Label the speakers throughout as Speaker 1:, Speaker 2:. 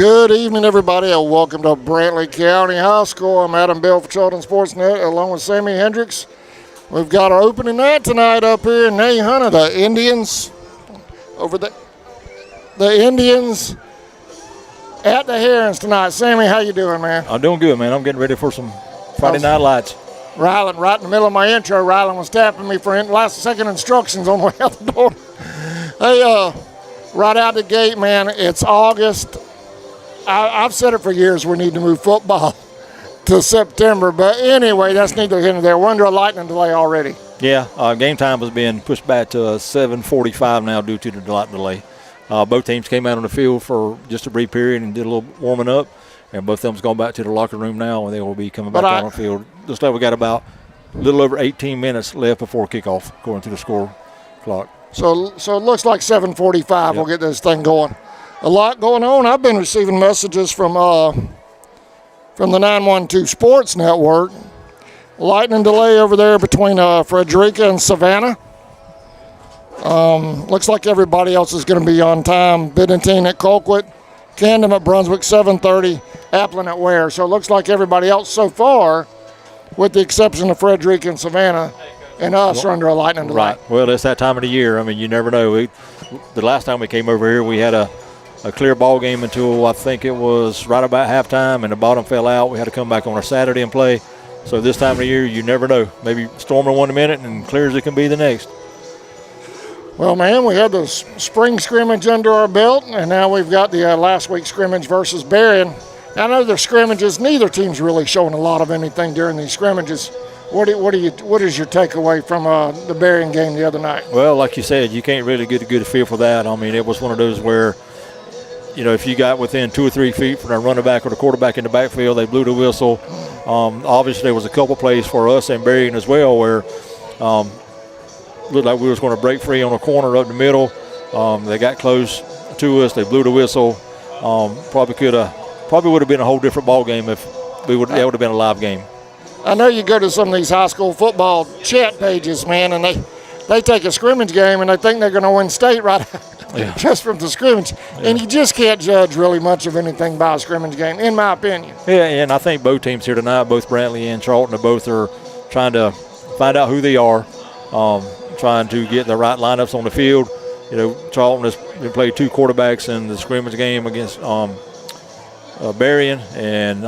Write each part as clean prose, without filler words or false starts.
Speaker 1: Good evening, everybody, and welcome to Brantley County High School. I'm Adam Bell for Charlton Sportsnet, along with Sammy Hendricks. We've got our opening night tonight up here in Nahunta. The Indians over the Indians at the Herons tonight. Sammy, how you doing, man?
Speaker 2: I'm doing good, man. I'm getting ready for some Friday Night Lights.
Speaker 1: Rylan, right in the middle of my intro, Rylan was tapping me for last-second instructions on the way out the door. Hey, right out the gate, man, it's August. I've said it for years, we need to move football to September. But anyway, that's neither here nor there. We're under a lightning delay already.
Speaker 2: Yeah, game time has been pushed back to 7:45 now due to the lightning delay. Both teams came out on the field for just a brief period and did a little warming up. And both of them's gone back to the locker room now, and they will be coming back out on the field. Looks like we got about a little over 18 minutes left before kickoff, according to the score clock.
Speaker 1: So it looks like 7:45 We'll get this thing going. A lot going on. I've been receiving messages from the 912 Sports Network. Lightning delay over there between Frederica and Savannah. Looks like everybody else is going to be on time. Bidentine at Colquitt, Camden at Brunswick, 7:30, Applin at Ware. So it looks like everybody else so far, with the exception of Frederica and Savannah, and us are under a lightning delay.
Speaker 2: Right. Well, it's that time of the year. I mean, you never know. The last time we came over here, we had a clear ball game until I think it was right about halftime, and the bottom fell out. We had to come back on a Saturday and play. So this time of the year, you never know. Maybe storming one minute and clear as it can be the next.
Speaker 1: Well, man, we had the spring scrimmage under our belt, and now we've got the last week's scrimmage versus Berrien. I know their scrimmages, neither team's really showing a lot of anything during these scrimmages. What is your takeaway from the Berrien game the other night?
Speaker 2: Well, like you said, you can't really get a good feel for that. I mean, it was one of those where, you know, if you got within 2 or 3 feet from the running back or the quarterback in the backfield, they blew the whistle. Obviously, there was a couple plays for us and Berrien as well where looked like we was going to break free on a corner up the middle. They got close to us. They blew the whistle. Probably would have been a whole different ball game if that would have been a live game.
Speaker 1: I know you go to some of these high school football chat pages, man, and they take a scrimmage game and they think they're going to win state right just from the scrimmage. Yeah. And you just can't judge really much of anything by a scrimmage game, in my opinion.
Speaker 2: Yeah, and I think both teams here tonight, both Brantley and Charlton, both are trying to find out who they are, trying to get the right lineups on the field. You know, Charlton has played 2 quarterbacks in the scrimmage game against Berrien, and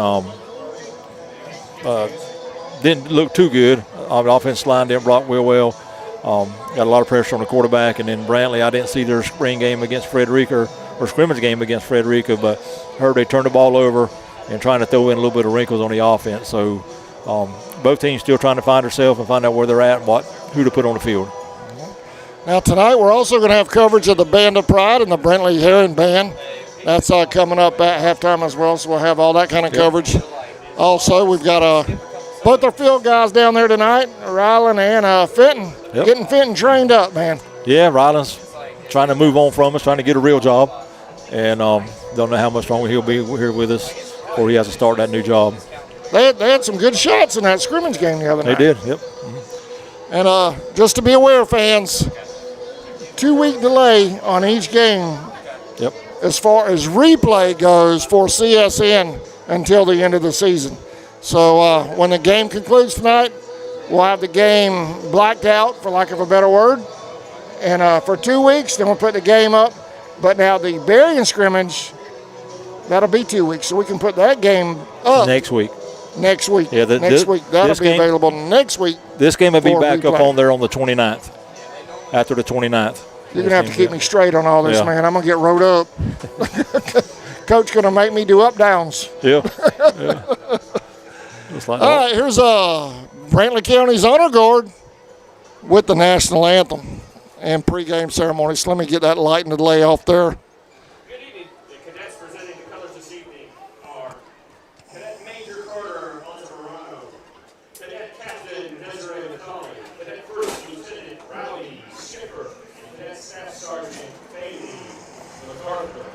Speaker 2: didn't look too good. The offensive line didn't block real well. Got a lot of pressure on the quarterback, and then Brantley, I didn't see their spring game against Frederica or scrimmage game against Frederica, but heard they turned the ball over and trying to throw in a little bit of wrinkles on the offense. So both teams still trying to find themselves and find out where they're at and who to put on the field.
Speaker 1: Now tonight we're also going to have coverage of the Band of Pride and the Brantley Heron Band. That's coming up at halftime as well, so we'll have all that kind of coverage. Also, we've got both our field guys down there tonight, Rylan and Fenton, getting Fenton trained up, man. Yeah,
Speaker 2: Rylan's trying to move on from us, trying to get a real job, and don't know how much longer he'll be here with us before he has to start that new job.
Speaker 1: They had some good shots in that scrimmage game the other night.
Speaker 2: They did, yep. Mm-hmm.
Speaker 1: And just to be aware, fans, 2-week delay on each game.
Speaker 2: Yep.
Speaker 1: As far as replay goes for CSN until the end of the season. So when the game concludes tonight, we'll have the game blacked out, for lack of a better word. And for 2 weeks, then we'll put the game up. But now the Berrien scrimmage, that'll be 2 weeks. So we can put that game up.
Speaker 2: Next week.
Speaker 1: Yeah, next week. That'll be available next week.
Speaker 2: This game will be back up on there on the 29th, after the 29th.
Speaker 1: You're going to have to keep me straight on all this, man. I'm going to get rode up. Coach going to make me do up-downs.
Speaker 2: Yeah.
Speaker 1: All right, here's Brantley County's Honor Guard with the national anthem and pregame ceremonies. So let me get that light and delay off there.
Speaker 3: Good evening. The cadets presenting the colors this evening are Cadet Major Carter Altamirano, Cadet Captain Desiree McCauley, Cadet First Lieutenant Rowdy Schiffer, and Cadet Staff Sergeant Bailey MacArthur.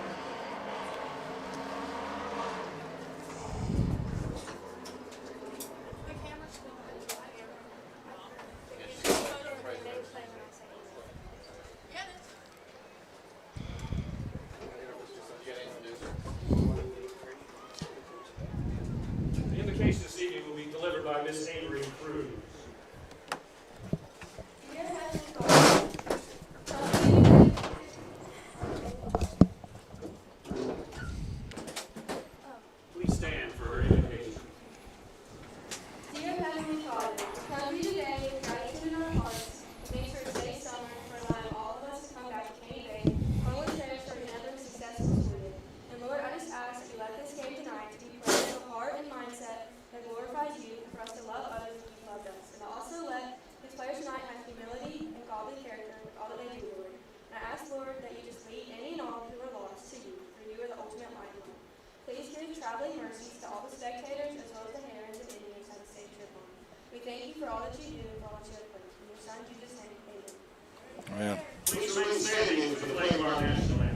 Speaker 2: Yeah.
Speaker 3: Please remain standing for the playing of our national anthem.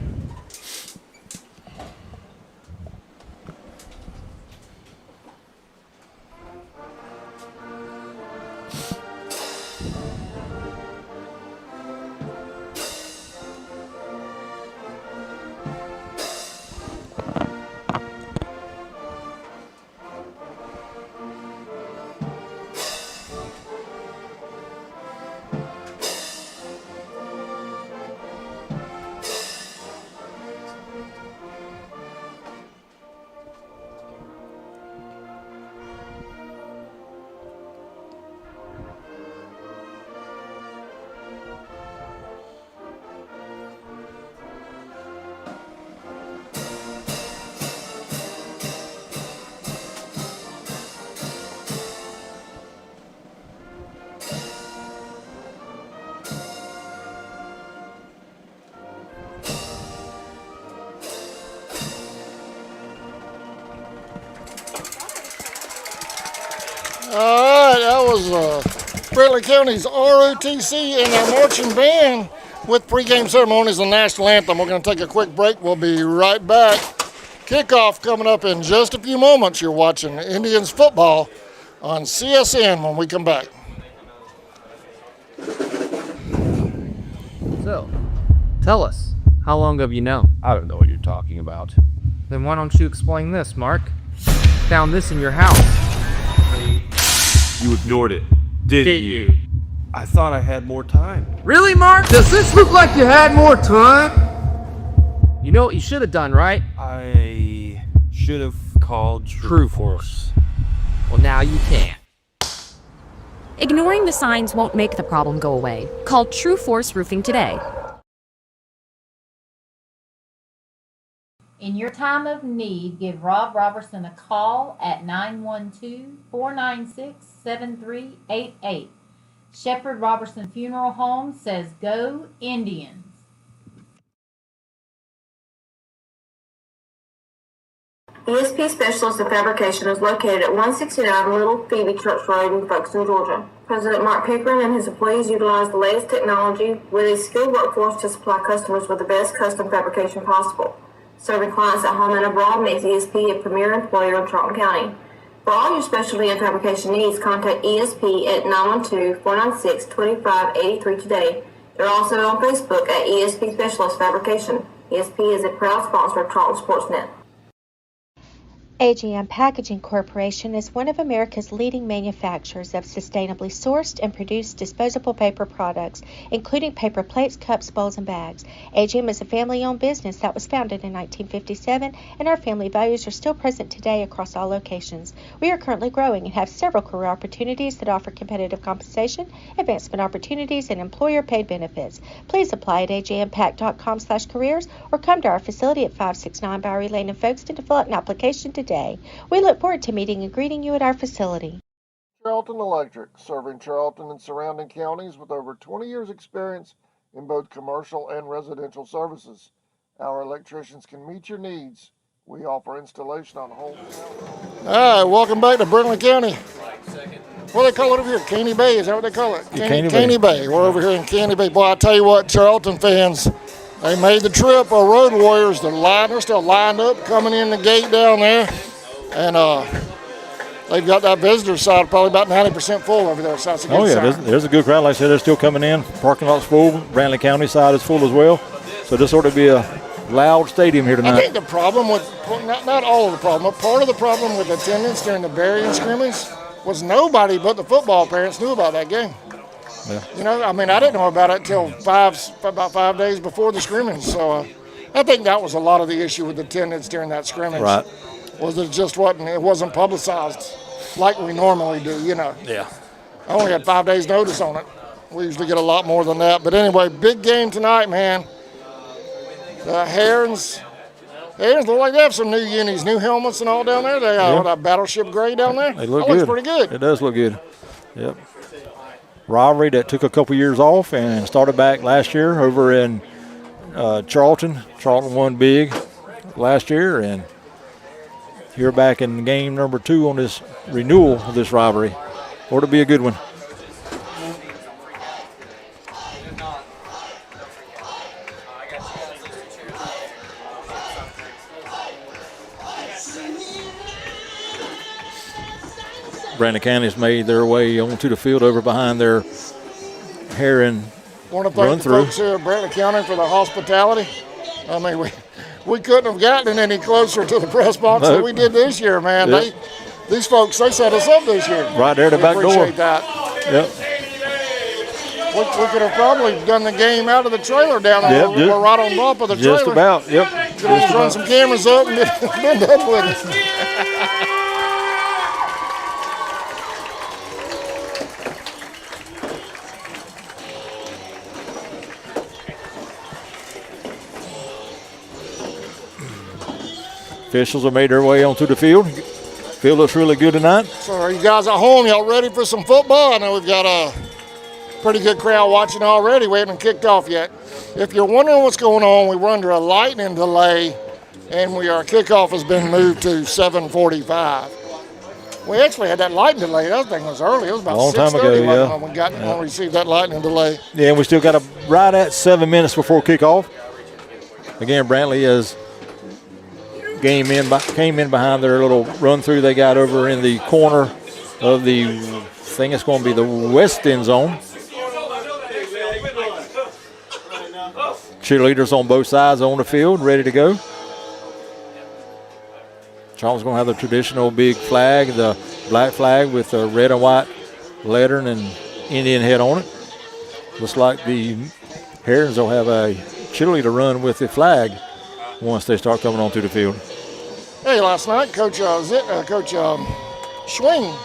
Speaker 1: All right, that was Brantley County's ROTC and their marching band with pregame ceremonies and national anthem. We're going to take a quick break. We'll be right back. Kickoff coming up in just a few moments. You're watching Indians football on CSN when we come back.
Speaker 4: So, tell us, how long have you known?
Speaker 5: I don't know what you're talking about.
Speaker 4: Then why don't you explain this, Mark? Found this in your house.
Speaker 5: You ignored it, didn't you? I thought I had more time.
Speaker 4: Really, Mark? Does this look like you had more time? You know what you should have done, right?
Speaker 5: I should have called True Force.
Speaker 4: Well, now you can't.
Speaker 6: Ignoring the signs won't make the problem go away. Call True Force Roofing today.
Speaker 7: In your time of need, give Rob Robertson a call at 912-496-7388. Shepherd Robertson Funeral Home says, "Go Indians."
Speaker 8: ESP Specialist in Fabrication is located at 169 Little Phoebe Church Road in Folkestone, Georgia. President Mark Pickering and his employees utilize the latest technology with a skilled workforce to supply customers with the best custom fabrication possible. Serving clients at home and abroad makes ESP a premier employer in Charlton County. For all your specialty and fabrication needs, contact ESP at 912-496-2583 today. They're also on Facebook at ESP Specialist Fabrication. ESP is a proud sponsor of Charlton Sportsnet.
Speaker 9: AGM Packaging Corporation is one of America's leading manufacturers of sustainably sourced and produced disposable paper products, including paper plates, cups, bowls, and bags. AGM is a family-owned business that was founded in 1957, and our family values are still present today across all locations. We are currently growing and have several career opportunities that offer competitive compensation, advancement opportunities, and employer-paid benefits. Please apply at agmpack.com/careers or come to our facility at 569 Bowery Lane in Folkestone to fill out an application today. We look forward to meeting and greeting you at our facility.
Speaker 1: Charlton Electric, serving Charlton and surrounding counties with over 20 years experience in both commercial and residential services. Our electricians can meet your needs. We offer installation on whole. All right, welcome back to Brantley County. What do they call it over here? Caney Bay, is that what they call it? Caney Bay. We're over here in Caney Bay. Boy, I tell you what, Charlton fans, they made the trip. Our Road Warriors, they're still lined up, coming in the gate down there. And they've got that visitor side probably about 90% full over there, so that's a good sign.
Speaker 2: There's a good crowd. Like I said, they're still coming in. Parking lot's full. Brantley County side is full as well. So this ought to be a loud stadium here tonight.
Speaker 1: I think the problem with, not all of the problem, but part of the problem with attendance during the burying scrimmage was nobody but the football parents knew about that game.
Speaker 2: Yeah.
Speaker 1: You know, I mean, I didn't know about it until about 5 days before the scrimmage. So I think that was a lot of the issue with attendance during that scrimmage.
Speaker 2: Right.
Speaker 1: Was it just wasn't publicized like we normally do, you know.
Speaker 2: Yeah.
Speaker 1: I only had 5 days notice on it. We usually get a lot more than that. But anyway, big game tonight, man. The Herons look like they have some new unis, new helmets and all down there. They got a battleship gray down there.
Speaker 2: They look
Speaker 1: that
Speaker 2: good.
Speaker 1: Looks pretty good.
Speaker 2: It does look good. Yep. Rivalry that took a couple years off and started back last year over in Charlton. Charlton won big last year, and here back in game number 2 on this renewal of this rivalry. Ought to be a good one. Brantley County's made their way onto the field over behind their Heron
Speaker 1: Want to thank the folks here at Brantley County for the hospitality. I mean, we couldn't have gotten any closer to the press box than we did this year, man.
Speaker 2: Yep.
Speaker 1: These folks, they set us up this year.
Speaker 2: Right there at the back door.
Speaker 1: Appreciate that.
Speaker 2: Yep.
Speaker 1: We could have probably done the game out of the trailer down there. We're right on top of the trailer.
Speaker 2: Just about, yep.
Speaker 1: Could have run some cameras up and been done with it.
Speaker 2: Officials have made their way onto the field. Field looks really good tonight.
Speaker 1: So are you guys at home? Y'all ready for some football? I know we've got a pretty good crowd watching already. We haven't kicked off yet. If you're wondering what's going on, we were under a lightning delay, and our kickoff has been moved to 7:45. We actually had that lightning delay. That thing was early. It was about 6:30 when we received that lightning delay.
Speaker 2: Yeah, and we still got right at 7 minutes before kickoff. Again, Brantley came in behind their little run through they got over in the corner of the thing. It's going to be the west end zone. Cheerleaders on both sides on the field, ready to go. Charlton's going to have the traditional big flag, the black flag with the red and white lettering and Indian head on it. Looks like the Herons will have a cheerleader run with the flag once they start coming onto the field.
Speaker 1: Hey, last night, Coach Schwing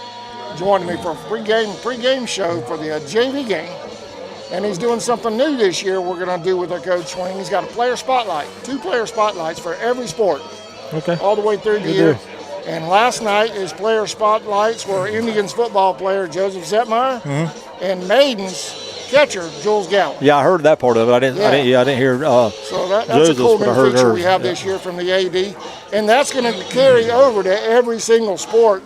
Speaker 1: joined me for a pregame show for the JV game. And he's doing something new this year we're going to do with our Coach Schwing. He's got a player spotlight, 2 player spotlights for every sport.
Speaker 2: Okay.
Speaker 1: All the way through the year. And last night, his player spotlights were Indians football player Joseph Zetmeyer and Maiden's catcher Jules Gallup.
Speaker 2: Yeah, I heard that part of it. I didn't hear.
Speaker 1: So that's a cool new feature we have this year from the AD, and that's going to carry over to every single sport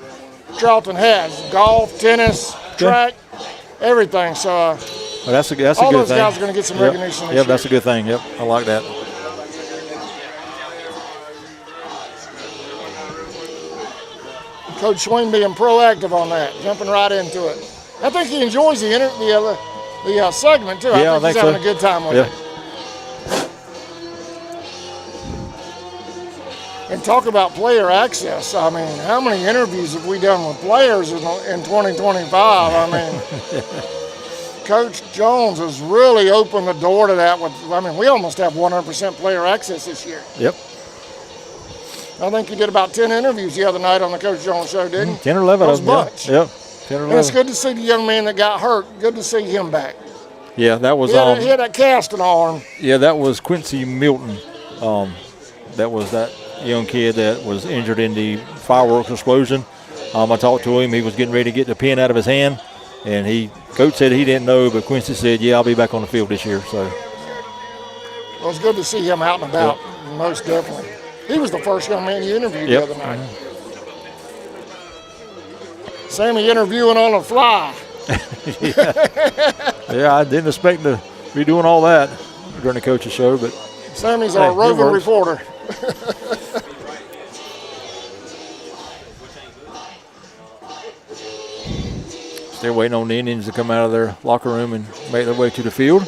Speaker 1: Charlton has: golf, tennis, track, everything. So
Speaker 2: well, that's a good thing.
Speaker 1: All those guys are going to get some recognition this year.
Speaker 2: That's a good thing. Yep, I like that.
Speaker 1: Coach Schwing being proactive on that, jumping right into it. I think he enjoys the segment too.
Speaker 2: Yeah,
Speaker 1: I think he's having a good time with it. And talk about player access. I mean, how many interviews have we done with players in 2025? I mean, Coach Jones has really opened the door to that. We almost have 100% player access this year.
Speaker 2: Yep.
Speaker 1: I think you did about 10 interviews the other night on the Coach Jones show, didn't you?
Speaker 2: 10 or 11 of them.
Speaker 1: Bunch.
Speaker 2: Yep. 10 or 11.
Speaker 1: And it's good to see the young man that got hurt. Good to see him back.
Speaker 2: Yeah, that was.
Speaker 1: He had that casting arm.
Speaker 2: Yeah, that was Quincy Milton. That was that young kid that was injured in the fireworks explosion. I talked to him. He was getting ready to get the pen out of his hand, and Coach said he didn't know, but Quincy said, "Yeah, I'll be back on the field this year." So
Speaker 1: it was good to see him out and about. Yep. Most definitely. He was the first young man you interviewed the other night. Sammy interviewing on the fly.
Speaker 2: Yeah, I didn't expect to be doing all that during the coach's show, but
Speaker 1: Sammy's our roving reporter.
Speaker 2: Still waiting on the Indians to come out of their locker room and make their way to the field.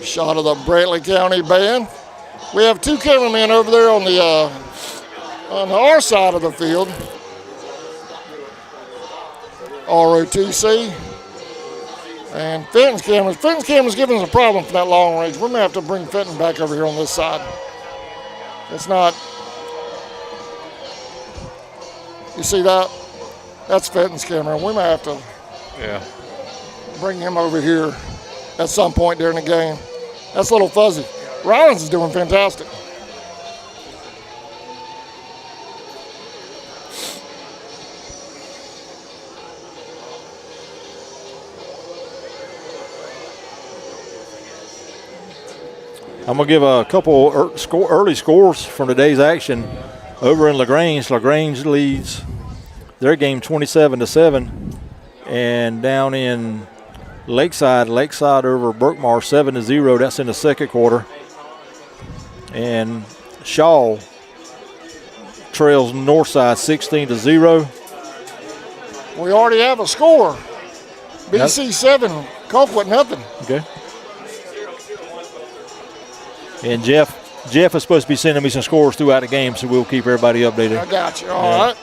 Speaker 1: Shot of the Brantley County band. We have 2 cameramen over there on our side of the field. ROTC and Fenton's cameras. Fenton's cameras giving us a problem for that long range. We're going to have to bring Fenton back over here on this side. It's not. You see that? That's Fenton's camera. We might have to bring him over here at some point during the game. That's a little fuzzy. Rollins is doing fantastic.
Speaker 2: I'm going to give a couple early scores from today's action. Over in LaGrange, LaGrange leads their game 27-7. And down in Lakeside over Berkmar 7-0. That's in the second quarter. And Shaw trails Northside 16-0.
Speaker 1: We already have a score. BC 7, Colquitt nothing.
Speaker 2: Okay. And Jeff is supposed to be sending me some scores throughout the game, so we'll keep everybody updated.
Speaker 1: I got you. All right.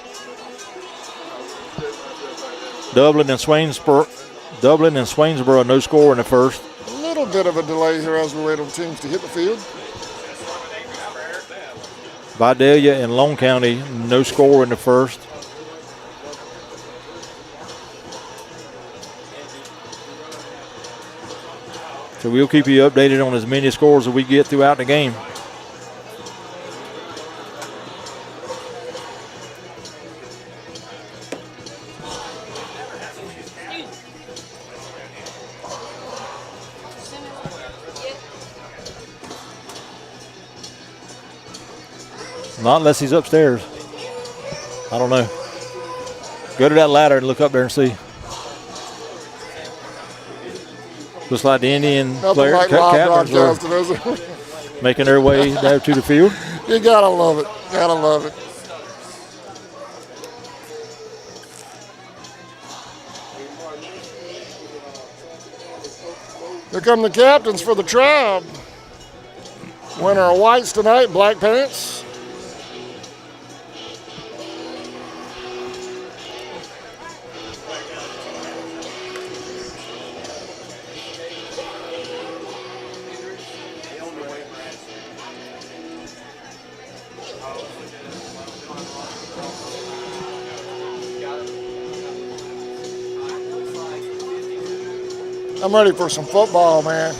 Speaker 2: Dublin and Swainsboro, no score in the first.
Speaker 1: A little bit of a delay here as we wait on teams to hit the field.
Speaker 2: Vidalia and Lone County, no score in the first. So we'll keep you updated on as many scores as we get throughout the game. Not unless he's upstairs. I don't know. Go to that ladder and look up there and see. Looks like the Indian player captains are making their way down to the field.
Speaker 1: You gotta love it. Gotta love it. Here come the captains for the Tribe. Winner of whites tonight, black pants. I'm ready for some football, man.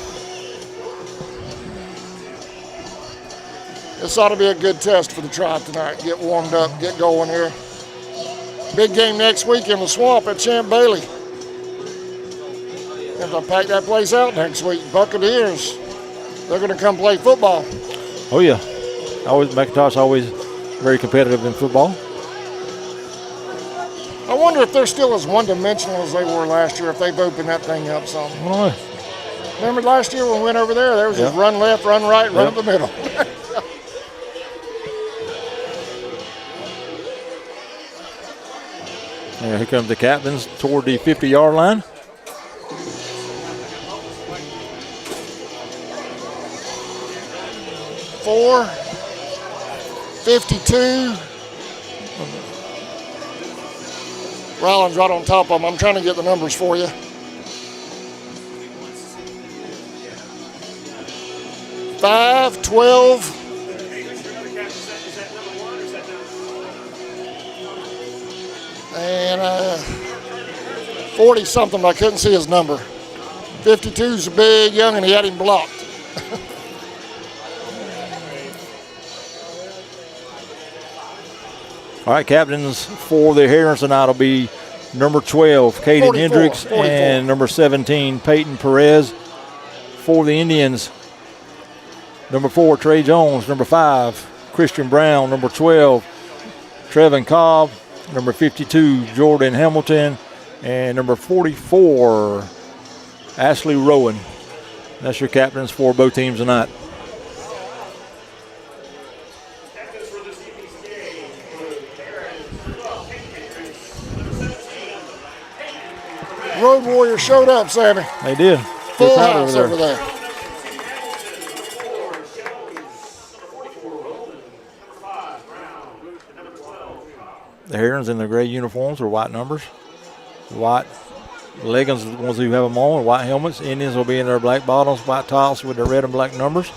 Speaker 1: This ought to be a good test for the Tribe tonight. Get warmed up, get going here. Big game next week in the Swamp at Champ Bailey. Have to pack that place out next week. Buccaneers, they're going to come play football.
Speaker 2: Oh, yeah. McIntosh always very competitive in football.
Speaker 1: I wonder if they're still as one-dimensional as they were last year, if they've opened that thing up some.
Speaker 2: Oh.
Speaker 1: Remember last year when we went over there was just run left, run right, run up the middle.
Speaker 2: And here comes the captains toward the 50-yard line.
Speaker 1: Four, 52. Rollins right on top of them. I'm trying to get the numbers for you. 5, 12. And 40-something, I couldn't see his number. 52's a big young, and he had him blocked.
Speaker 2: All right, captains for the Herons tonight will be number 12, Caden Hendricks,
Speaker 1: 44.
Speaker 2: and number 17, Peyton Perez. For the Indians, number 4, Trey Jones, number 5, Christian Brown, number 12, Trevin Cobb, number 52, Jordan Hamilton, and number 44, Ashley Rowan. That's your captains for both teams tonight.
Speaker 1: Road Warriors showed up, Sammy.
Speaker 2: They did.
Speaker 1: Full house over there.
Speaker 2: The Herons in their gray uniforms or white numbers. White leggings, the ones who have them on, white helmets. Indians will be in their black bottoms, white tops with their red and black numbers.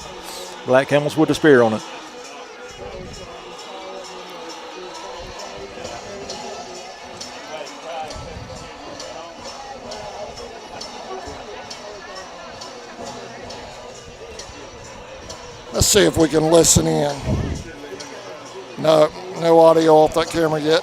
Speaker 2: Black helmets with the spear on it.
Speaker 1: Let's see if we can listen in. No audio off that camera yet.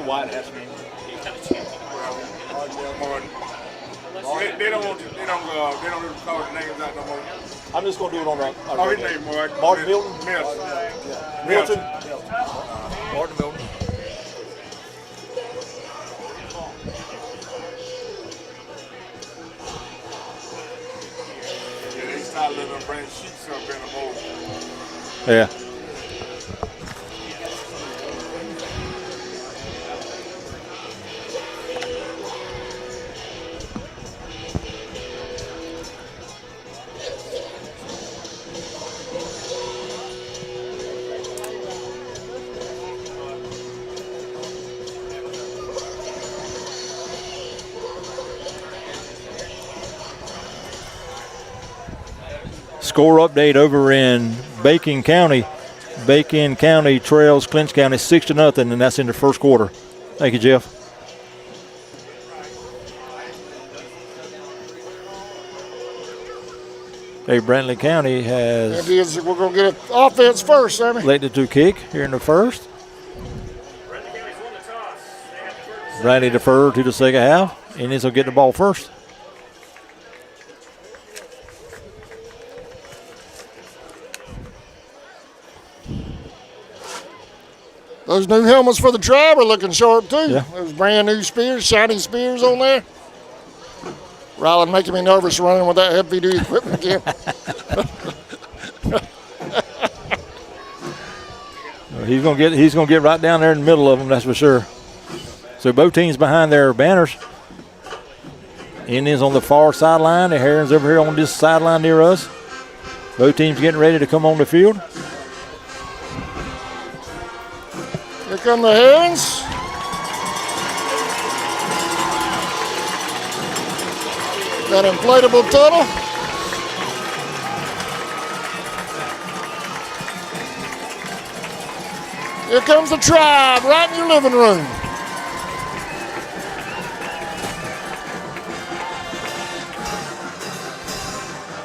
Speaker 2: White has been.
Speaker 10: They don't call the names out no more.
Speaker 2: I'm just going to do it on the.
Speaker 10: His name, Mark.
Speaker 2: Martin Milton?
Speaker 10: Milton.
Speaker 2: Milton?
Speaker 10: Martin Milton. Yeah, they started letting them bring sheets up in the boat.
Speaker 2: Yeah. Score update over in Bacon County. Bacon County trails Clinch County 6-0, and that's in the first quarter. Thank you, Jeff. Hey, Brantley County has.
Speaker 1: We're going to get an offense first, Sammy.
Speaker 2: Elected to kick here in the first. Brantley defer to the second half. Indians will get the ball first.
Speaker 1: Those new helmets for the tribe are looking sharp, too.
Speaker 2: Yeah.
Speaker 1: Those brand new spears, shiny spears on there. Rylan making me nervous running with that heavy-duty equipment again.
Speaker 2: He's gonna get right down there in the middle of them, that's for sure. So both teams behind their banners. Indians on the far sideline. The Herons over here on this sideline near us. Both teams getting ready to come on the field.
Speaker 1: Here come the Herons. That inflatable tunnel. Here comes the tribe right in your living room.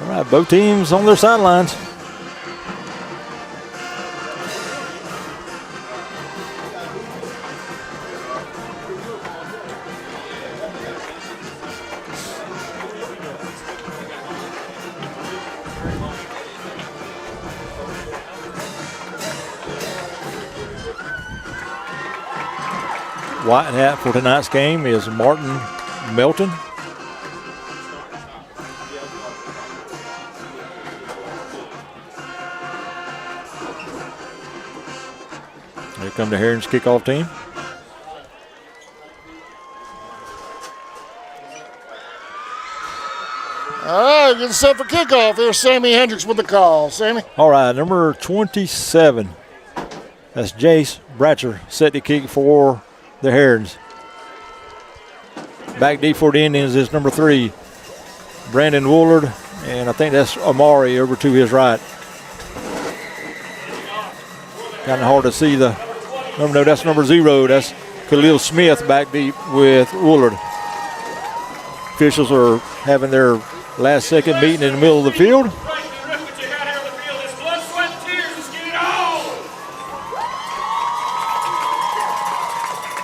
Speaker 2: All right, both teams on their sidelines. White hat for tonight's game is Martin Melton. Here come the Herons kickoff team.
Speaker 1: All right, getting set for kickoff. Here's Sammy Hendricks with the call. Sammy.
Speaker 2: All right, number 27. That's Jace Bratcher set to kick for the Herons. Back deep for the Indians is number 3, Brandon Woolard, and I think that's Amari over to his right. Kind of hard to see the number. No, that's number 0. That's Khalil Smith back deep with Woolard. Officials are having their last second meeting in the middle of the field.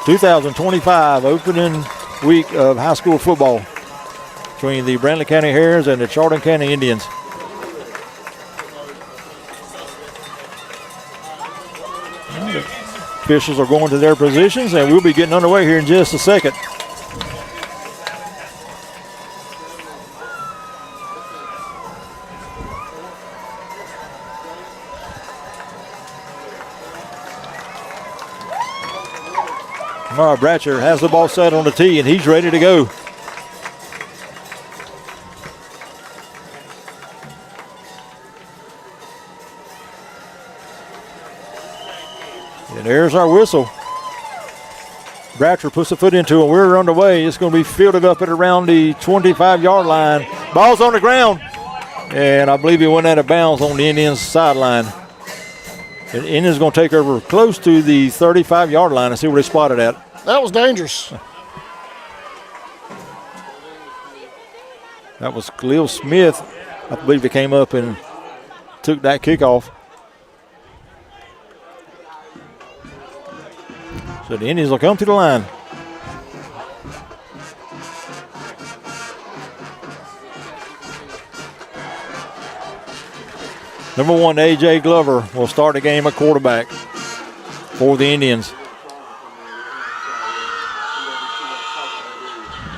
Speaker 2: 2025 opening week of high school football between the Brantley County Herons and the Charlton County Indians. The officials are going to their positions, and we'll be getting underway here in just a second. All right, Bratcher has the ball set on the tee, and he's ready to go. And there's our whistle. Bratcher puts the foot into it. We're underway. It's going to be fielded up at around the 25-yard line. Ball's on the ground, and I believe he went out of bounds on the Indians' sideline. And Indians going to take over close to the 35-yard line and see where they spotted at.
Speaker 1: That was dangerous.
Speaker 2: That was Khalil Smith, I believe, that came up and took that kickoff. So the Indians will come to the line. Number 1, A.J. Glover will start the game at quarterback for the Indians.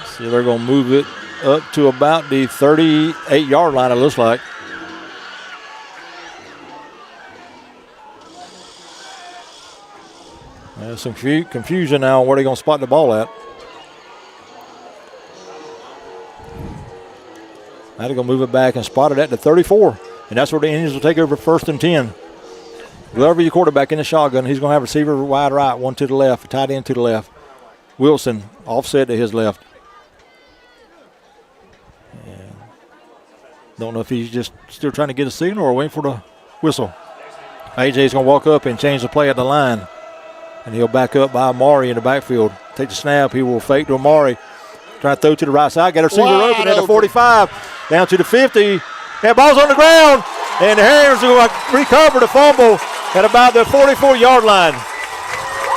Speaker 2: See, they're going to move it up to about the 38-yard line, it looks like. There's some confusion now on where they're going to spot the ball at. Now they're going to move it back and spot it at the 34. And that's where the Indians will take over 1st and 10. Glover, your quarterback in the shotgun. He's going to have a receiver wide right, one to the left, a tight end to the left. Wilson offset to his left. And don't know if he's just still trying to get a signal or waiting for the whistle. AJ's going to walk up and change the play at the line. And he'll back up by Amari in the backfield. Take the snap. He will fake to Amari. Trying to throw to the right side. Got a receiver open at the 45. Down to the 50. That ball's on the ground, and the Herons will recover the fumble at about the 44-yard line.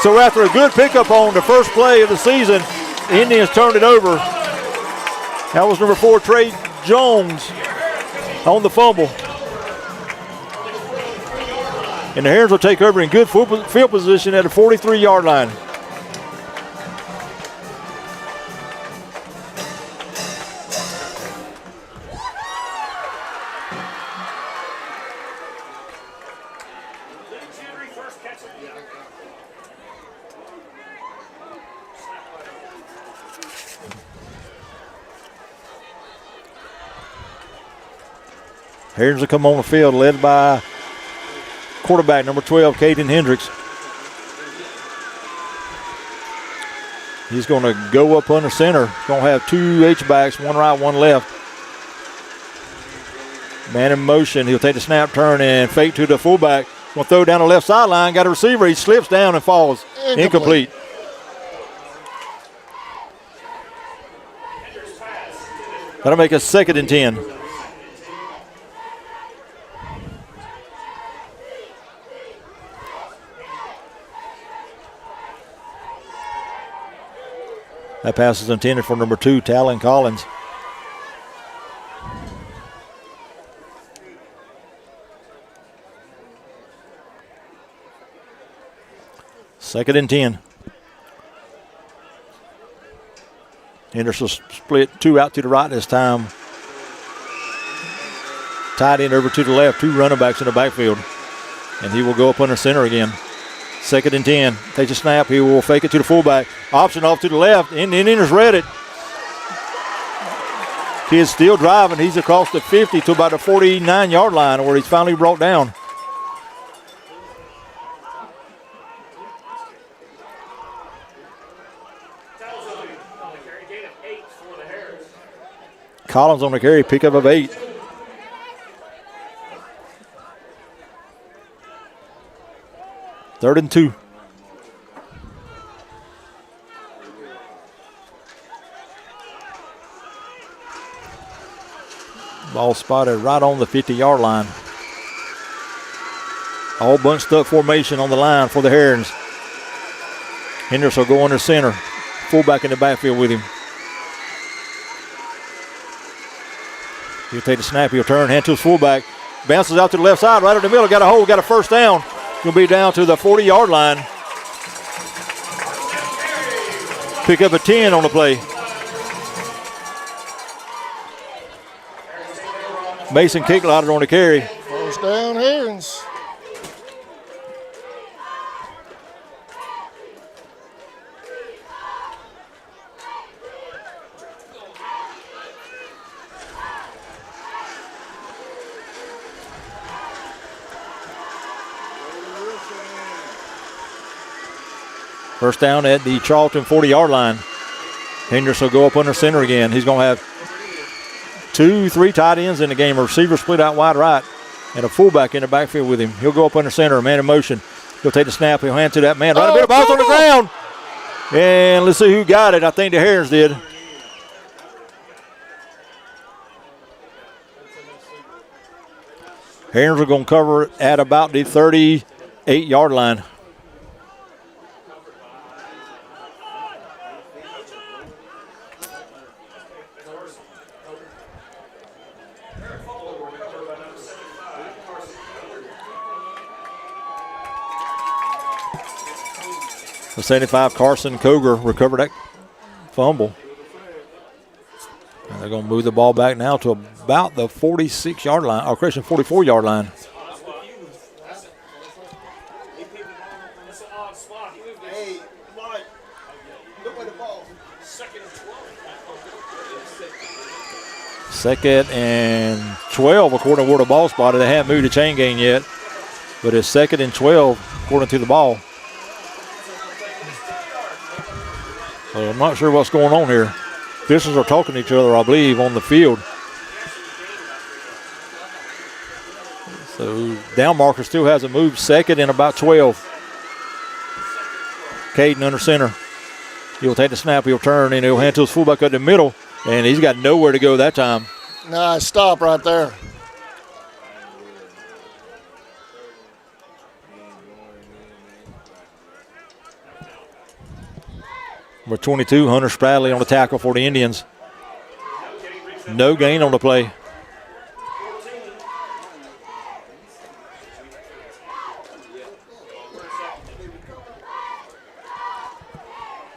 Speaker 2: So after a good pickup on the first play of the season, the Indians turned it over. That was number 4, Trey Jones, on the fumble. And the Herons will take over in good field position at the 43-yard line. Herons will come on the field led by quarterback number 12, Caden Hendricks. He's going to go up under center. He's going to have 2 H-backs, one right, one left. Man in motion. He'll take the snap, turn, and fake to the fullback. Going to throw down the left sideline. Got a receiver. He slips down and falls. Incomplete. That'll make us 2nd and 10. That pass is intended for number 2, Talon Collins. Second and 10. Henderson split 2 out to the right this time. Tight end over to the left, 2 running backs in the backfield. And he will go up under center again. Second and 10. Takes a snap. He will fake it to the fullback. Option off to the left. And the Indians read it. Kid's still driving. He's across the 50 to about the 49-yard line where he's finally brought down. Collins on the carry, pickup of 8. Third and 2. Ball spotted right on the 50-yard line. All bunched up formation on the line for the Herons. Henderson will go under center. Fullback in the backfield with him. He'll take the snap. He'll turn, hand to his fullback. Bounces out to the left side, right in the middle. Got a hold, got a first down. He'll be down to the 40-yard line. Pick up a 10 on the play. Mason Kicklighter on the carry.
Speaker 1: First down, Herons.
Speaker 2: First down at the Charlton 40-yard line. Henderson will go up under center again. He's going to have 2-3 tight ends in the game. A receiver split out wide right and a fullback in the backfield with him. He'll go up under center, man in motion. He'll take the snap. He'll hand to that man. Right in the middle. Ball's on the ground. And let's see who got it. I think the Herons did. Herons are going to cover it at about the 38-yard line. The 75, Carson Koger recovered that fumble. And they're going to move the ball back now to about the 46-yard line, or Christian 44-yard line. Second and 12, according to where the ball spotted. They haven't moved the chain gang yet, but it's second and 12, according to the ball. So I'm not sure what's going on here. Officials are talking to each other, I believe, on the field. So down marker still hasn't moved. Second and about 12. Caden under center. He'll take the snap, he'll turn, and he'll hand to his fullback up the middle, and he's got nowhere to go that time.
Speaker 1: Nice stop right there.
Speaker 2: Number 22, Hunter Spradley on the tackle for the Indians. No gain on the play.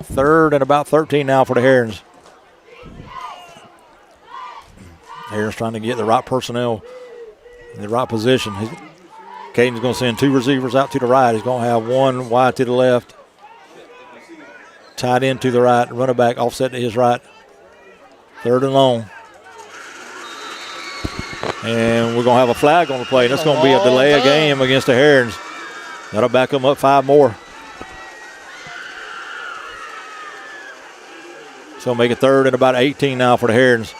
Speaker 2: Third and about 13 now for the Herons. Herons trying to get the right personnel in the right position. Caden's going to send two receivers out to the right. He's going to have one wide to the left. Tight end to the right, running back offset to his right. Third and long. And we're going to have a flag on the play. That's going to be a delay of game against the Herons. That'll back them up 5 more. So make it third and about 18 now for the Herons.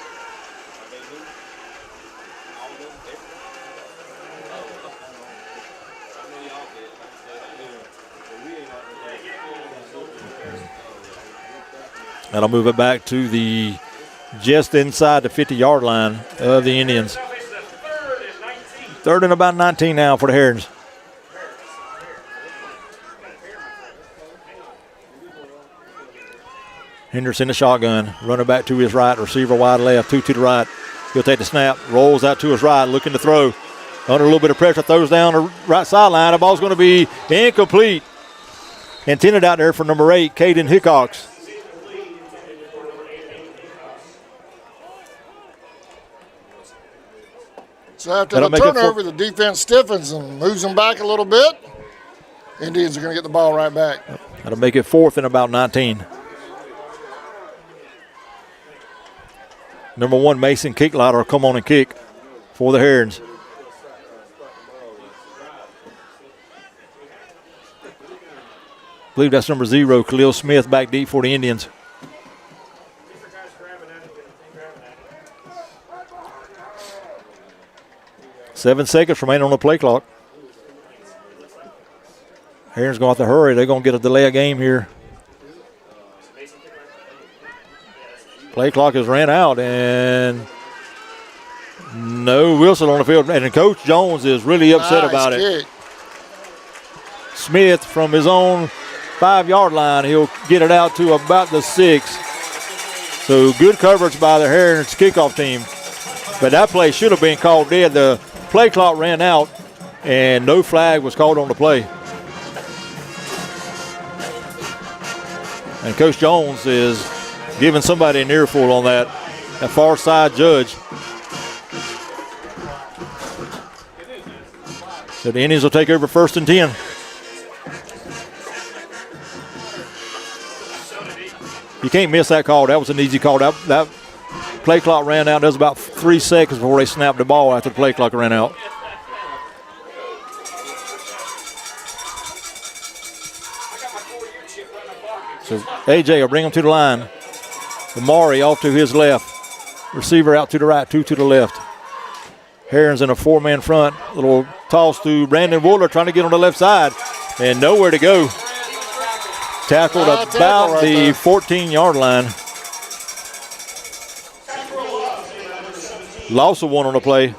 Speaker 2: That'll move it back to the just inside the 50-yard line of the Indians. Third and about 19 now for the Herons. Henderson the shotgun, running back to his right, receiver wide left, two to the right. He'll take the snap, rolls out to his right, looking to throw. Under a little bit of pressure, throws down the right sideline. The ball's going to be incomplete. Intended out there for number 8, Caden Hickox.
Speaker 1: So after the turnover, the defense stiffens and moves them back a little bit. Indians are going to get the ball right back.
Speaker 2: That'll make it fourth and about 19. Number 1, Mason Kicklighter will come on and kick for the Herons. I believe that's number 0, Khalil Smith, back deep for the Indians. Seven seconds remain on the play clock. Herons going to have to hurry. They're going to get a delay of game here. Play clock has ran out, and no whistle on the field. And Coach Jones is really upset about it. Smith from his own 5-yard line. He'll get it out to about the 6. So good coverage by the Herons kickoff team. But that play should have been called dead. The play clock ran out, and no flag was called on the play. And Coach Jones is giving somebody an earful on that far side judge. So the Indians will take over 1st and 10. You can't miss that call. That was an easy call. That play clock ran out. There was about 3 seconds before they snapped the ball after the play clock ran out. So AJ will bring him to the line. Amari off to his left. Receiver out to the right, 2 to the left. Herons in a 4-man front. Little toss to Brandon Wooler trying to get on the left side. And nowhere to go. Tackled about the 14-yard line. Loss of 1 on the play.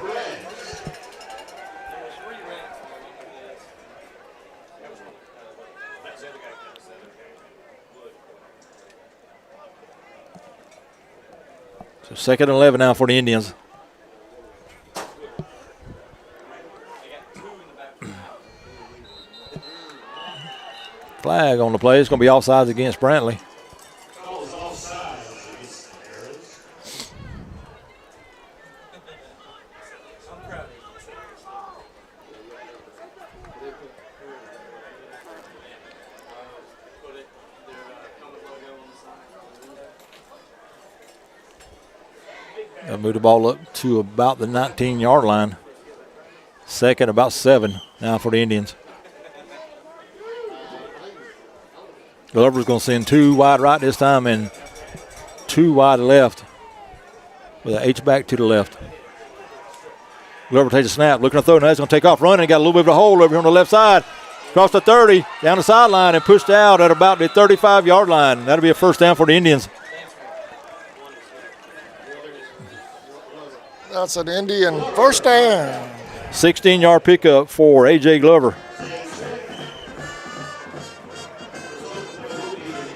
Speaker 2: So 2nd and 11 now for the Indians. Flag on the play. It's going to be offsides against Brantley. They'll move the ball up to about the 19-yard line. Second, about 7 now for the Indians. Glover's going to send 2 wide right this time and 2 wide left with an H-back to the left. Glover takes a snap, looking to throw. Now he's going to take off running. Got a little bit of a hole over here on the left side. Across the 30, down the sideline, and pushed out at about the 35-yard line. That'll be a first down for the Indians.
Speaker 1: That's an Indian first down.
Speaker 2: 16-yard pickup for A.J. Glover.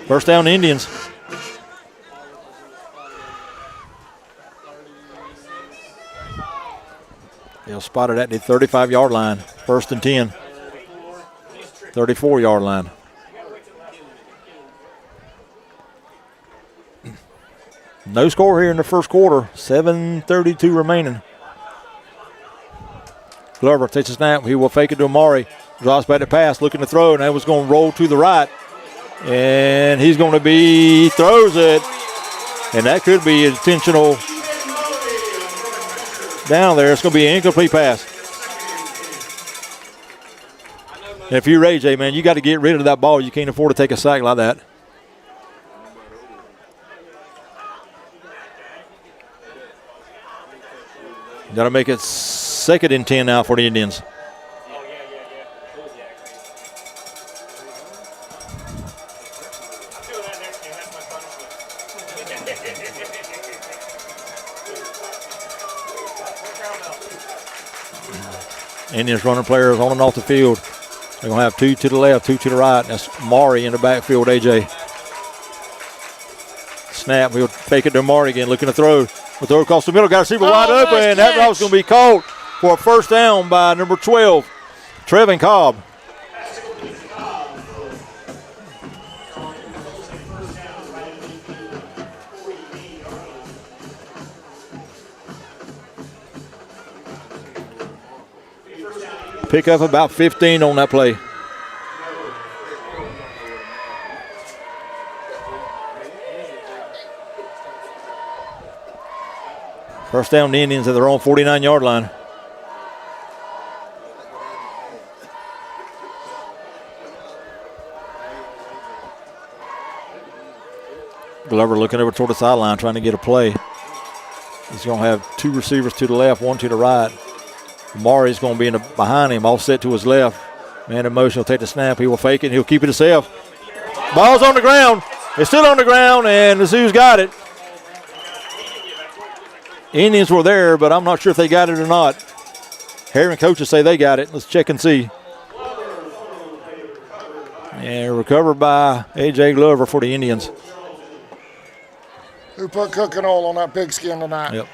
Speaker 2: First down, Indians. They'll spot it at the 35-yard line. First and 10. 34-yard line. No score here in the first quarter. 7:32 remaining. Glover takes a snap. He will fake it to Amari. Drops back to pass, looking to throw, and that was going to roll to the right. And he's going to he throws it. And that could be intentional down there. It's going to be an incomplete pass. And if you're AJ, man, you got to get rid of that ball. You can't afford to take a sack like that. Got to make it 2nd and 10 now for the Indians. Indians running players on and off the field. They're going to have 2 to the left, 2 to the right. That's Maury in the backfield, AJ. Snap, he'll fake it to Maury again, looking to throw. The throw across the middle, got a receiver wide open, and that ball's going to be caught for a first down by number 12, Trevin Cobb. Pick up about 15 on that play. First down, the Indians at their own 49-yard line. Glover looking over toward the sideline, trying to get a play. He's going to have 2 receivers to the left, 1 to the right. Amari's going to be behind him, offset to his left. Man in motion will take the snap. He will fake it. He'll keep it himself. Ball's on the ground. It's still on the ground, and the Zoo's got it. Indians were there, but I'm not sure if they got it or not. Heron coaches say they got it. Let's check and see. And recovered by A.J. Glover for the Indians.
Speaker 1: Who put cooking oil on that pigskin tonight?
Speaker 2: Yep.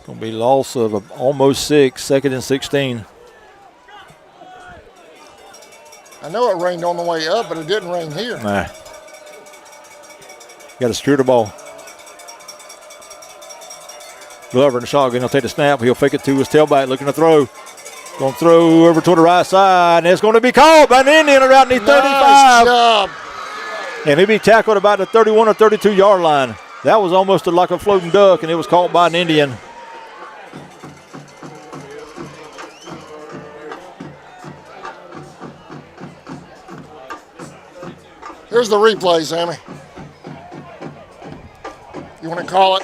Speaker 2: Going to be loss of almost 6, 2nd and 16.
Speaker 1: I know it rained on the way up, but it didn't rain here.
Speaker 2: Nah. Got to secure the ball. Glover in the shotgun. He'll take the snap. He'll fake it to his tailback, looking to throw. Going to throw over toward the right side, and it's going to be called by an Indian around the 35.
Speaker 1: Nice job.
Speaker 2: And he'll be tackled about the 31 or 32-yard line. That was almost like a floating duck, and it was caught by an Indian.
Speaker 1: Here's the replay, Sammy. You want to call it?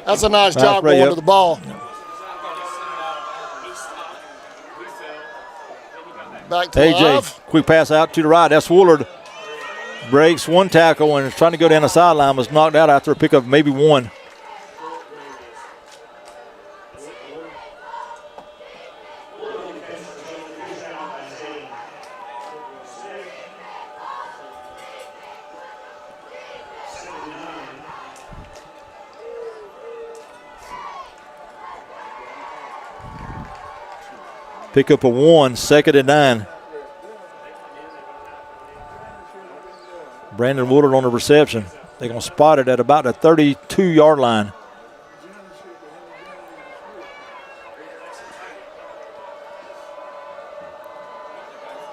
Speaker 1: That's a nice job going to the ball. Back to
Speaker 2: AJ,
Speaker 1: Love.
Speaker 2: quick pass out to the right. That's Woolard. Breaks 1 tackle and is trying to go down the sideline. Was knocked out after a pickup, maybe 1. Pick up a 1, 2nd and 9. Brandon Woodard on the reception. They're going to spot it at about the 32-yard line.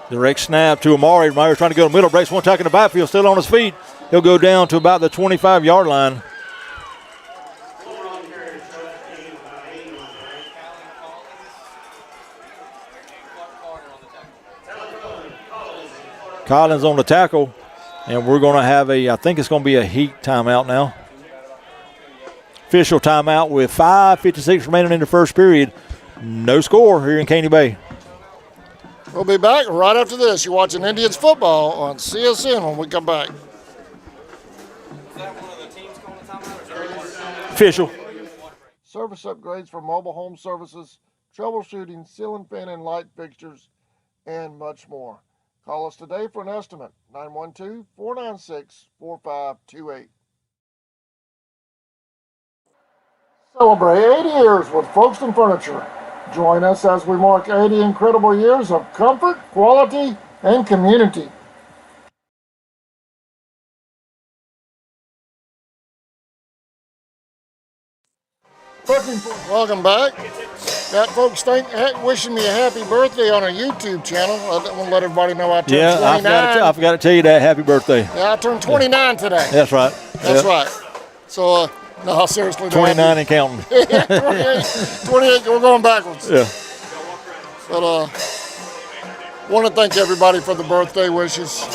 Speaker 2: Direct snap to Amari. Amari's trying to go to the middle. Breaks one tackle in the backfield. Still on his feet. He'll go down to about the 25-yard line. Collins on the tackle. And we're going to have I think it's going to be a heat timeout now. Official timeout with 5:56 remaining in the first period. No score here in Caney Bay.
Speaker 1: We'll be back right after this. You're watching Indians football on CSN when we come back.
Speaker 2: Official.
Speaker 1: Service upgrades for mobile home services, troubleshooting, ceiling fan and light fixtures, and much more. Call us today for an estimate, 912-496-4528. Celebrate 80 years with Folkestone Furniture. Join us as we mark 80 incredible years of comfort, quality, and community. Welcome back. Got folks wishing me a happy birthday on our YouTube channel. I want to let everybody know I turned 29.
Speaker 2: I forgot to tell you that. Happy birthday.
Speaker 1: Yeah, I turned 29 today.
Speaker 2: That's right.
Speaker 1: That's right. So, no, seriously.
Speaker 2: 29 and counting.
Speaker 1: 28, we're going backwards.
Speaker 2: Yeah.
Speaker 1: But want to thank everybody for the birthday wishes.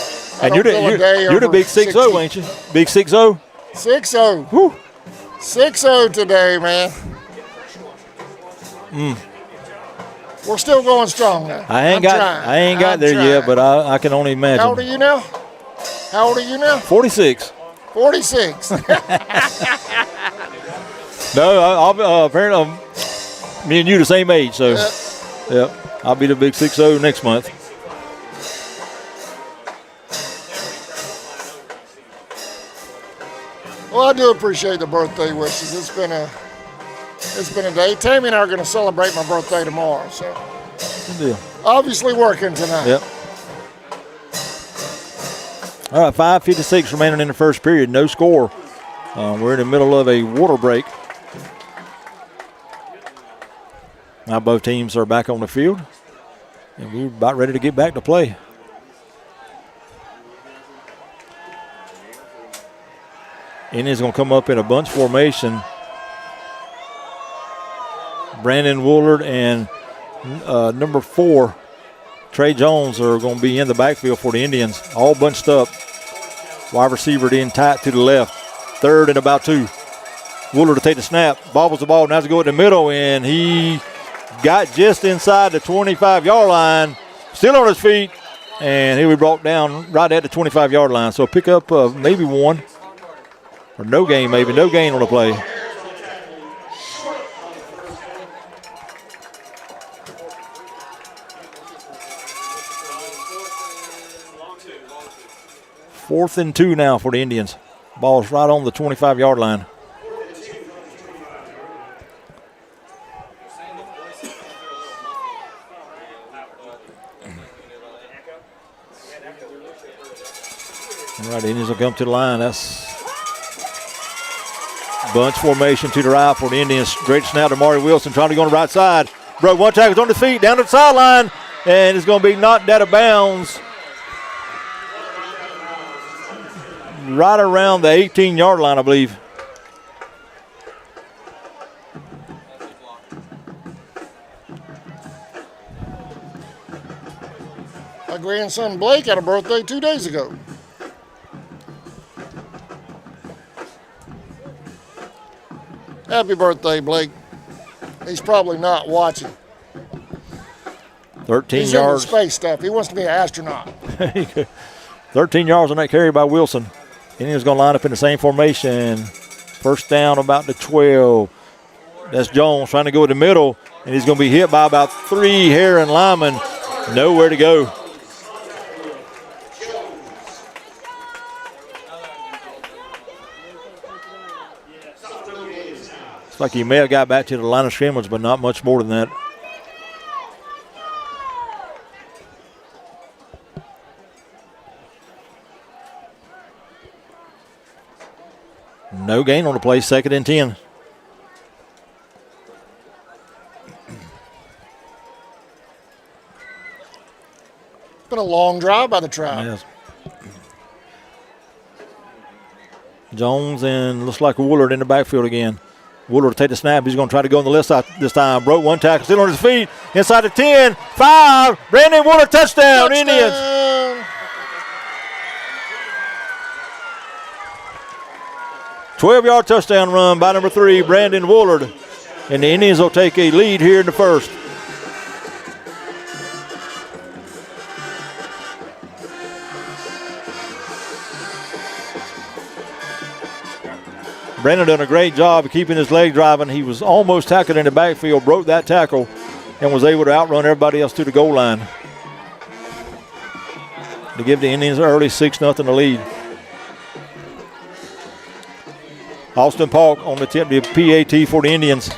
Speaker 2: And you're the big 6-0, ain't you? Big 6-0?
Speaker 1: 6-0.
Speaker 2: Whew.
Speaker 1: 6-0 today, man. We're still going strong now.
Speaker 2: I ain't got there yet, but I can only imagine.
Speaker 1: How old are you now?
Speaker 2: 46.
Speaker 1: 46.
Speaker 2: No, apparently me and you the same age, so yep. I'll be the big 6-0 next month.
Speaker 1: Well, I do appreciate the birthday wishes. It's been a day. Tammy and I are going to celebrate my birthday tomorrow, so
Speaker 2: Good deal.
Speaker 1: Obviously working tonight.
Speaker 2: Yep. All right, 5:56 remaining in the first period. No score. We're in the middle of a water break. Now both teams are back on the field, and we're about ready to get back to play. Indians going to come up in a bunch formation. Brandon Woolard and number 4, Trey Jones, are going to be in the backfield for the Indians. All bunched up. Wide receiver in tight to the left. 3rd and about 2. Woolard to take the snap. Bobbles the ball. Now to go in the middle, and he got just inside the 25-yard line. Still on his feet, and he'll be brought down right at the 25-yard line. So pick up maybe 1. Or no gain, maybe. No gain on the play. Fourth and 2 now for the Indians. Ball's right on the 25-yard line. All right, the Indians will come to the line. That's bunch formation to the right for the Indians. Great snap to Maury Wilson, trying to go on the right side. Broke one tackle's on the feet, down to the sideline, and it's going to be knocked out of bounds right around the 18-yard line, I believe.
Speaker 1: My grandson Blake had a birthday 2 days ago. Happy birthday, Blake. He's probably not watching.
Speaker 2: 13
Speaker 1: He's
Speaker 2: yards.
Speaker 1: Into space stuff. He wants to be an astronaut.
Speaker 2: 13 yards on that carry by Wilson. Indians going to line up in the same formation. First down about the 12. That's Jones trying to go in the middle, and he's going to be hit by about 3 Heron linemen. Nowhere to go. Like he may have got back to the line of scrimmage, but not much more than that. No gain on the play, 2nd and 10.
Speaker 1: It's been a long drive by the Tribe.
Speaker 2: Yes. Jones and looks like Woolard in the backfield again. Woolard will take the snap. He's going to try to go on the left side this time. Broke one tackle, still on his feet. Inside the 10, 5. Brandon Woolard, touchdown, Indians. 12-yard touchdown run by number 3, Brandon Woolard. And the Indians will take a lead here in the first. Brandon done a great job of keeping his leg driving. He was almost tackled in the backfield, broke that tackle, and was able to outrun everybody else to the goal line to give the Indians an early 6-0 lead. Austin Polk on the tip, the PAT for the Indians.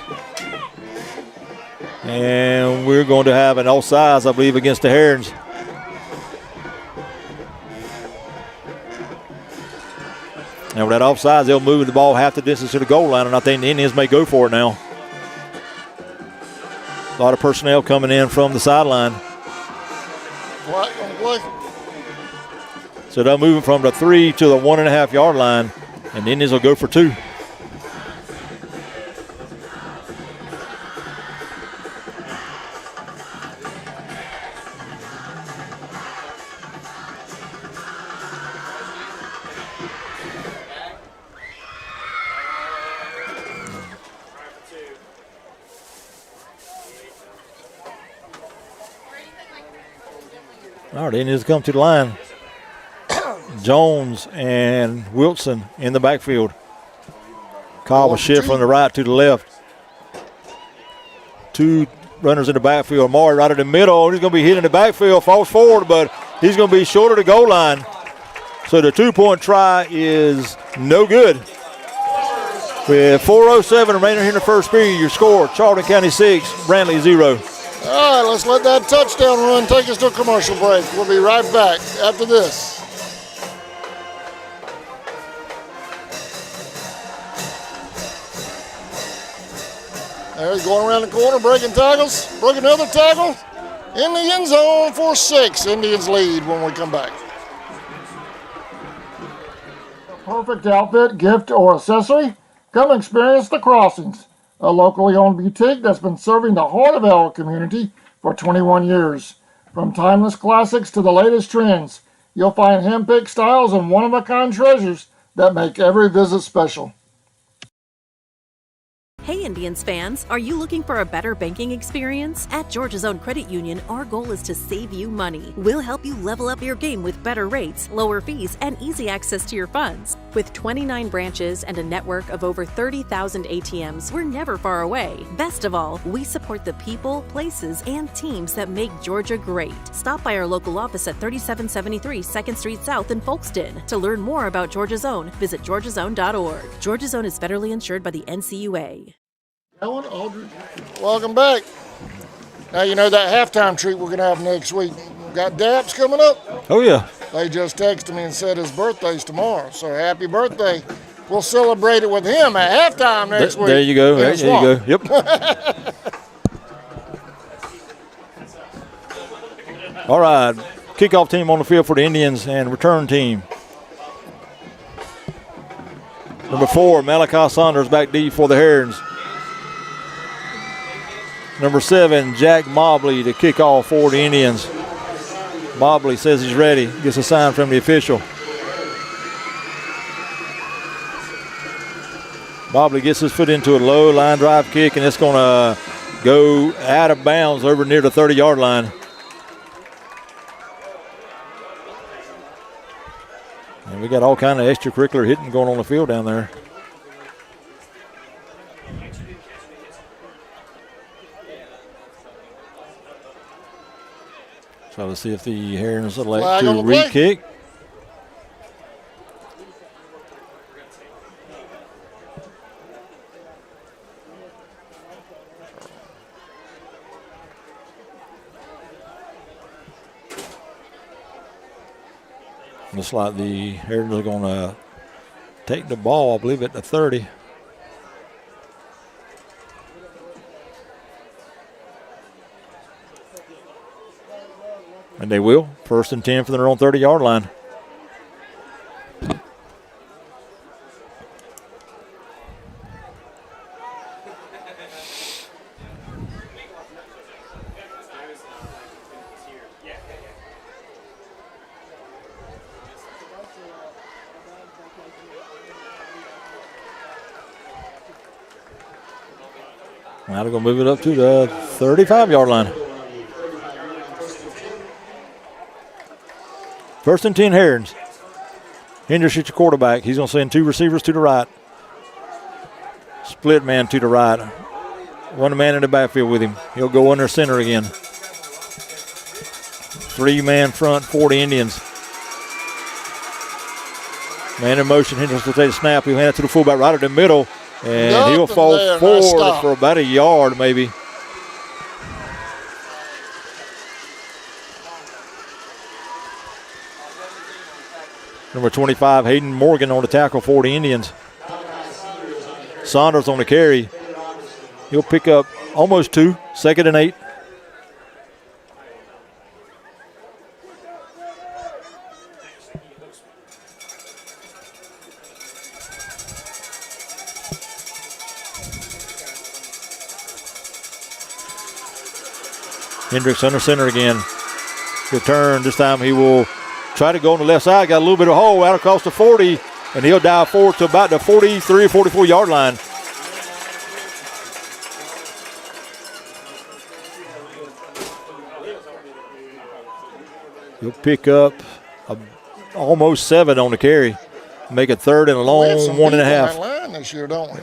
Speaker 2: And we're going to have an offsides, I believe, against the Herons. And with that offsides, they'll move the ball half the distance to the goal line, and I think the Indians may go for it now. A lot of personnel coming in from the sideline.
Speaker 1: What on the play?
Speaker 2: So they'll move from the 3 to the 1.5-yard line, and the Indians will go for 2. All right, the Indians come to the line. Jones and Wilson in the backfield. Cobb will shift from the right to the left. 2 runners in the backfield. Maury right in the middle. He's going to be hitting the backfield, falls forward, but he's going to be short of the goal line. So the 2-point try is no good. With 4:07 remaining here in the first period, your score, Charlton County 6, Brantley 0.
Speaker 1: All right, let's let that touchdown run take us to a commercial break. We'll be right back after this. There he's going around the corner, breaking tackles, breaking another tackle. In the end zone for 6. Indians lead when we come back. Perfect outfit, gift, or accessory? Come experience The Crossings, a locally owned boutique that's been serving the heart of our community for 21 years. From timeless classics to the latest trends, you'll find hand-picked styles and one-of-a-kind treasures that make every visit special.
Speaker 11: Hey Indians fans, are you looking for a better banking experience? At Georgia's Own Credit Union, our goal is to save you money. We'll help you level up your game with better rates, lower fees, and easy access to your funds. With 29 branches and a network of over 30,000 ATMs, we're never far away. Best of all, we support the people, places, and teams that make Georgia great. Stop by our local office at 3773 2nd Street South in Folkston. To learn more about Georgia's Own, visit georgiasown.org. Georgia's Own is federally insured by the NCUA.
Speaker 1: Welcome back. Now you know that halftime treat we're going to have next week. Got Daps coming up.
Speaker 2: Oh, yeah.
Speaker 1: They just texted me and said his birthday's tomorrow. So happy birthday. We'll celebrate it with him at halftime next week.
Speaker 2: There you go. There you go. Yep. All right. Kickoff team on the field for the Indians and return team. Number 4, Malachi Saunders back deep for the Herons. Number 7, Jack Mobley to kick off for the Indians. Mobley says he's ready. Gets a sign from the official. Mobley gets his foot into a low line drive kick, and it's going to go out of bounds over near the 30-yard line. And we got all kind of extracurricular hitting going on the field down there. So let's see if the Herons elect to re-kick. Looks like the Herons are going to take the ball, I believe, at the 30. And they will. 1st and 10 from their own 30-yard line. Now they're going to move it up to the 35-yard line. 1st and 10 Herons. Hendricks at your quarterback. He's going to send 2 receivers to the right. Split man to the right. 1 man in the backfield with him. He'll go under center again. 3-man front for the Indians. Man in motion. Hendricks will take a snap. He'll hand it to the fullback right in the middle. And he'll fall forward for about a yard maybe. Number 25, Hayden Morgan on the tackle for the Indians. Saunders on the carry. He'll pick up almost 2, 2nd and 8. Hendricks under center again. He'll turn. This time he will try to go on the left side. Got a little bit of hole out across the 40, and he'll dive forward to about the 43 or 44-yard line. He'll pick up almost 7 on the carry. Make it 3rd and a long 1.5.
Speaker 1: On that line this year, don't we?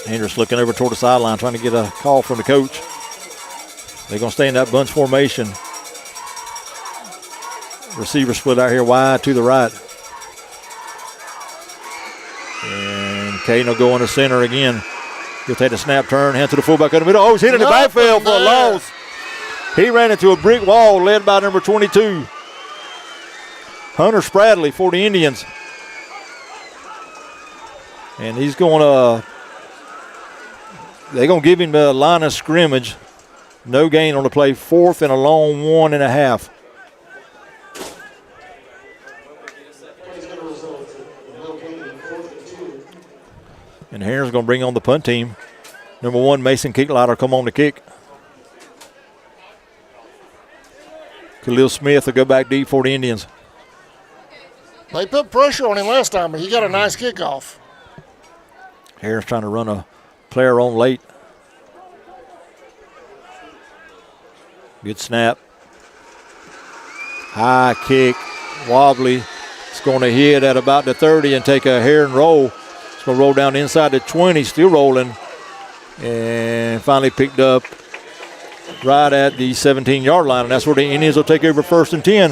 Speaker 2: Hendricks looking over toward the sideline, trying to get a call from the coach. They're going to stay in that bunch formation. Receiver split out here wide to the right. And Caden will go in the center again. He'll take the snap, turn, hand to the fullback in the middle. Oh, he's hit in the backfield for a loss. He ran into a brick wall led by number 22. Hunter Spradley for the Indians. And he's going to... They're going to give him the line of scrimmage. No gain on the play. 4th and a long 1.5. And Herons going to bring on the punt team. Number 1, Mason Kicklighter come on to kick. Khalil Smith will go back deep for the Indians.
Speaker 1: They put pressure on him last time, but he got a nice kickoff.
Speaker 2: Herons trying to run a player on late. Good snap. High kick, wobbly. It's going to hit at about the 30 and take a Heron roll. It's going to roll down inside the 20, still rolling. And finally picked up right at the 17-yard line. And that's where the Indians will take over 1st and 10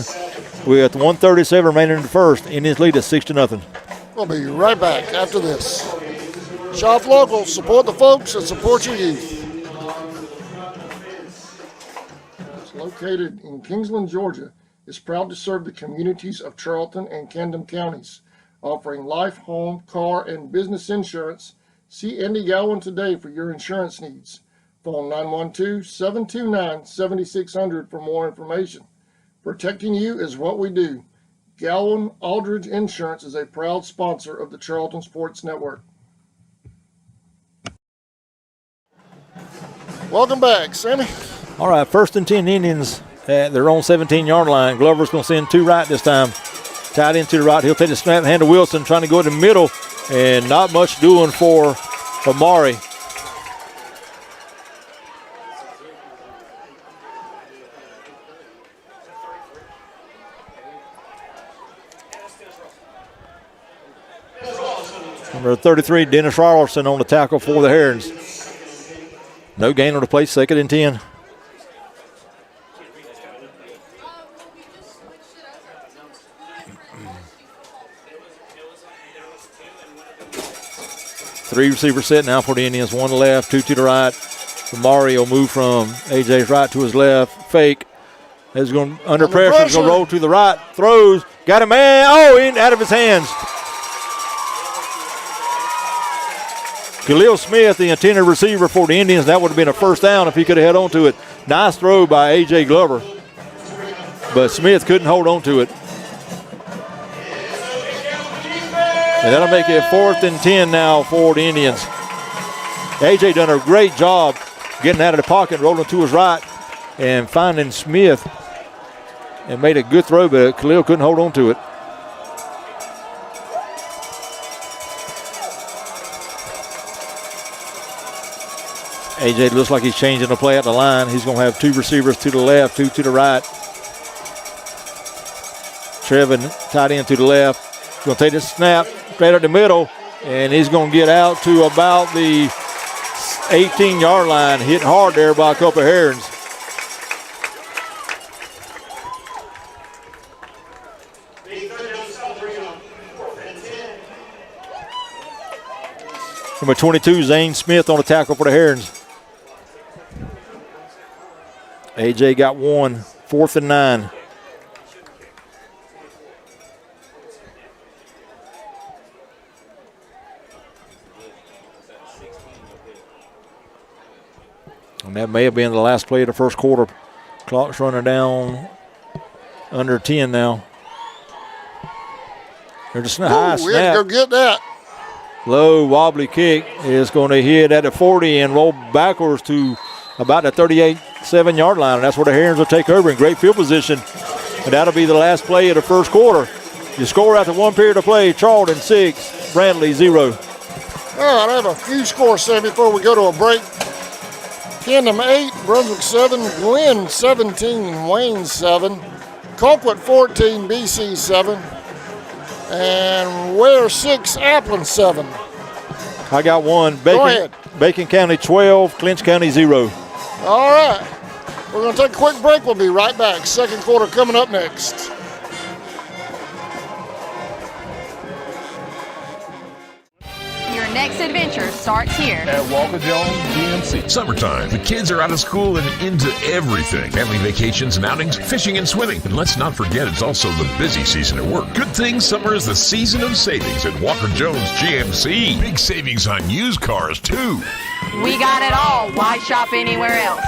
Speaker 2: with 1:37 remaining in the first. Indians lead at 6-0.
Speaker 1: We'll be right back after this. Shop local, support the folks, and support your youth. It's located in Kingsland, Georgia. It's proud to serve the communities of Charlton and Camden counties, offering life, home, car, and business insurance. See Andy Gowan today for your insurance needs. Phone 912-729-7600 for more information. Protecting you is what we do. Gowan Aldridge Insurance is a proud sponsor of the Charlton Sports Network. Welcome back, Sammy.
Speaker 2: All right, 1st and 10 Indians at their own 17-yard line. Glover's going to send 2 right this time. Tied into the right. He'll take the snap and hand to Wilson, trying to go in the middle, and not much doing for Amari. Number 33, Dennis Rollerson on the tackle for the Herons. No gain on the play, 2nd and 10. Three receiver set now for the Indians. 1 left, 2 to the right. Mario move from AJ's right to his left. Fake. Is going under pressure. He's going to roll to the right. Throws. Got a man. Oh, in out of his hands. Khalil Smith, the intended receiver for the Indians. That would have been a first down if he could have held on to it. Nice throw by A.J. Glover. But Smith couldn't hold on to it. And that'll make it 4th and 10 now for the Indians. A.J. done a great job getting out of the pocket, rolling to his right, and finding Smith. And made a good throw, but Khalil couldn't hold on to it. AJ looks like he's changing the play at the line. He's going to have 2 receivers to the left, 2 to the right. Trevin tight end to the left. Going to take this snap straight up the middle, and he's going to get out to about the 18-yard line. Hit hard there by a couple of Herons. Number 22, Zane Smith on the tackle for the Herons. AJ got 1, 4th and 9. And that may have been the last play of the first quarter. Clock's running down under 10 now. They're just a high snap.
Speaker 1: We had to go get that.
Speaker 2: Low wobbly kick is going to hit at the 40 and roll backwards to about the 38-7-yard line. And that's where the Herons will take over in great field position. And that'll be the last play of the first quarter. You score after 1 period of play. Charlton 6, Brantley 0.
Speaker 1: All right, I have a few scores set before we go to a break. Kendham 8, Brunswick 7, Glenn 17, Wayne 7, Colquitt 14, BC 7, and Ware 6, Applin 7.
Speaker 2: I got 1.
Speaker 1: Go ahead.
Speaker 2: Bacon County 12, Clinch County 0.
Speaker 1: All right. We're going to take a quick break. We'll be right back. Second quarter coming up next.
Speaker 6: Your next adventure starts here.
Speaker 12: At Walker Jones GMC. Summertime. The kids are out of school and into everything. Family vacations and outings, fishing and swimming. And let's not forget it's also the busy season at work. Good thing summer is the season of savings at Walker Jones GMC. Big savings on used cars, too.
Speaker 6: We got it all. Why shop anywhere else?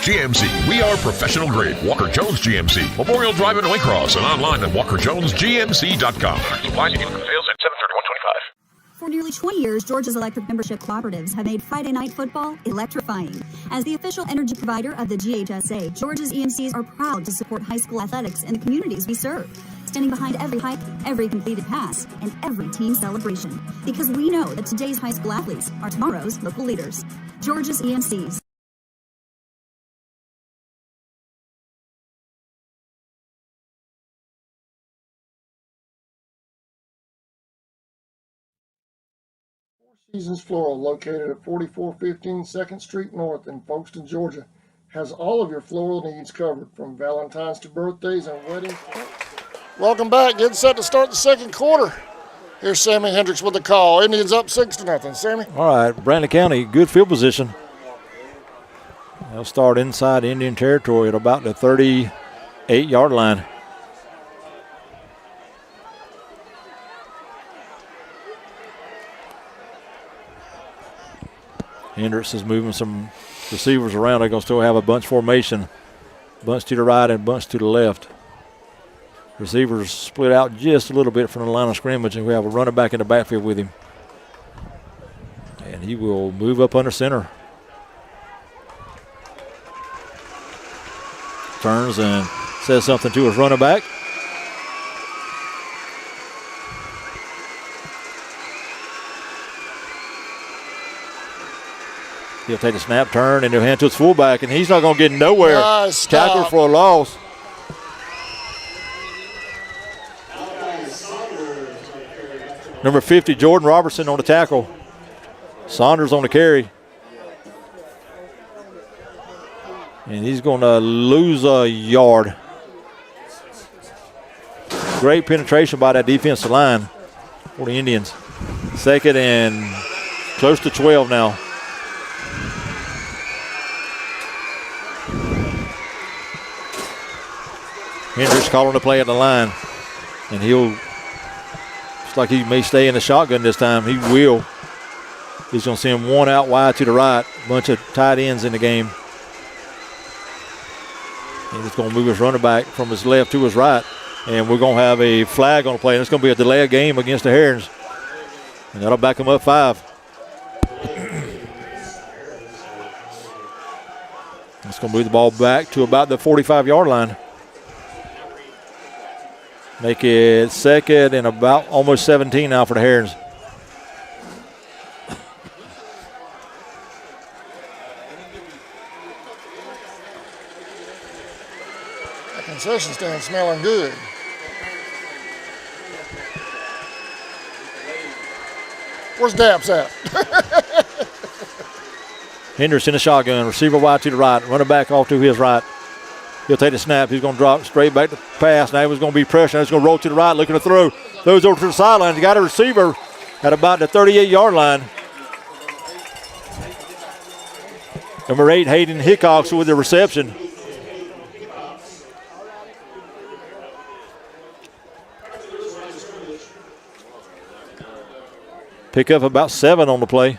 Speaker 12: GMC. We are professional grade. Walker Jones GMC. Memorial Drive in Waycross and online at walkerjonesgmc.com. Supplies and sales at 7/31/25.
Speaker 13: For nearly 20 years, Georgia's electric membership cooperatives have made Friday night football electrifying. As the official energy provider of the GHSA, Georgia's EMCs are proud to support high school athletics in the communities we serve, standing behind every hike, every completed pass, and every team celebration. Because we know that today's high school athletes are tomorrow's local leaders. Georgia's EMCs.
Speaker 1: Seasons Floral, located at 4415 2nd Street North in Folkestone, Georgia, has all of your floral needs covered, from Valentine's to birthdays and weddings. Welcome back. Getting set to start the second quarter. Here's Sammy Hendricks with the call. Indians up 6-0. Sammy?
Speaker 2: All right, Brantley County, good field position. They'll start inside Indian territory at about the 38-yard line. Hendricks is moving some receivers around. They're going to still have a bunch formation. Bunch to the right and bunch to the left. Receivers split out just a little bit from the line of scrimmage, and we have a running back in the backfield with him. And he will move up under center. Turns and says something to his running back. He'll take a snap, turn, and he'll hand to his fullback, and he's not going to get nowhere.
Speaker 1: Nice
Speaker 2: Tackle for a loss. Number 50, Jordan Robertson on the tackle. Saunders on the carry. And he's going to lose a yard. Great penetration by that defensive line for the Indians. Second and close to 12 now. Hendricks calling the play at the line. And he'll, looks like he may stay in the shotgun this time. He will. He's going to send one out wide to the right. Bunch of tight ends in the game. And he's going to move his running back from his left to his right. And we're going to have a flag on the play. And it's going to be a delay of game against the Herons. And that'll back them up 5. It's going to move the ball back to about the 45-yard line. Make it second and about almost 17 now for the Herons.
Speaker 1: The concession stand smelling good. Where's Daps at?
Speaker 2: Henderson in the shotgun. Receiver wide to the right. Running back off to his right. He'll take the snap. He's going to drop straight back to pass. Now he's going to be pressure. He's going to roll to the right, looking to throw. Throws over to the sideline. He got a receiver at about the 38-yard line. Number 8, Hayden Hickox with the reception. Pick up about 7 on the play.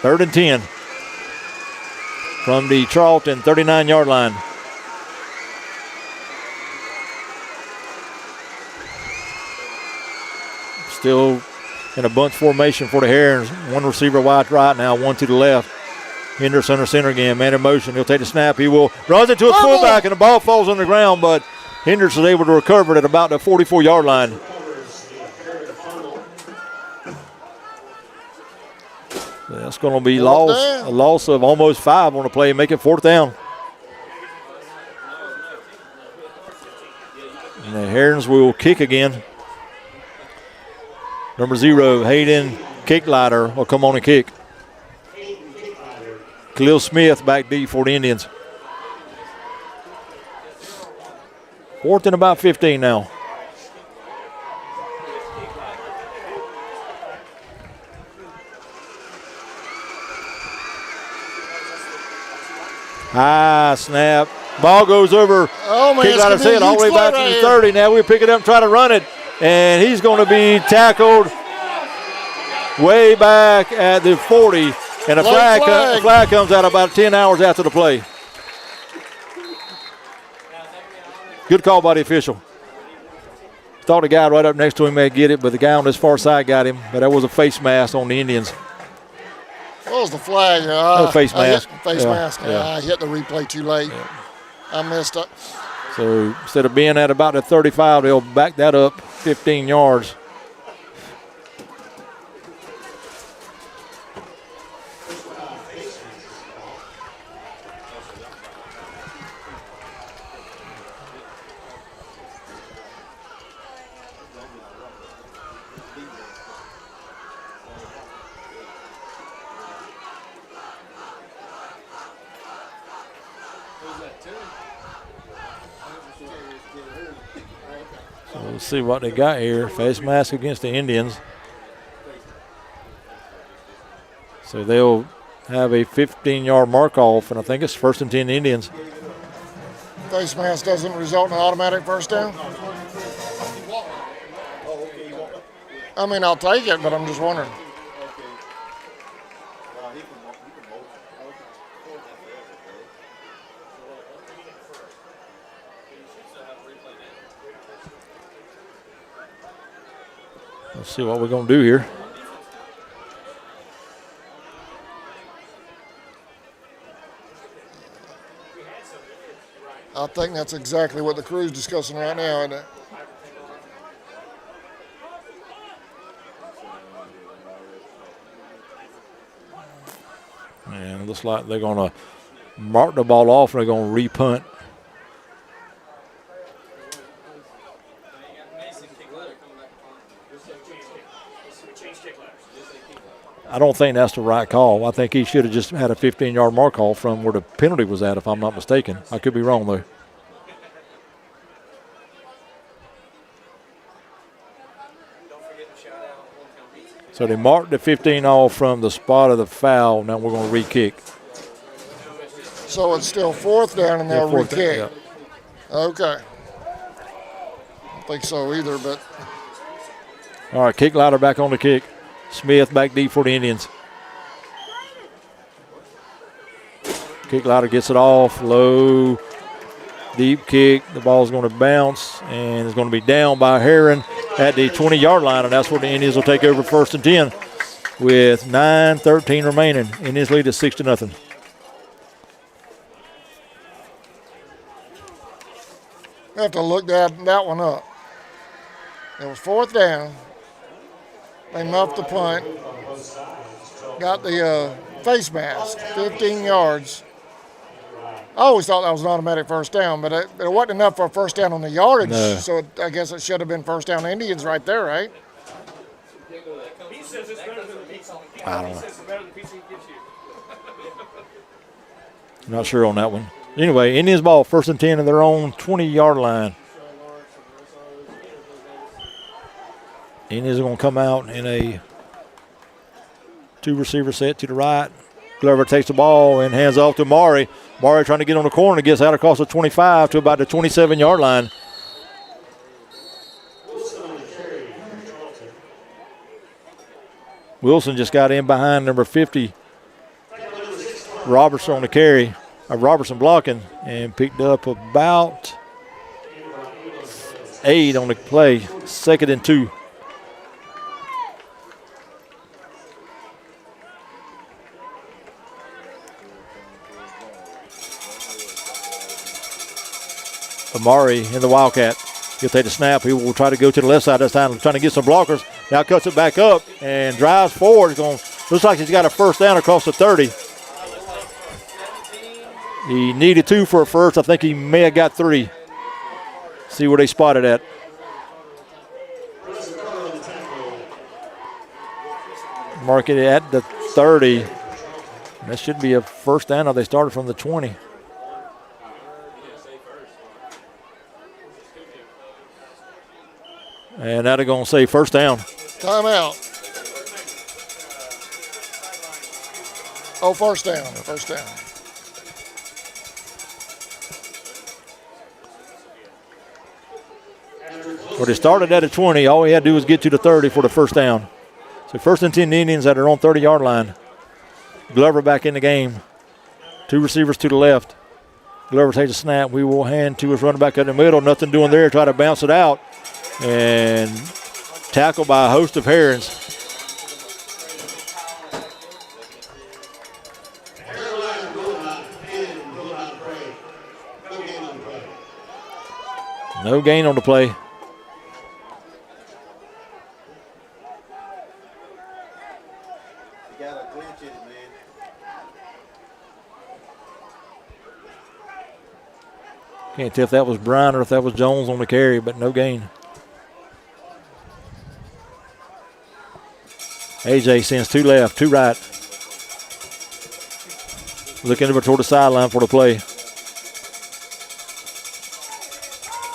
Speaker 2: Third and 10 from the Charlton 39-yard line. Still in a bunch formation for the Herons. One receiver wide right now, one to the left. Henderson under center again, man in motion. He'll take the snap. He will runs it to his fullback, and the ball falls on the ground, but Henderson is able to recover it at about the 44-yard line. That's going to be a loss of almost 5 on the play, make it 4th down. And the Herons will kick again. Number 0, Hayden Kicklighter will come on and kick. Khalil Smith back deep for the Indians. 4th and about 15 now. High snap. Ball goes over.
Speaker 1: Oh, man.
Speaker 2: Kicklighter's head all the way back to the 30. Now we pick it up and try to run it. And he's going to be tackled way back at the 40. And a flag comes out about 10 hours after the play. Good call by the official. Thought the guy right up next to him may get it, but the guy on this far side got him. But that was a face mask on the Indians.
Speaker 1: What was the flag?
Speaker 2: Face mask.
Speaker 1: Mask.
Speaker 2: Yeah.
Speaker 1: I hit the replay too late. Yeah. I missed it.
Speaker 2: So instead of being at about the 35, they'll back that up 15 yards. We'll see what they got here. Face mask against the Indians. So they'll have a 15-yard mark off, and I think it's 1st and 10 Indians.
Speaker 1: Face mask doesn't result in an automatic first down? I mean, I'll take it, but I'm just wondering. Let's see what we're going to do here. I think that's exactly what the crew's discussing right now, isn't it? And it looks like they're going to mark the ball off and they're going to re-punt. I don't think that's the right call. I think he should have just had a 15-yard mark off from where the penalty was at, if I'm not mistaken. I could be wrong, though.
Speaker 2: So they marked the 15 off from the spot of the foul. Now we're going to re-kick.
Speaker 1: So it's still 4th down and they'll re-kick.
Speaker 2: Yeah.
Speaker 1: Okay. I don't think so either, but.
Speaker 2: All right, kick louder back on the kick. Smith back deep for the Indians. Kick louder gets it off. Low, deep kick. The ball's going to bounce and it's going to be down by Heron at the 20-yard line, and that's where the Indians will take over 1st and 10 with 9:13 remaining. Indians lead at 6-0.
Speaker 1: I have to look that one up. It was 4th down. They muffed the punt. Got the face mask, 15 yards. I always thought that was an automatic first down, but it wasn't enough for a first down on the yardage.
Speaker 2: No.
Speaker 1: So I guess it should have been first down Indians right there, right?
Speaker 2: I don't know. Not sure on that one. Anyway, Indians ball, 1st and 10 in their own 20-yard line. Indians are going to come out in a 2-receiver set to the right. Glover takes the ball and hands off to Maury. Maury trying to get on the corner, gets out across the 25 to about the 27-yard line. Wilson just got in behind number 50. Robertson on the carry. Robertson blocking and picked up about 8 on the play. 2nd and 2. Amari in the Wildcat. He'll take the snap. He will try to go to the left side this time, trying to get some blockers. Now cuts it back up and drives forward. Looks like he's got a first down across the 30. He needed 2 for a first. I think he may have got 3. See where they spotted at. Mark it at the 30. That should be a first down. Now they started from the 20. And now they're going to say first down.
Speaker 1: Timeout. Oh, first down. First down.
Speaker 2: Well, they started at a 20. All we had to do was get to the 30 for the first down. So 1st and 10 Indians at their own 30-yard line. Glover back in the game. 2 receivers to the left. Glover takes a snap. We will hand to his running back in the middle. Nothing doing there. Try to bounce it out. And tackled by a host of Herons. No gain on the play. Can't tell if that was Bryan or if that was Jones on the carry, but no gain. AJ sends 2 left, 2 right. Looking over toward the sideline for the play.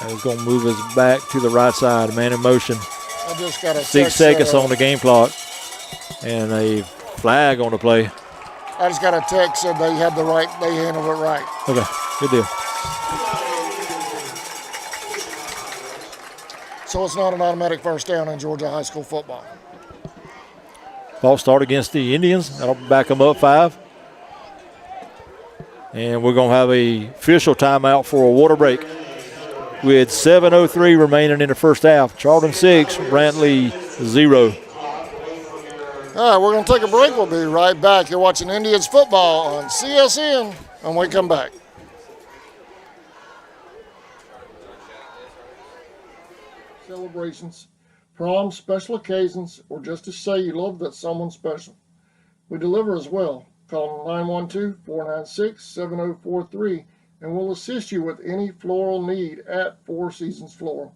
Speaker 2: And he's going to move his back to the right side. Man in motion.
Speaker 1: I just got a
Speaker 2: 6 seconds on the game clock. And a flag on the play.
Speaker 1: I just got a text said they handled it right.
Speaker 2: Okay, good deal.
Speaker 1: So it's not an automatic first down in Georgia high school football.
Speaker 2: False start against the Indians. That'll back them up 5. And we're going to have a official timeout for a water break with 7:03 remaining in the first half. Charlton 6, Brantley 0.
Speaker 1: All right, we're going to take a break. We'll be right back. You're watching Indians football on CSN when we come back. Celebrations, proms, special occasions, or just to say you love that someone special. We deliver as well. Call 912-496-7043 and we'll assist you with any floral need at Four Seasons Floral.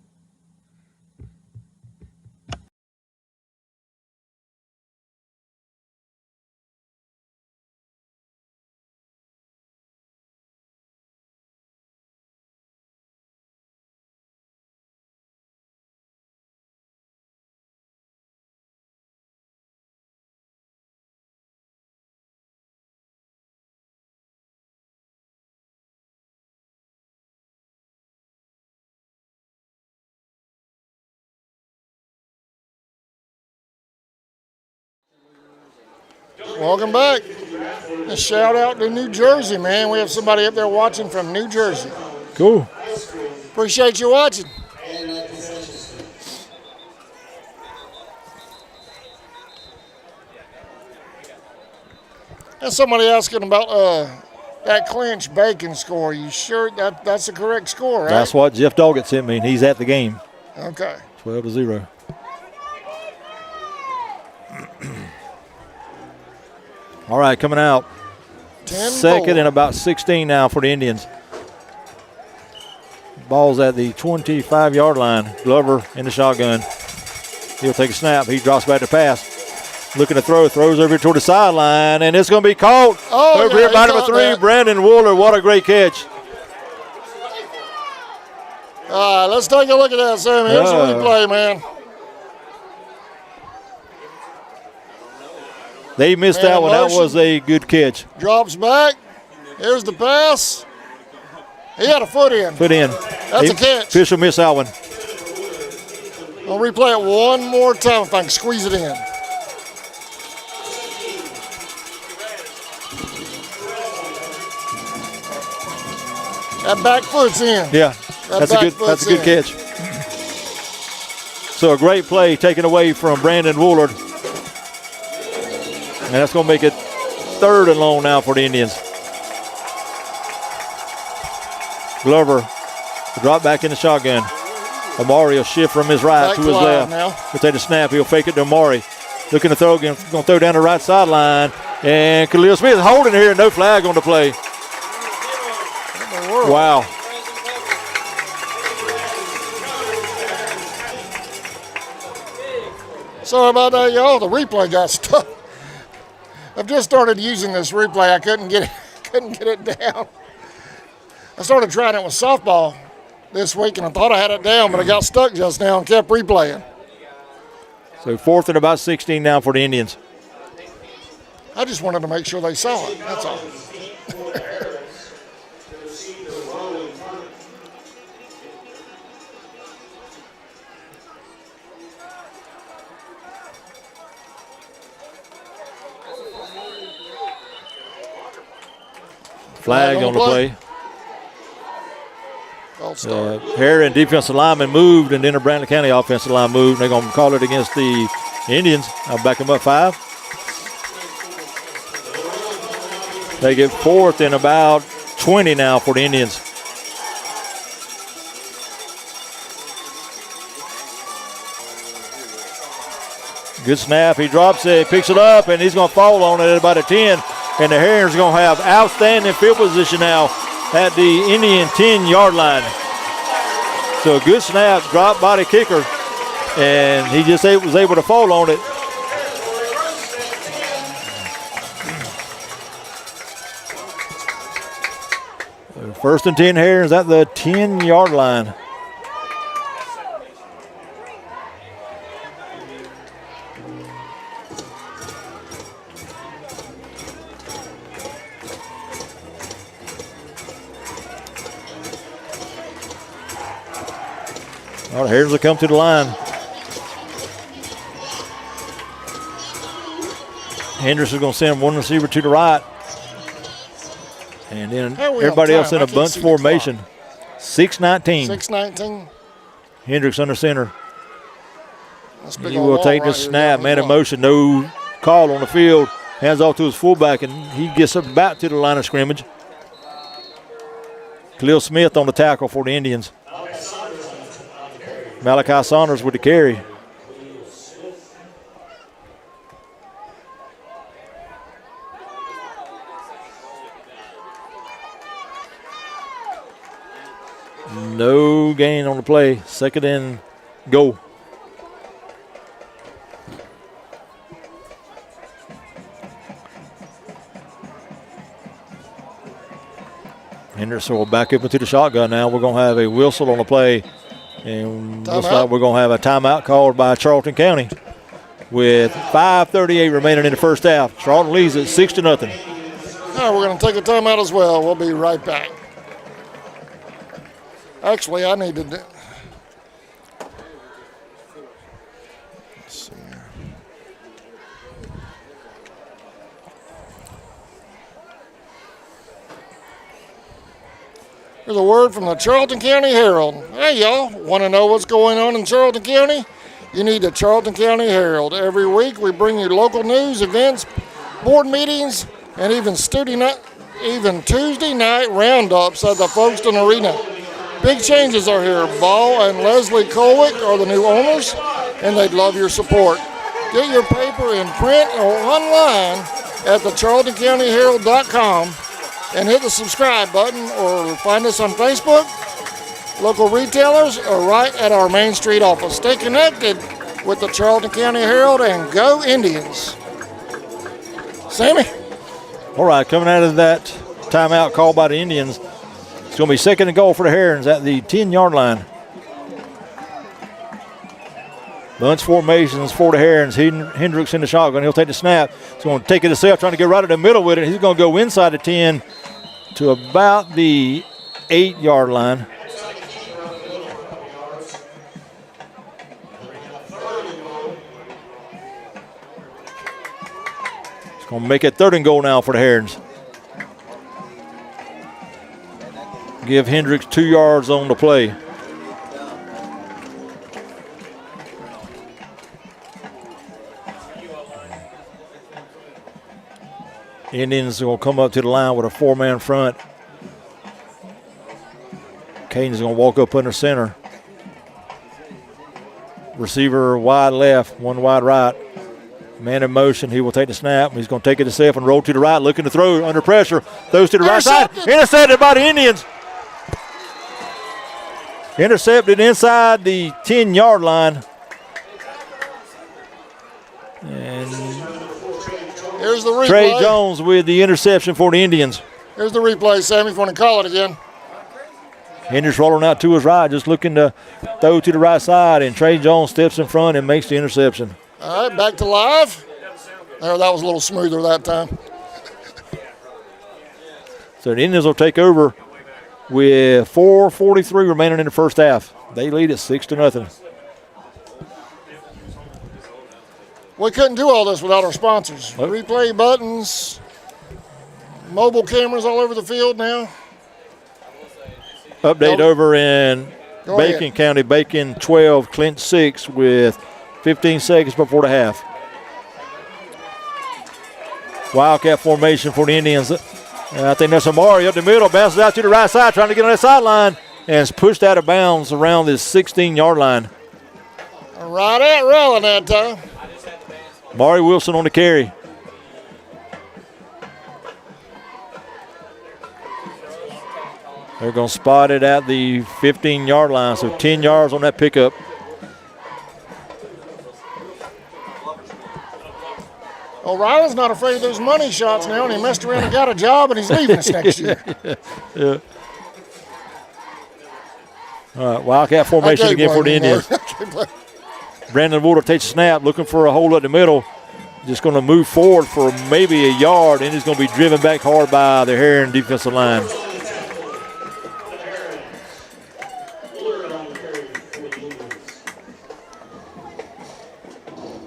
Speaker 1: Welcome back. A shout out to New Jersey, man. We have somebody up there watching from New Jersey.
Speaker 2: Cool.
Speaker 1: Appreciate you watching. And somebody asking about that clinch Bacon score. You sure that's the correct score, right?
Speaker 2: That's what Jeff Doggett sent me, and he's at the game.
Speaker 1: Okay.
Speaker 2: 12-0. All right, coming out. 2nd and about 16 now for the Indians. Ball's at the 25-yard line. Glover in the shotgun. He'll take a snap. He drops back to pass. Looking to throw. Throws over toward the sideline, and it's going to be caught over here by number 3, Brandon Wooler. What a great catch.
Speaker 1: All right, let's take a look at that, Sam. Here's the replay, man.
Speaker 2: They missed that one. That was a good catch.
Speaker 1: Drops back. Here's the pass. He had a foot in. That's a catch.
Speaker 2: Official missed that one.
Speaker 1: I'll replay it one more time if I can squeeze it in. That back foot's in.
Speaker 2: Yeah, that's a good catch. So a great play taken away from Brandon Woolard. And that's going to make it 3rd and long now for the Indians. Glover, drop back in the shotgun. Amari will shift from his right to his left. He'll take the snap. He'll fake it to Amari. Looking to throw again. Going to throw down the right sideline. And Khalil Smith holding here. No flag on the play. Wow.
Speaker 1: Sorry about that, y'all. The replay got stuck. I've just started using this replay. I couldn't get it down. I started trying it with softball this week, and I thought I had it down, but I got stuck just now and kept replaying.
Speaker 2: So 4th and about 16 now for the Indians.
Speaker 1: I just wanted to make sure they saw it. That's all.
Speaker 2: Flag on the play. Heron defensive lineman moved, and then the Brantley County offensive line moved. They're going to call it against the Indians. I'll back them up 5. They get 4th and about 20 now for the Indians. Good snap. He drops it, picks it up, and he's going to fall on it at about a 10. And the Herons are going to have outstanding field position now at the Indian 10-yard line. So a good snap, drop by the kicker, and he just was able to fall on it. First and 10 Herons at the 10-yard line. All right, Herons will come to the line. Henderson's going to send one receiver to the right. And then everybody else in a bunch formation. 6-19.
Speaker 1: 6-19.
Speaker 2: Hendricks under center. He will take the snap, man in motion, no call on the field. Hands off to his fullback, and he gets about to the line of scrimmage. Khalil Smith on the tackle for the Indians. Malachi Saunders with the carry. No gain on the play. 2nd and goal. Henderson will back up into the shotgun now. We're going to have a whistle on the play. And looks like we're going to have a timeout called by Charlton County with 5:38 remaining in the first half. Charlton leads it 6-0.
Speaker 1: All right, we're going to take a timeout as well. We'll be right back. Actually, I need to do. Let's see here. Here's a word from the Charlton County Herald. Hey, y'all, want to know what's going on in Charlton County? You need the Charlton County Herald. Every week we bring you local news, events, board meetings, and even Tuesday night roundups at the Folkestone Arena. Big changes are here. Ball and Leslie Colwick are the new owners, and they'd love your support. Get your paper in print or online at the CharltonCountyHerald.com and hit the subscribe button, or find us on Facebook, local retailers, or right at our Main Street office. Stay connected with the Charlton County Herald, and go Indians. Sammy?
Speaker 2: All right, coming out of that timeout called by the Indians, it's going to be second and goal for the Herons at the 10-yard line. Bunch formations for the Herons. Hendricks in the shotgun. He'll take the snap. He's going to take it himself, trying to get right at the middle with it. He's going to go inside the 10 to about the 8-yard line. It's going to make it third and goal now for the Herons. Give Hendricks 2 yards on the play. Indians are going to come up to the line with a 4-man front. Caden's going to walk up under center. Receiver wide left, one wide right. Man in motion. He will take the snap. He's going to take it himself and roll to the right, looking to throw under pressure. Throws to the right side. Intercepted by the Indians. Intercepted inside the 10-yard line. And
Speaker 1: here's the replay.
Speaker 2: Trey Jones with the interception for the Indians.
Speaker 1: Here's the replay, Sammy, if you want to call it again.
Speaker 2: Hendricks rolling out to his right, just looking to throw to the right side, and Trey Jones steps in front and makes the interception.
Speaker 1: All right, back to live. There, that was a little smoother that time.
Speaker 2: So the Indians will take over with 4:43 remaining in the first half. They lead at 6-0.
Speaker 1: We couldn't do all this without our sponsors. Replay buttons, mobile cameras all over the field now.
Speaker 2: Update over in Bacon County. Bacon 12, Clint 6 with 15 seconds before the half. Wildcat formation for the Indians. I think that's Amari up the middle, bounces out to the right side, trying to get on that sideline, and is pushed out of bounds around this 16-yard line.
Speaker 1: Right at Rowland that time.
Speaker 2: Maury Wilson on the carry. They're going to spot it at the 15-yard line, so 10 yards on that pickup.
Speaker 1: O'Reilly's not afraid of those money shots now, and he messed around and got a job, and he's leaving us next year.
Speaker 2: Yeah. All right, Wildcat formation again for the Indians. Brandon Woodard takes a snap, looking for a hole at the middle. Just going to move forward for maybe a yard, and he's going to be driven back hard by the Heron defensive line.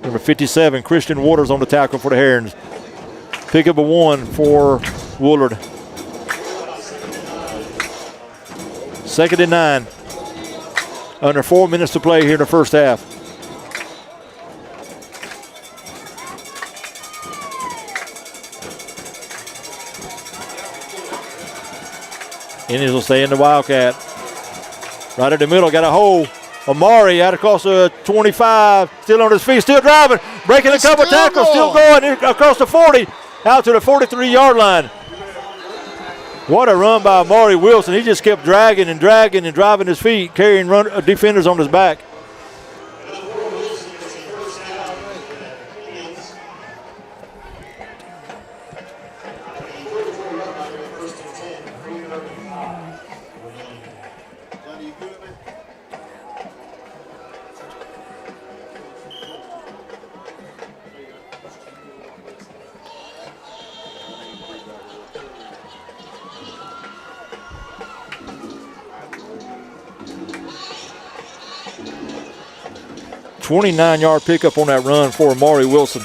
Speaker 2: Number 57, Christian Waters on the tackle for the Herons. Pick up a 1 for Woolard. 2nd and 9. Under 4 minutes to play here in the first half. Indians will stay in the Wildcat. Right at the middle, got a hole. Amari out across the 25, still on his feet, still driving, breaking a couple tackles, still going across the 40, out to the 43-yard line. What a run by Amari Wilson. He just kept dragging and driving his feet, carrying defenders on his back. $29-yard pickup on that run for Amari Wilson.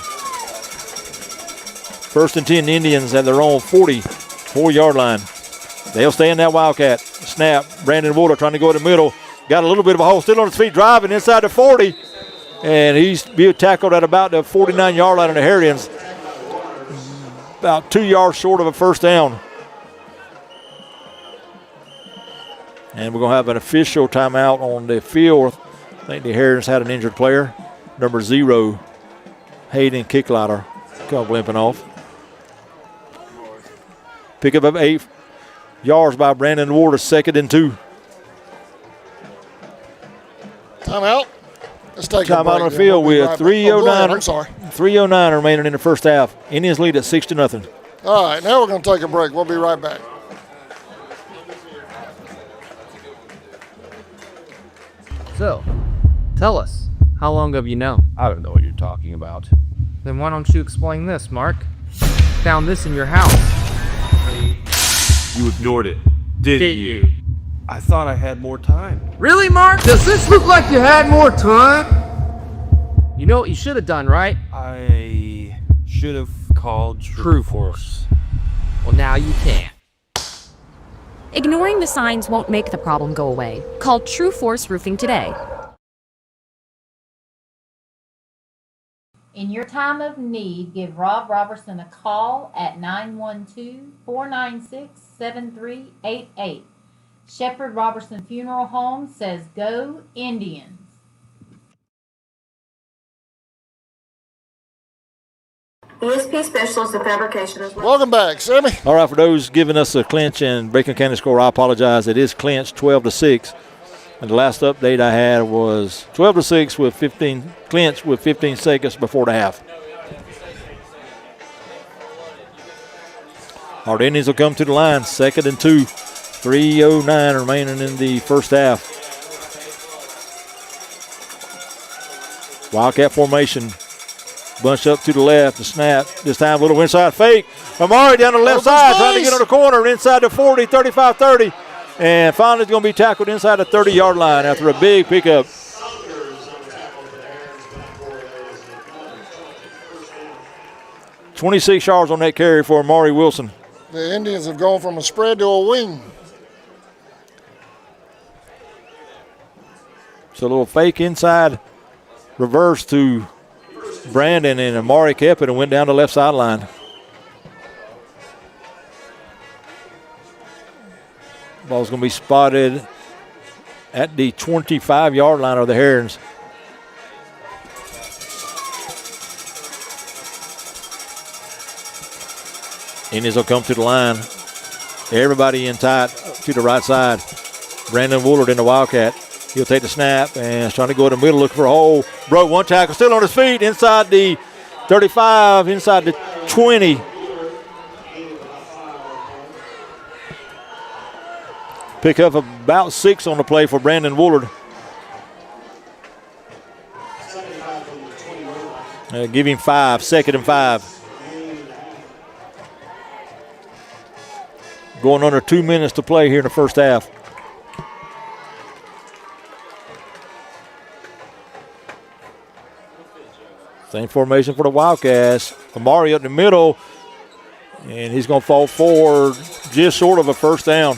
Speaker 2: 1st and 10 Indians at their own 44-yard line. They'll stay in that Wildcat. Snap. Brandon Wooler trying to go in the middle. Got a little bit of a hole. Still on his feet, driving inside the 40. And he's being tackled at about the 49-yard line of the Herons. About 2 yards short of a first down. And we're going to have an official timeout on the field. I think the Herons had an injured player. Number 0, Hayden Kicklighter, come limping off. Pick up of 8 yards by Brandon Ward, 2nd and 2.
Speaker 1: Timeout. Let's take
Speaker 2: Timeout
Speaker 1: a break.
Speaker 2: on the field with 3:09.
Speaker 1: I'm sorry.
Speaker 2: 3:09 remaining in the first half. Indians lead at 6-0.
Speaker 1: All right, now we're going to take a break. We'll be right back.
Speaker 4: So, tell us, how long have you known?
Speaker 5: I don't know what you're talking about.
Speaker 4: Then why don't you explain this, Mark? Found this in your house.
Speaker 5: You ignored it, didn't you? I thought I had more time.
Speaker 4: Really, Mark? Does this look like you had more time? You know what you should have done, right?
Speaker 5: I should have called True Force.
Speaker 4: Well, now you can't.
Speaker 6: Ignoring the signs won't make the problem go away. Call True Force Roofing today.
Speaker 7: In your time of need, give Rob Robertson a call at 912-496-7388. Shepherd Robertson Funeral Home says go Indians.
Speaker 8: ESP Specialist of Fabrication is
Speaker 1: Welcome back, Sammy.
Speaker 2: All right, for those giving us a clinch and Bacon County score, I apologize. It is clinched 12-6. And the last update I had was 12-6 with 15 clinched with 15 seconds before the half. Our Indians will come to the line, 2nd and 2. 3:09 remaining in the first half. Wildcat formation. Bunch up to the left, the snap. This time a little inside fake. Amari down the left side, trying to get on the corner, inside the 40, 35-30. And finally it's going to be tackled inside the 30-yard line after a big pickup. .26 yards on that carry for Amari Wilson.
Speaker 1: The Indians have gone from a spread to a wing.
Speaker 2: So a little fake inside, reverse to Brandon, and Amari kept it and went down the left sideline. Ball's going to be spotted at the 25-yard line of the Herons. Indians will come to the line. Everybody in tight to the right side. Brandon Woolard in the Wildcat. He'll take the snap and is trying to go in the middle, looking for a hole. Broke one tackle, still on his feet, inside the 35, inside the 20. Pick up about 6 on the play for Brandon Woolard. Give him 5, 2nd and 5. Going under 2 minutes to play here in the first half. Same formation for the Wildcats. Amari up the middle, and he's going to fall forward just short of a first down.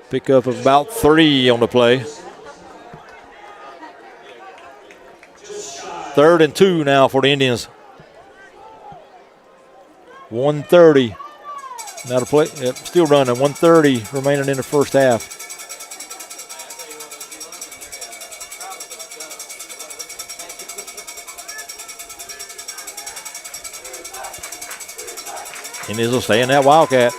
Speaker 2: Pick up about 3 on the play. 3rd and 2 now for the Indians. 1:30. Now to play, still running. 1:30 remaining in the first half. Indians will stay in that Wildcat.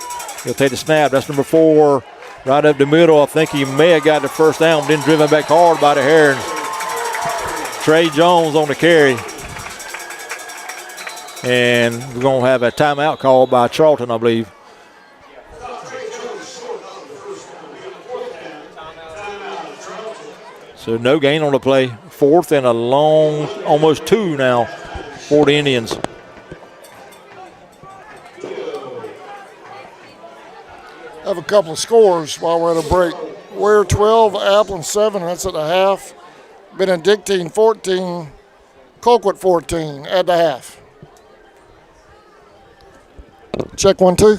Speaker 2: He'll take the snap. That's number 4, right up the middle. I think he may have got the first down, but then driven back hard by the Herons. Trey Jones on the carry. And we're going to have a timeout called by Charlton, I believe. So no gain on the play. 4th and a long, almost 2 now for the Indians.
Speaker 1: Have a couple of scores while we're at a break. Ware 12, Appleton 7, that's at the half. Benedictine 14, Colquitt 14 at the half. Check 1, 2.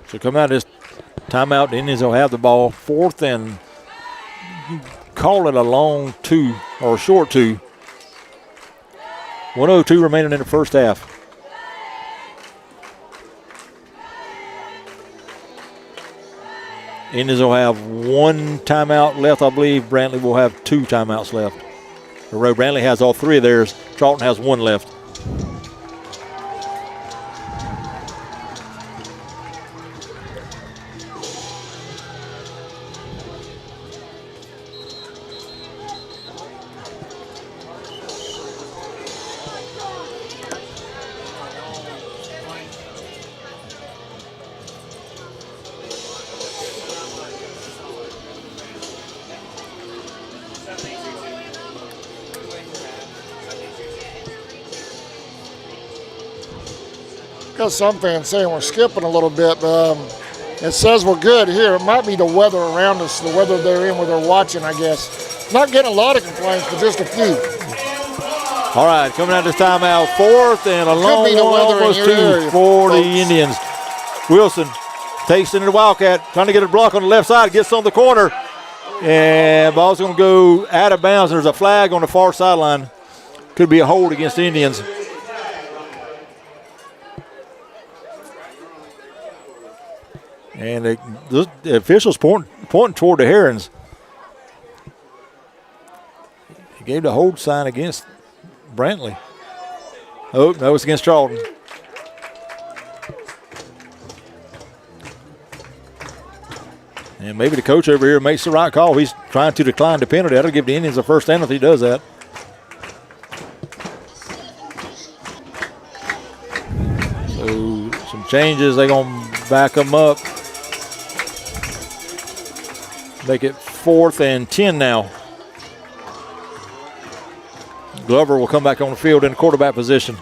Speaker 2: So come out of this timeout, the Indians will have the ball. 4th and call it a long 2 or a short 2. 1:02 remaining in the first half. Indians will have 1 timeout left, I believe. Brantley will have 2 timeouts left. Brantley has all 3 of theirs. Charlton has 1 left.
Speaker 1: Got some fans saying we're skipping a little bit, but it says we're good here. It might be the weather around us, the weather they're in where they're watching, I guess. Not getting a lot of complaints, but just a few.
Speaker 2: All right, coming out of this timeout, 4th and a long one, almost 2 for the Indians. Wilson takes it into the Wildcat, trying to get a block on the left side, gets on the corner, and ball's going to go out of bounds. There's a flag on the far sideline. Could be a hold against the Indians. And the officials pointing toward the Herons. He gave the hold sign against Brantley. Oh, no, it's against Charlton. And maybe the coach over here makes the right call. He's trying to decline the penalty. That'll give the Indians a first down if he does that. So some changes. They're going to back them up. Make it 4th and 10 now. Glover will come back on the field in quarterback position.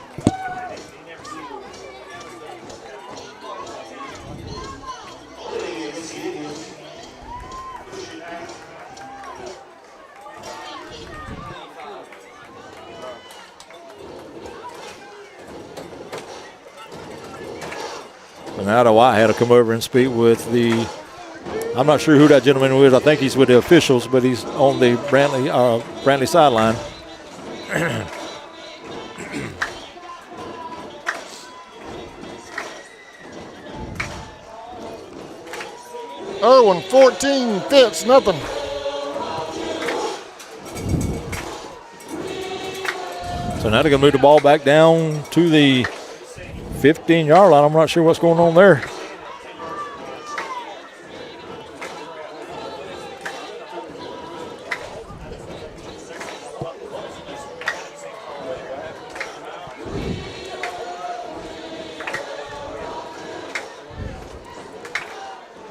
Speaker 2: So now the Whitehead will come over and speak with the, I'm not sure who that gentleman is. I think he's with the officials, but he's on the Brantley sideline.
Speaker 1: 14 fits, nothing.
Speaker 2: So now they're going to move the ball back down to the 15-yard line. I'm not sure what's going on there.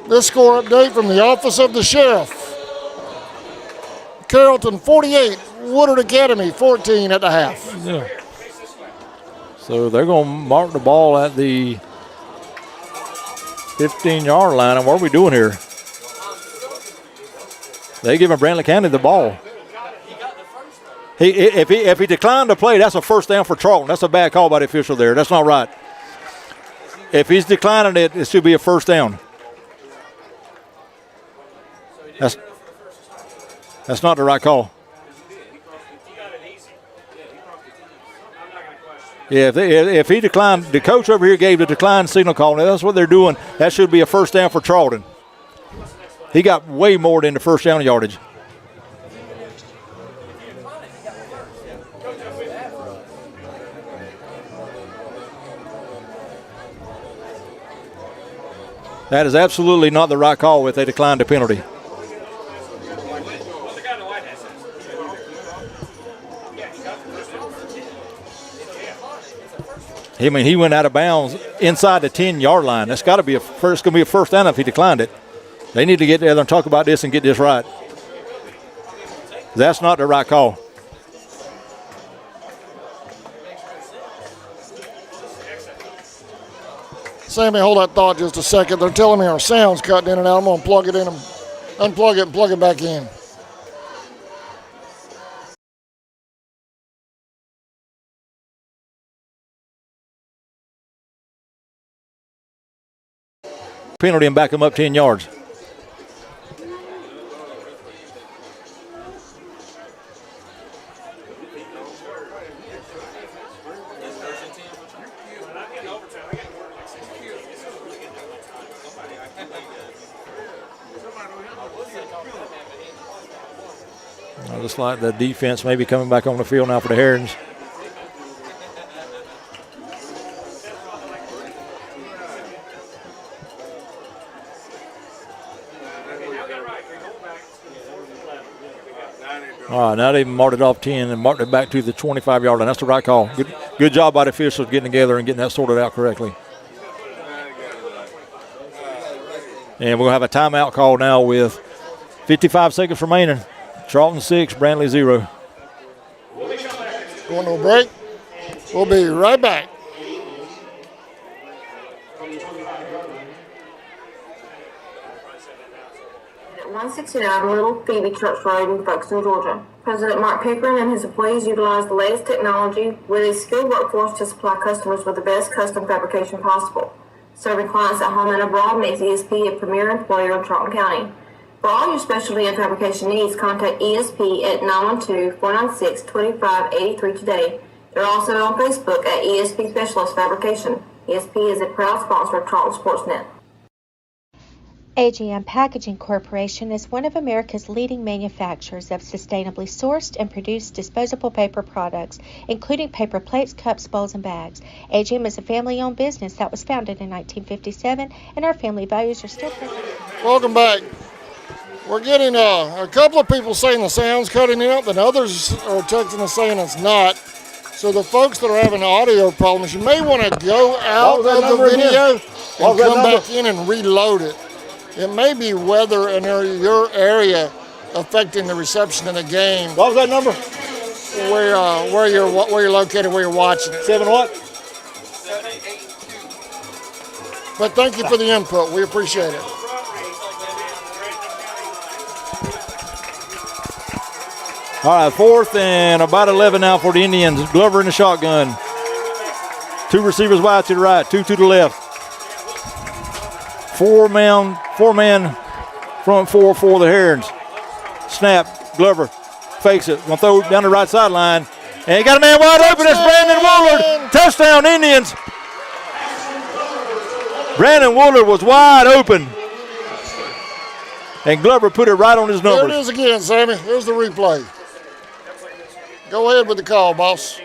Speaker 1: This score update from the Office of the Sheriff. Carrollton 48, Woodard Academy 14 at the half.
Speaker 2: Yeah. So they're going to mark the ball at the 15-yard line. And what are we doing here? They giving Brantley County the ball. If he declined to play, that's a first down for Charlton. That's a bad call by the official there. That's not right. If he's declining it, it should be a first down. That's not the right call. Yeah, if he declined, the coach over here gave the decline signal call. Now that's what they're doing. That should be a first down for Charlton. He got way more than the first down yardage. That is absolutely not the right call if they declined the penalty. I mean, he went out of bounds inside the 10-yard line. That's got to be a first. Going to be a first down if he declined it. They need to get together and talk about this and get this right. That's not the right call.
Speaker 1: Sammy, hold that thought just a second. They're telling me our sound's cutting in and out. I'm going to plug it in, unplug it, and plug it back in.
Speaker 2: penalty and back them up 10 yards. Looks like the defense may be coming back on the field now for the Herons. All right, now they've marked it off 10 and marked it back to the 25-yard line. That's the right call. Good job by the officials getting together and getting that sorted out correctly. And we're going to have a timeout call now with 55 seconds remaining. Charlton 6, Brantley 0.
Speaker 1: Going to a break. We'll be right back.
Speaker 8: At 169 Little Phoebe Church Road in Folkestone, Georgia. President Mark Pickering and his employees utilize the latest technology with a skilled workforce to supply customers with the best custom fabrication possible. Serving clients at home and abroad makes ESP a premier employer in Charlton County. For all your specialty and fabrication needs, contact ESP at 912-496-2583 today. They're also on Facebook at ESP Specialist Fabrication. ESP is a proud sponsor of Charlton Sportsnet.
Speaker 9: AGM Packaging Corporation is one of America's leading manufacturers of sustainably sourced and produced disposable paper products, including paper plates, cups, bowls, and bags. AGM is a family-owned business that was founded in 1957, and our family values are still present.
Speaker 1: Welcome back. We're getting a couple of people saying the sound's cutting out, then others are texting us saying it's not. So the folks that are having audio problems, you may want to go out of the video and come back in and reload it. It may be weather in your area affecting the reception of the game.
Speaker 2: What was that number?
Speaker 1: Where you're located, where you're watching it.
Speaker 2: 7 what?
Speaker 1: But thank you for the input. We appreciate it.
Speaker 2: All right, 4th and about 11 now for the Indians. Glover in the shotgun. 2 receivers wide to the right, 2 to the left. 4-man front 4 for the Herons. Snap, Glover fakes it. Gonna throw it down the right sideline. And he got a man wide open. That's Brandon Woolard. Touchdown, Indians. Brandon Woolard was wide open. And Glover put it right on his numbers.
Speaker 1: There it is again, Sammy. Here's the replay. Go ahead with the call, boss.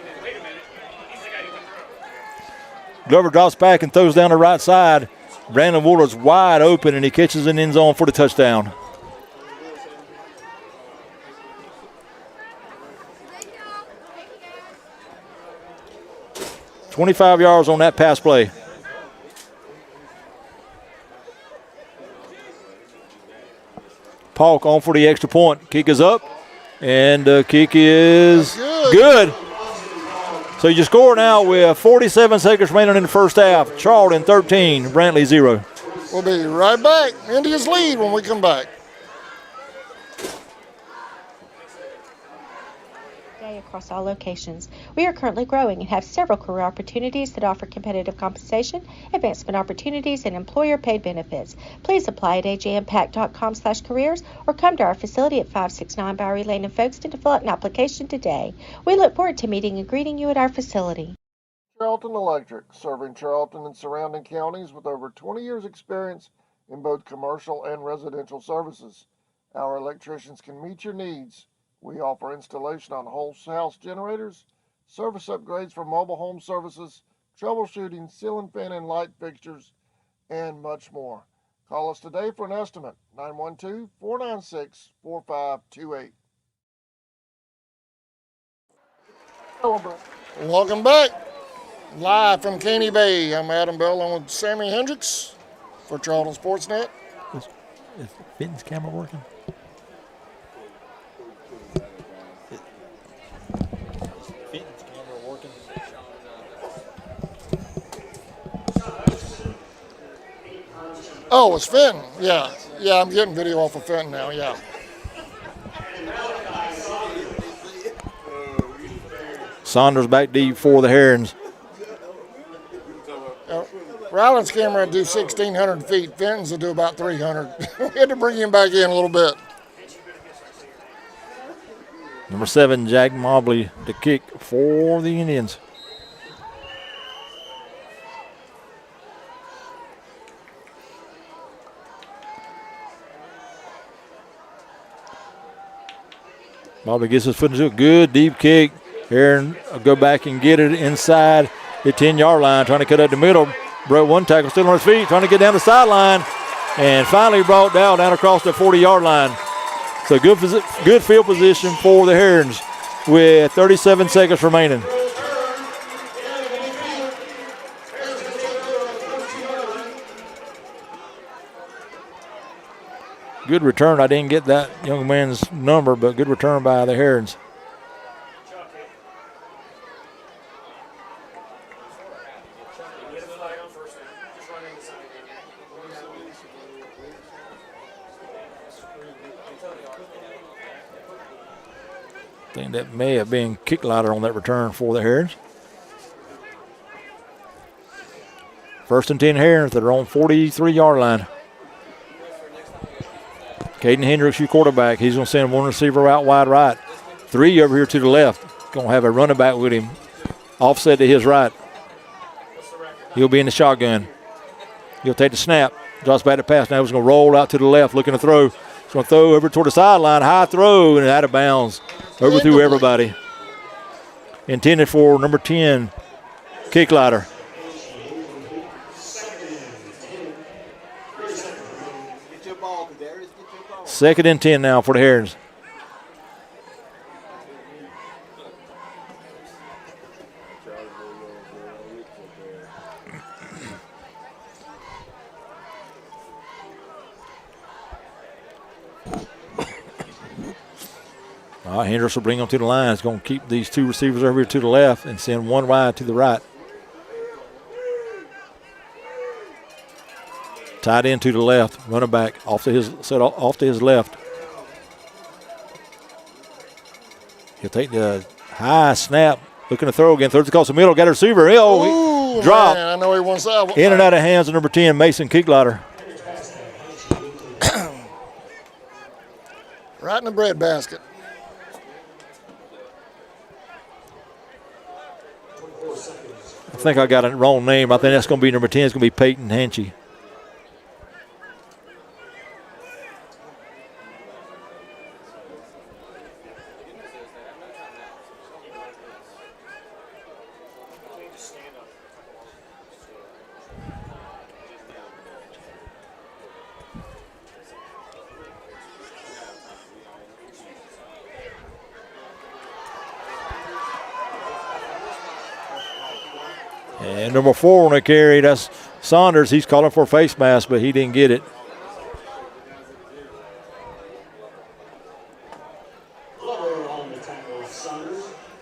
Speaker 2: Glover drops back and throws down the right side. Brandon Wooler's wide open, and he catches an end zone for the touchdown. $25 yards on that pass play. Polk on for the extra point. Kick is up, and the kick is good. So you score now with 47 seconds remaining in the first half. Charlton 13, Brantley 0.
Speaker 1: We'll be right back. Indians lead when we come back.
Speaker 9: Across all locations. We are currently growing and have several career opportunities that offer competitive compensation, advancement opportunities, and employer-paid benefits. Please apply at ajmpact.com/careers or come to our facility at 569 Bowery Lane in Folkestone to fill out an application today. We look forward to meeting and greeting you at our facility.
Speaker 1: Charlton Electric, serving Charlton and surrounding counties with over 20 years experience in both commercial and residential services. Our electricians can meet your needs. We offer installation on whole house generators, service upgrades for mobile home services, troubleshooting, ceiling fan and light fixtures, and much more. Call us today for an estimate, 912-496-4528. Welcome back. Live from Caney Bay, I'm Adam Bell along with Sammy Hendricks for Charlton Sportsnet.
Speaker 2: Is Fenton's camera working?
Speaker 1: Oh, it's Fenton. Yeah, I'm getting video off of Fenton now, yeah.
Speaker 2: Saunders back deep for the Herons.
Speaker 1: Ryland's camera would do 1,600 feet. Fenton's will do about 300. We had to bring him back in a little bit.
Speaker 2: Number 7, Jack Mobley, to kick for the Indians. Mobley gets his foot into it. Good deep kick. Heron will go back and get it inside the 10-yard line, trying to cut up the middle. Broke one tackle, still on his feet, trying to get down the sideline, and finally brought down across the 40-yard line. So good field position for the Herons with 37 seconds remaining. Good return. I didn't get that young man's number, but good return by the Herons. I think that may have been Kicklighter on that return for the Herons. 1st and 10 Herons that are on 43-yard line. Caden Hendricks, your quarterback. He's going to send one receiver out wide right. 3 over here to the left. Going to have a running back with him. Offset to his right. He'll be in the shotgun. He'll take the snap. Drops back to pass. Now he's going to roll out to the left, looking to throw. He's going to throw over toward the sideline. High throw and out of bounds. Overthrew everybody. Intended for number 10, Kicklighter. Second and 10 now for the Herons. Hendricks will bring them to the line. He's going to keep these 2 receivers over here to the left and send one wide to the right. Tight end to the left. Running back off to his left. He'll take the high snap. Looking to throw again. Throws across the middle. Got a receiver. He dropped.
Speaker 1: Man, I know he wants that one.
Speaker 2: In and out of hands of number 10, Mason Kicklighter.
Speaker 1: Right in the bread basket.
Speaker 2: I think I got a wrong name. I think that's going to be number 10. It's going to be Peyton Hanchy. And number 4 on the carry, that's Saunders. He's calling for a face mask, but he didn't get it.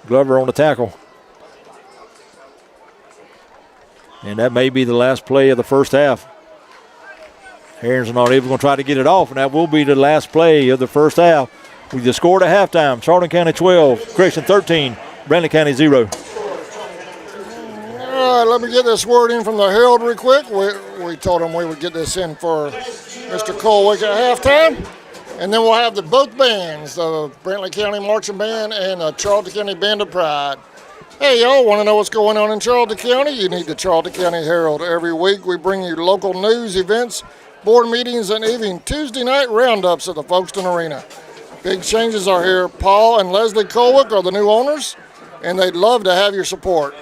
Speaker 2: Glover on the tackle. And that may be the last play of the first half. Herons are not even going to try to get it off, and that will be the last play of the first half. We just scored at halftime. Charlton County 12, 13, Brantley County 0.
Speaker 1: All right, let me get this word in from the Herald real quick. We told him we would get this in for Mr. Colwick at halftime. And then we'll have both bands, the Brantley County Marching Band and the Charlton County Band of Pride. Hey, y'all want to know what's going on in Charlton County? You need the Charlton County Herald. Every week we bring you local news, events, board meetings, and even Tuesday night roundups at the Folkestone Arena. Big changes are here. Paul and Leslie Colwick are the new owners, and they'd love to have your support.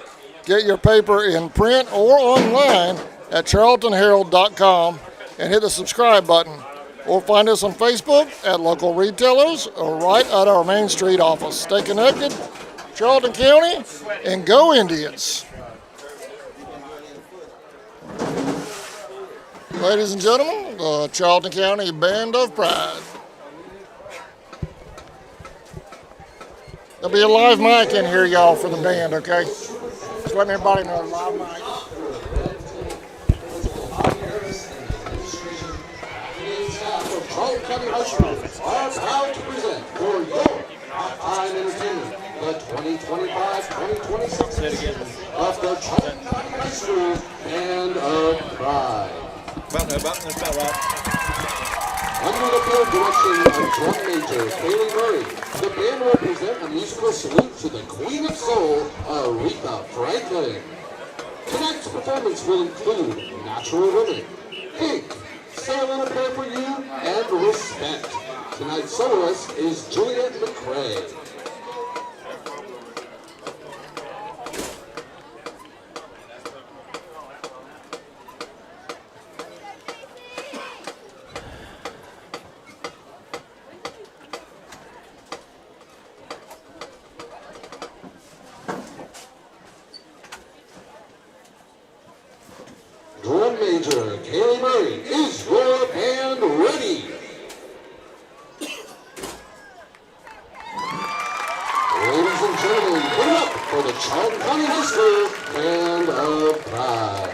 Speaker 1: Get your paper in print or online at charltonherald.com and hit the subscribe button. Or find us on Facebook at local retailers or right at our Main Street office. Stay connected, Charlton County, and go Indians. Ladies and gentlemen, the Charlton County Band of Pride. There'll be a live mic in here, y'all, for the band, okay? Just letting everybody know, live mic.
Speaker 14: Charlton County High School are proud to present for your halftime entertainment the 2025-2026 of the Charlton High School Band of Pride.
Speaker 2: That's about right.
Speaker 14: Under the field direction of drum major Kaylee Murray, the band will present a musical salute to the Queen of Soul, Aretha Franklin. Tonight's performance will include Natural Women, Pink, Say a Little Prayer for You, and Respect. Tonight's soloist is Juliet McCrae. Drum major Kaylee Murray, is your band ready? Ladies and gentlemen, put it up for the Charlton County High School Band of Pride.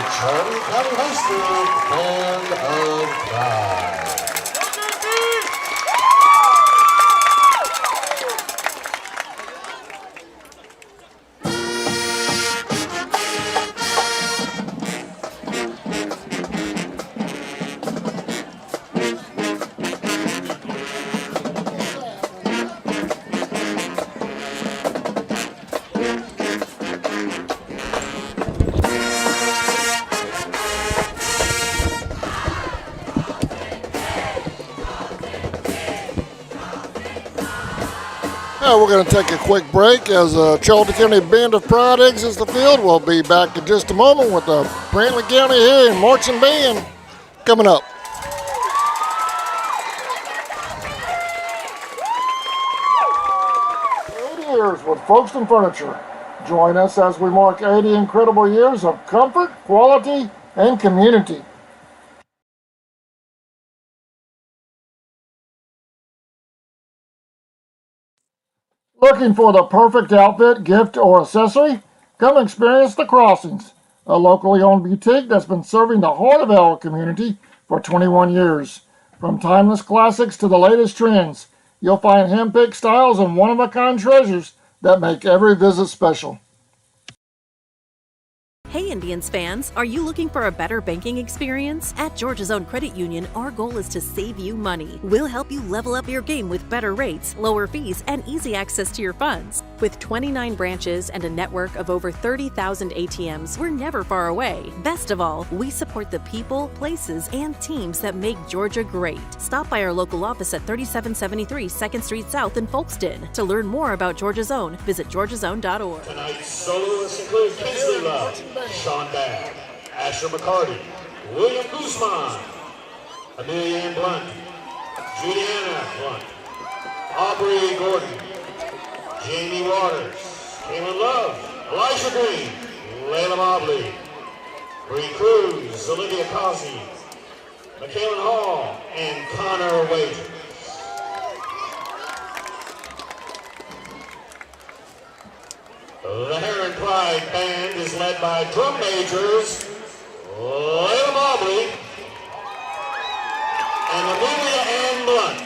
Speaker 14: Charlton County High School Band of Pride.
Speaker 1: We're going to take a quick break as Charlton County Band of Pride exits the field. We'll be back in just a moment with the Brantley County here and marching band coming up. Years with Folkestone Furniture. Join us as we mark 80 incredible years of comfort, quality, and community. Looking for the perfect outfit, gift, or accessory? Come experience The Crossings, a locally owned boutique that's been serving the heart of our community for 21 years. From timeless classics to the latest trends, you'll find hand-picked styles and one-of-a-kind treasures that make every visit special.
Speaker 11: Hey Indians fans, are you looking for a better banking experience? At Georgia's Own Credit Union, our goal is to save you money. We'll help you level up your game with better rates, lower fees, and easy access to your funds. With 29 branches and a network of over 30,000 ATMs, we're never far away. Best of all, we support the people, places, and teams that make Georgia great. Stop by our local office at 3773 2nd Street South in Folkestone. To learn more about Georgia's Own, visit georgiasown.org.
Speaker 3: Tonight's soloists include Kinsley Love, Sean Babb, Asher McCarty, William Guzman, Amelia Ann Blunt, Juliana Blunt, Aubrey Gordon, Jamie Waters, Kaylin Love, Elijah Green, Layla Mobley, Bree Cruz, Olivia Causey, Michaelan Hall, and Connor Wager. The Heron Pride Band is led by drum majors Layla Mobley and Amelia Ann Blunt.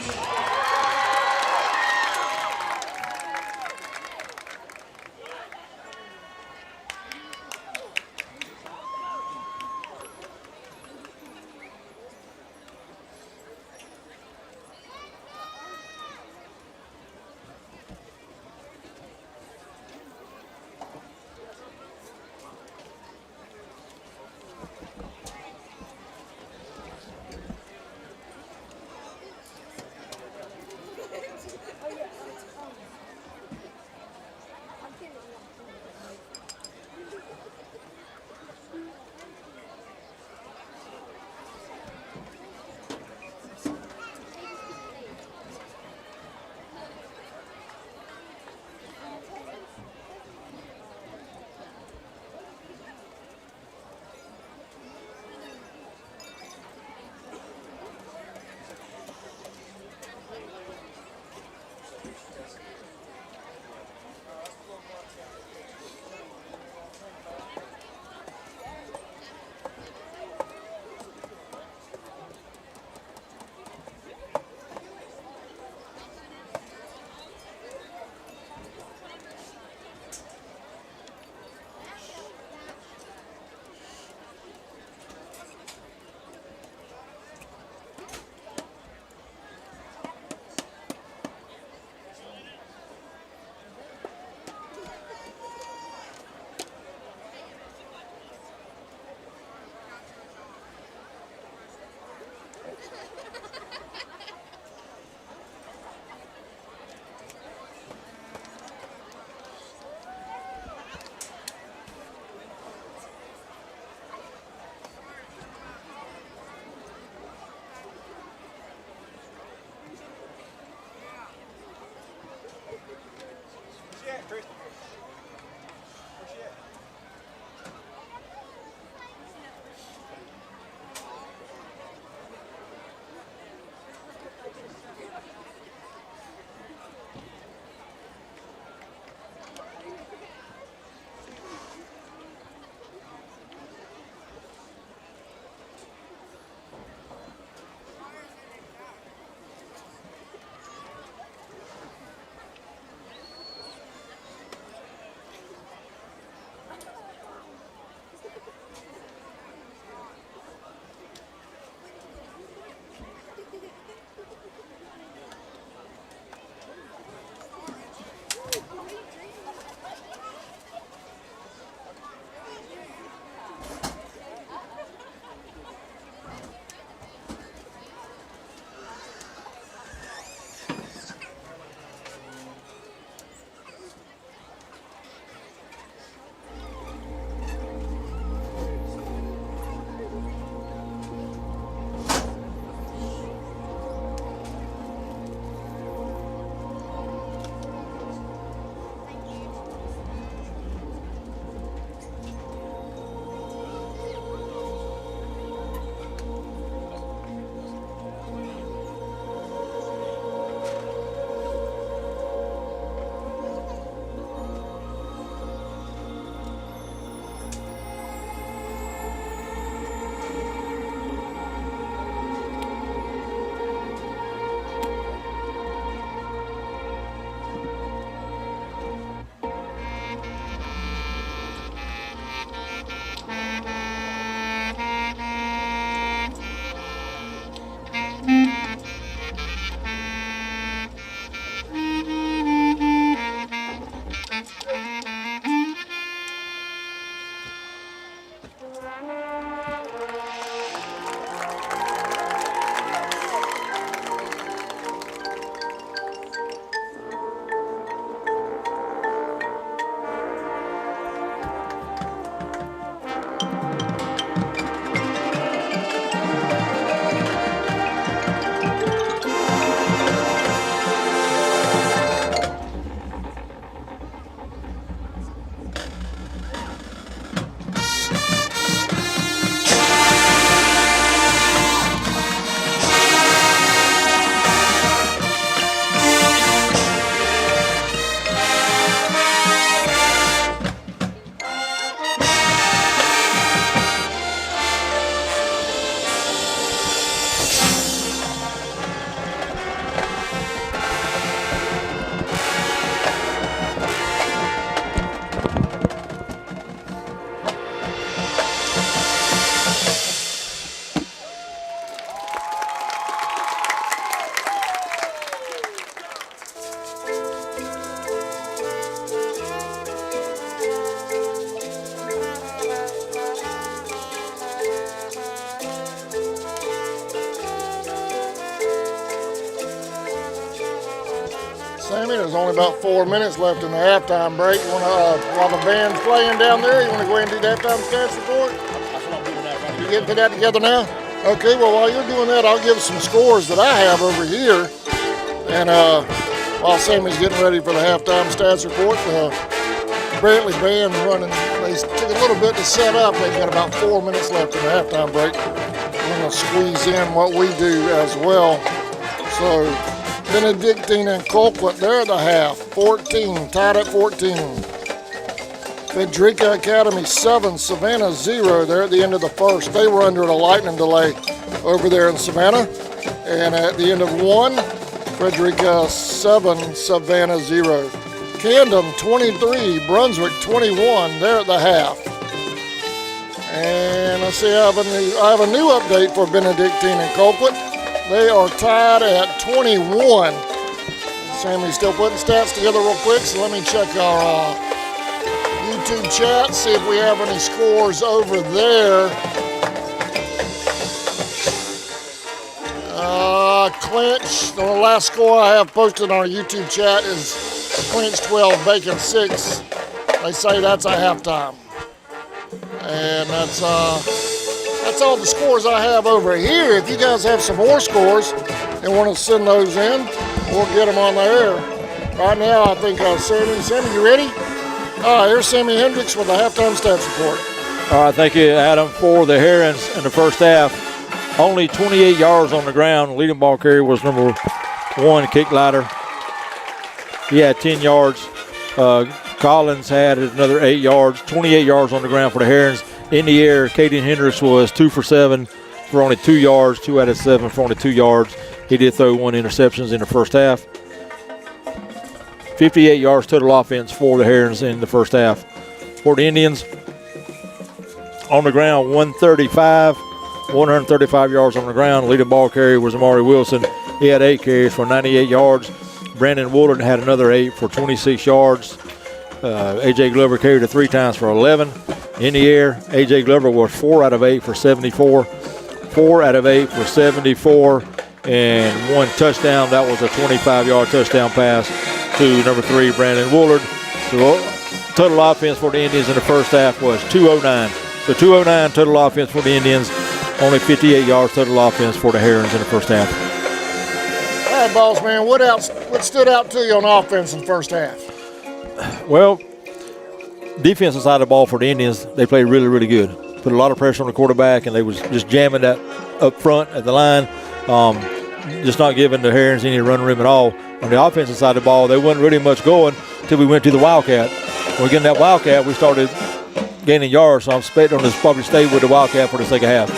Speaker 1: there's only about 4 minutes left in the halftime break. You want to, while the band's playing down there, you want to go ahead and do the halftime stats report?
Speaker 2: That's what I'm doing now. Right
Speaker 1: You getting to that together now? Okay, well, while you're doing that, I'll give some scores that I have over here. And while Sammy's getting ready for the halftime stats report, the Brantley band running, they took a little bit to set up. They've got about 4 minutes left in the halftime break. We're going to squeeze in what we do as well. So Benedictine and Colquitt, they're at the half, 14, tied at 14. Frederica Academy 7, Savannah 0. They're at the end of the first. They were under a lightning delay over there in Savannah. And at the end of 1, Frederica 7, Savannah 0. Camden 23, Brunswick 21. They're at the half. And let's see, I have a new update for Benedictine and Colquitt. They are tied at 21. Sammy's still putting stats together real quick, so let me check our YouTube chat, see if we have any scores over there. Clinch, the last score I have posted on our YouTube chat is Clinch 12, Bacon 6. They say that's a halftime. And that's all the scores I have over here. If you guys have some more scores and want to send those in, we'll get them on the air. Right now, I think Sammy, you ready? Here's Sammy Hendricks with the halftime stats report.
Speaker 2: All right, thank you, Adam. For the Herons in the first half, only 28 yards on the ground. Leading ball carrier was number 1, Kick Lighter. He had 10 yards. Collins had another 8 yards, 28 yards on the ground for the Herons. In the air, Caden Hendricks was 2 for 7 for only 2 yards, 2 out of 7 for only 2 yards. He did throw 1 interceptions in the first half. 58 yards total offense for the Herons in the first half. For the Indians, on the ground, 135 yards on the ground. Leading ball carrier was Amari Wilson. He had 8 carries for 98 yards. Brandon Woolard had another 8 for 26 yards. A.J. Glover carried it 3 times for 11. In the air, A.J. Glover was 4 out of 8 for 74. 4 out of 8 for 74. And 1 touchdown. That was a 25-yard touchdown pass to number 3, Brandon Woolard. The total offense for the Indians in the first half was 209. So 209 total offense for the Indians. Only 58 yards total offense for the Herons in the first half.
Speaker 1: All right, boss man, what stood out to you on offense in the first half?
Speaker 2: Well, defensive side of the ball for the Indians, they played really, really good. Put a lot of pressure on the quarterback, and they was just jamming that up front at the line, just not giving the Herons any run room at all. On the offensive side of the ball, there wasn't really much going until we went to the Wildcat. When we get in that Wildcat, we started gaining yards, so I'm expecting to probably stay with the Wildcat for the second half.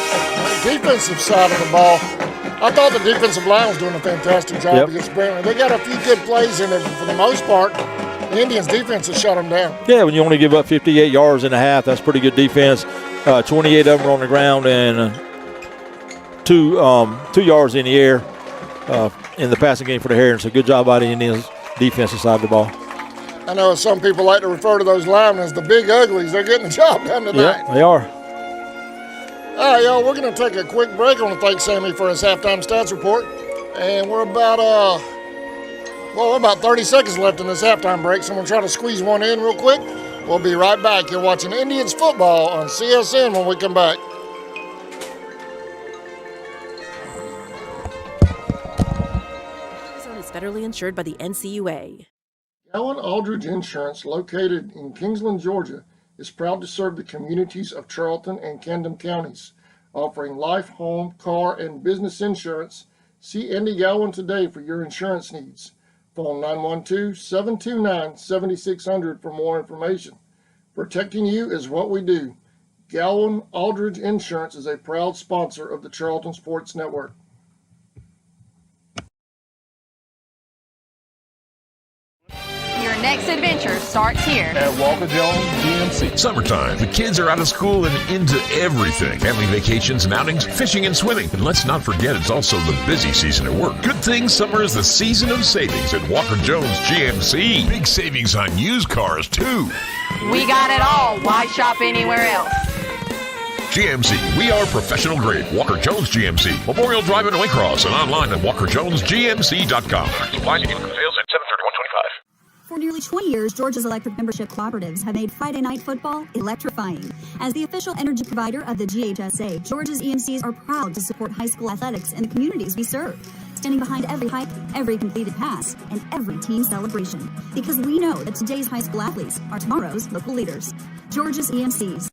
Speaker 1: Defensive side of the ball, I thought the defensive line was doing a fantastic job against Brantley. They got a few good plays in there, but for the most part, the Indians' defense has shut them down.
Speaker 2: Yeah, when you only give up 58 yards in a half, that's pretty good defense. 28 of them were on the ground and 2 yards in the air in the passing game for the Herons. So good job by the Indians' defensive side of the ball.
Speaker 1: I know some people like to refer to those linemen as the big uglies. They're getting the job done tonight.
Speaker 2: Yeah, they are.
Speaker 1: All right, y'all, we're going to take a quick break. I want to thank Sammy for his halftime stats report. And we're about 30 seconds left in this halftime break, so I'm going to try to squeeze one in real quick. We'll be right back. You're watching Indians football on CSN when we come back.
Speaker 11: Zone is federally insured by the NCUA.
Speaker 1: Gowan Aldridge Insurance, located in Kingsland, Georgia, is proud to serve the communities of Charlton and Camden counties, offering life, home, car, and business insurance. See Andy Gowan today for your insurance needs. Phone 912-729-7600 for more information. Protecting you is what we do. Gowan Aldridge Insurance is a proud sponsor of the Charlton Sports Network.
Speaker 15: Your next adventure starts here
Speaker 12: at Walker Jones GMC. Summertime. The kids are out of school and into everything. Family vacations and outings, fishing and swimming. And let's not forget, it's also the busy season at work. Good thing summer is the season of savings at Walker Jones GMC. Big savings on used cars, too.
Speaker 15: We got it all. Why shop anywhere else?
Speaker 12: GMC, we are professional grade. Walker Jones GMC. Memorial Drive in Waycross and online at walkerjonesgmc.com. Supply sales at 7/31/25.
Speaker 13: nearly 20 years, Georgia's electric membership cooperatives have made Friday night football electrifying. As the official energy provider of the GHSA, Georgia's EMCs are proud to support high school athletics in the communities we serve, standing behind every hike, every completed pass, and every team celebration. Because we know that today's high school athletes are tomorrow's local leaders. Georgia's EMCs.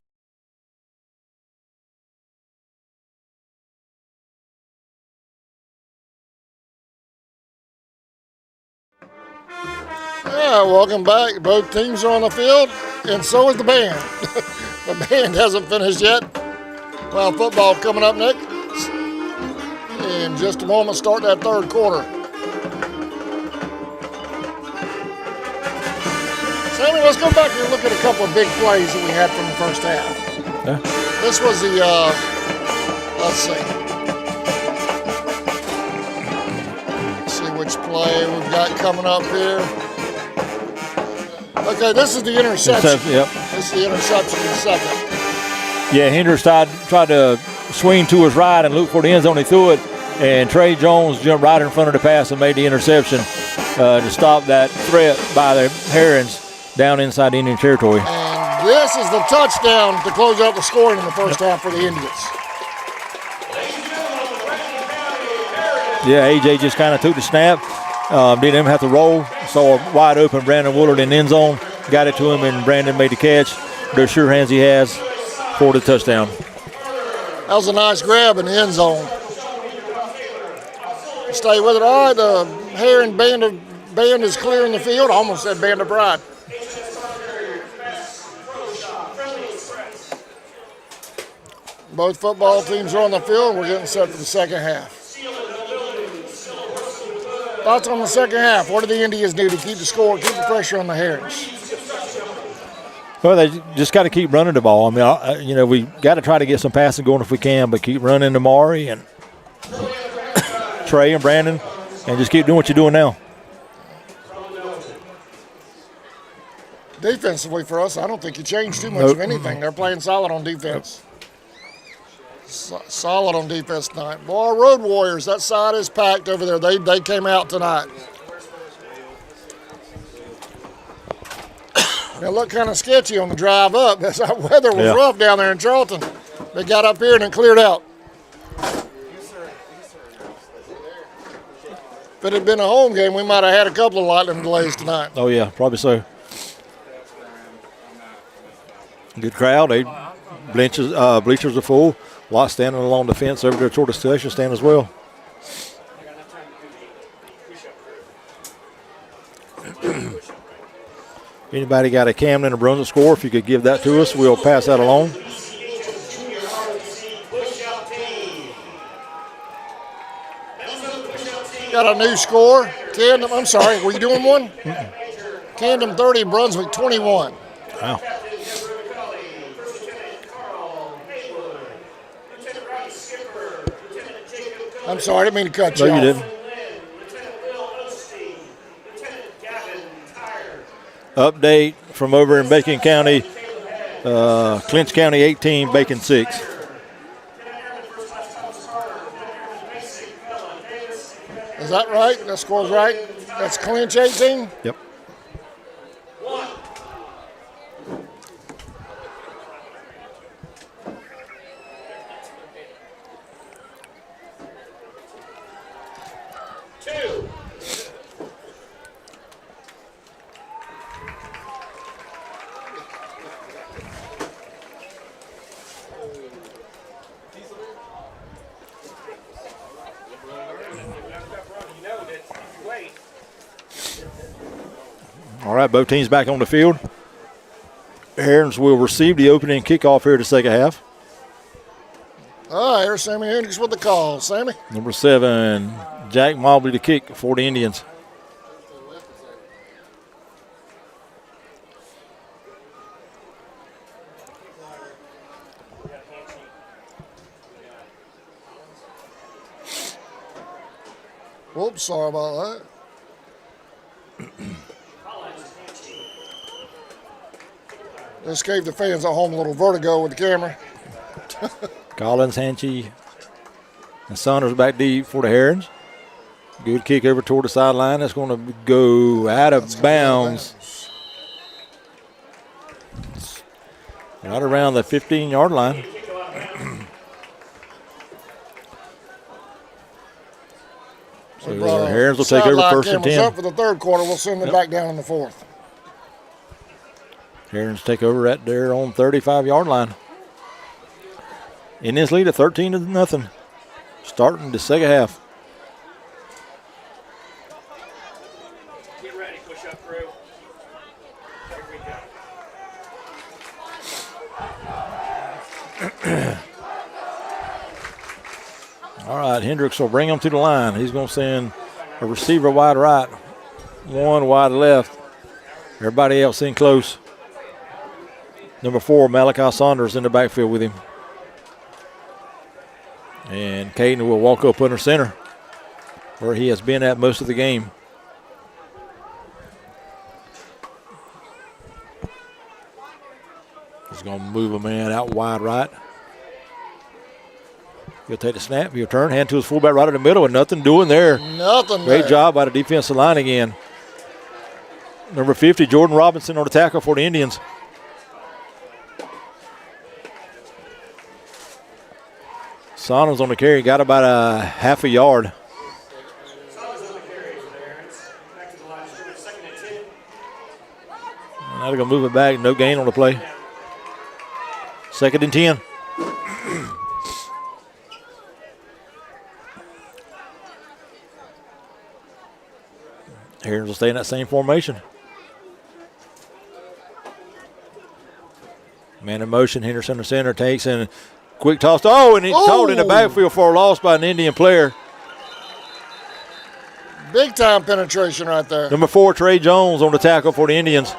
Speaker 1: Yeah, welcome back. Both teams are on the field, and so is the band. The band hasn't finished yet. Well, football coming up next. In just a moment, start that third quarter. Sammy, let's go back and look at a couple of big plays that we had from the first half.
Speaker 2: Yeah.
Speaker 1: This was the, let's see. Let's see which play we've got coming up here. Okay, this is the interception.
Speaker 2: Yep.
Speaker 1: This is the interception in the second.
Speaker 2: Yeah, Hendricks tried to swing to his right and look for the end zone. He threw it, and Trey Jones jumped right in front of the pass and made the interception to stop that threat by the Herons down inside the Indian territory.
Speaker 1: And this is the touchdown to close out the scoring in the first half for the Indians.
Speaker 2: Yeah, AJ just kind of took the snap. Didn't even have to roll. Saw a wide open Brandon Woolard in the end zone. Got it to him, and Brandon made the catch. Those sure hands he has for the touchdown.
Speaker 1: That was a nice grab in the end zone. Stay with it. All right, the Heron band is clearing the field. I almost said Band of Pride. Both football teams are on the field. We're getting set for the second half. Thoughts on the second half? What do the Indians do to keep the score, keep the pressure on the Herons?
Speaker 2: Well, they just got to keep running the ball. I mean, we got to try to get some passing going if we can, but keep running to Maury and Trey and Brandon, and just keep doing what you're doing now.
Speaker 1: Defensively for us, I don't think you changed too much of anything. They're playing solid on defense. Solid on defense tonight. Boy, Road Warriors, that side is packed over there. They came out tonight. It looked kind of sketchy on the drive up. That weather was rough down there in Charlton. They got up here and it cleared out. If it had been a home game, we might have had a couple of lightning delays tonight.
Speaker 2: Oh, yeah, probably so. Good crowd. Bleachers are full. A lot standing along the fence over there toward the concession stand as well. Anybody got a Camden or Brunswick score? If you could give that to us, we'll pass that along.
Speaker 1: Got a new score. Camden, I'm sorry, were you doing one? Camden 30, Brunswick 21.
Speaker 2: Wow.
Speaker 1: I'm sorry, I didn't mean to cut you off.
Speaker 2: No, you didn't. Update from over in Bacon County. Clinch County 18, Bacon 6.
Speaker 1: Is that right? That score's right? That's Clinch 18?
Speaker 2: Yep. All right, both teams back on the field. Herons will receive the opening kickoff here to the second half.
Speaker 1: All right, here's Sammy Hendricks with the call. Sammy?
Speaker 2: Number 7, Jack Mobley to kick for the Indians.
Speaker 1: Whoops, sorry about that. This gave the fans at home a little vertigo with the camera.
Speaker 2: Collins, Hanchy, and Saunders back deep for the Herons. Good kick over toward the sideline. That's going to go out of bounds. Right around the 15-yard line. So Herons will take over first and 10.
Speaker 1: Up for the third quarter. We'll send them back down in the fourth.
Speaker 2: Herons take over at their own 35-yard line. Indians lead at 13-0. Starting the second half.
Speaker 3: Get ready, push-up crew. Here we go.
Speaker 2: All right, Hendricks will bring him to the line. He's going to send a receiver wide right, one wide left. Everybody else in close. Number 4, Malachi Saunders in the backfield with him. And Caden will walk up under center, where he has been at most of the game. He's going to move a man out wide right. He'll take the snap, he'll turn, hand to his fullback right in the middle, and nothing doing there.
Speaker 1: Nothing
Speaker 2: Great
Speaker 1: there.
Speaker 2: job by the defensive line again. Number 50, Jordan Robinson on the tackle for the Indians. Saunders on the carry, got about a half a yard. Now they're going to move it back, no gain on the play. 2nd and 10. Herons will stay in that same formation. Man in motion, Henderson the center takes and quick toss. Oh, and he's caught in the backfield for a loss by an Indian player.
Speaker 1: Big time penetration right there.
Speaker 2: Number 4, Trey Jones on the tackle for the Indians.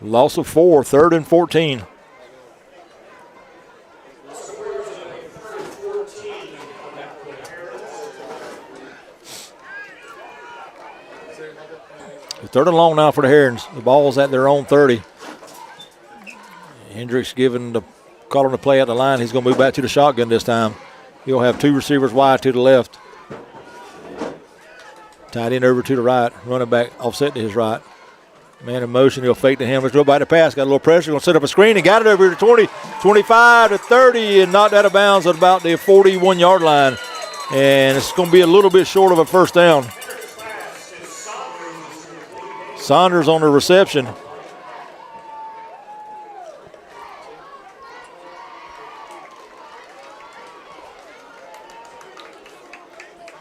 Speaker 2: Loss of 4, 3rd and 14. Third and long now for the Herons. The ball's at their own 30. Hendricks giving the call on the play at the line. He's going to move back to the shotgun this time. He'll have 2 receivers wide to the left. Tight end over to the right. Running back offset to his right. Man in motion. He'll fake to him. Let's go by the pass. Got a little pressure. Going to set up a screen and got it over here to 20, 25 to 30 and knocked out of bounds at about the 41-yard line. And it's going to be a little bit short of a first down. Saunders on the reception.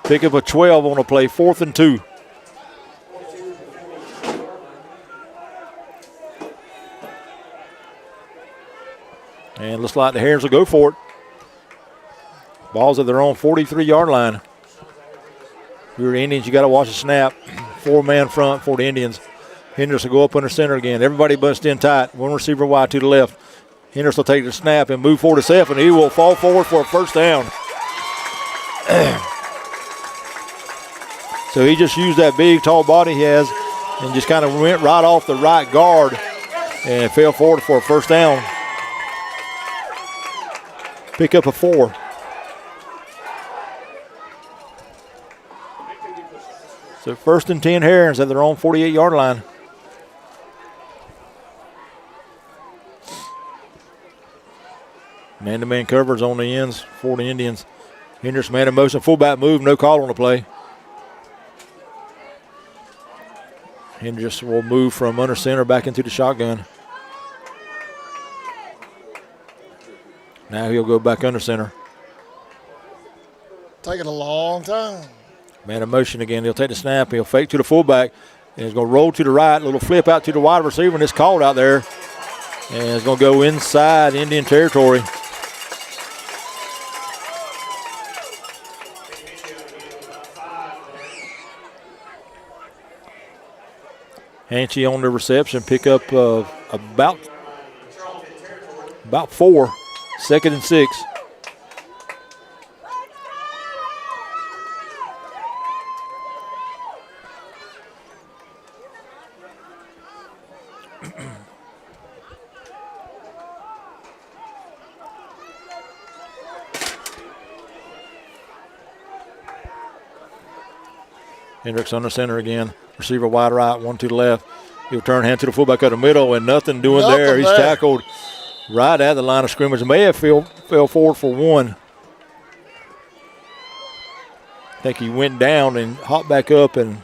Speaker 2: Pick up a 12 on the play, 4th and 2. And looks like the Herons will go for it. Ball's at their own 43-yard line. If you're the Indians, you got to watch the snap. 4-man front for the Indians. Hendricks will go up under center again. Everybody bunched in tight. 1 receiver wide to the left. Hendricks will take the snap and move forward to Seth, and he will fall forward for a first down. So he just used that big, tall body he has and just kind of went right off the right guard and fell forward for a first down. Pick up a 4. So 1st and 10 Herons at their own 48-yard line. Man-to-man coverage on the ends for the Indians. Hendricks man in motion, fullback move, no call on the play. Hendricks will move from under center back into the shotgun. Now he'll go back under center.
Speaker 1: Taking a long time.
Speaker 2: Man in motion again. He'll take the snap. He'll fake to the fullback. And he's going to roll to the right. Little flip out to the wide receiver, and it's called out there. And it's going to go inside Indian territory. Hanchy on the reception. Pick up about 4. 2nd and 6. Hendricks under center again. Receiver wide right, 1 to the left. He'll turn hand to the fullback of the middle, and nothing there. He's tackled right at the line of scrimmage. May have fell forward for 1. I think he went down and hopped back up, and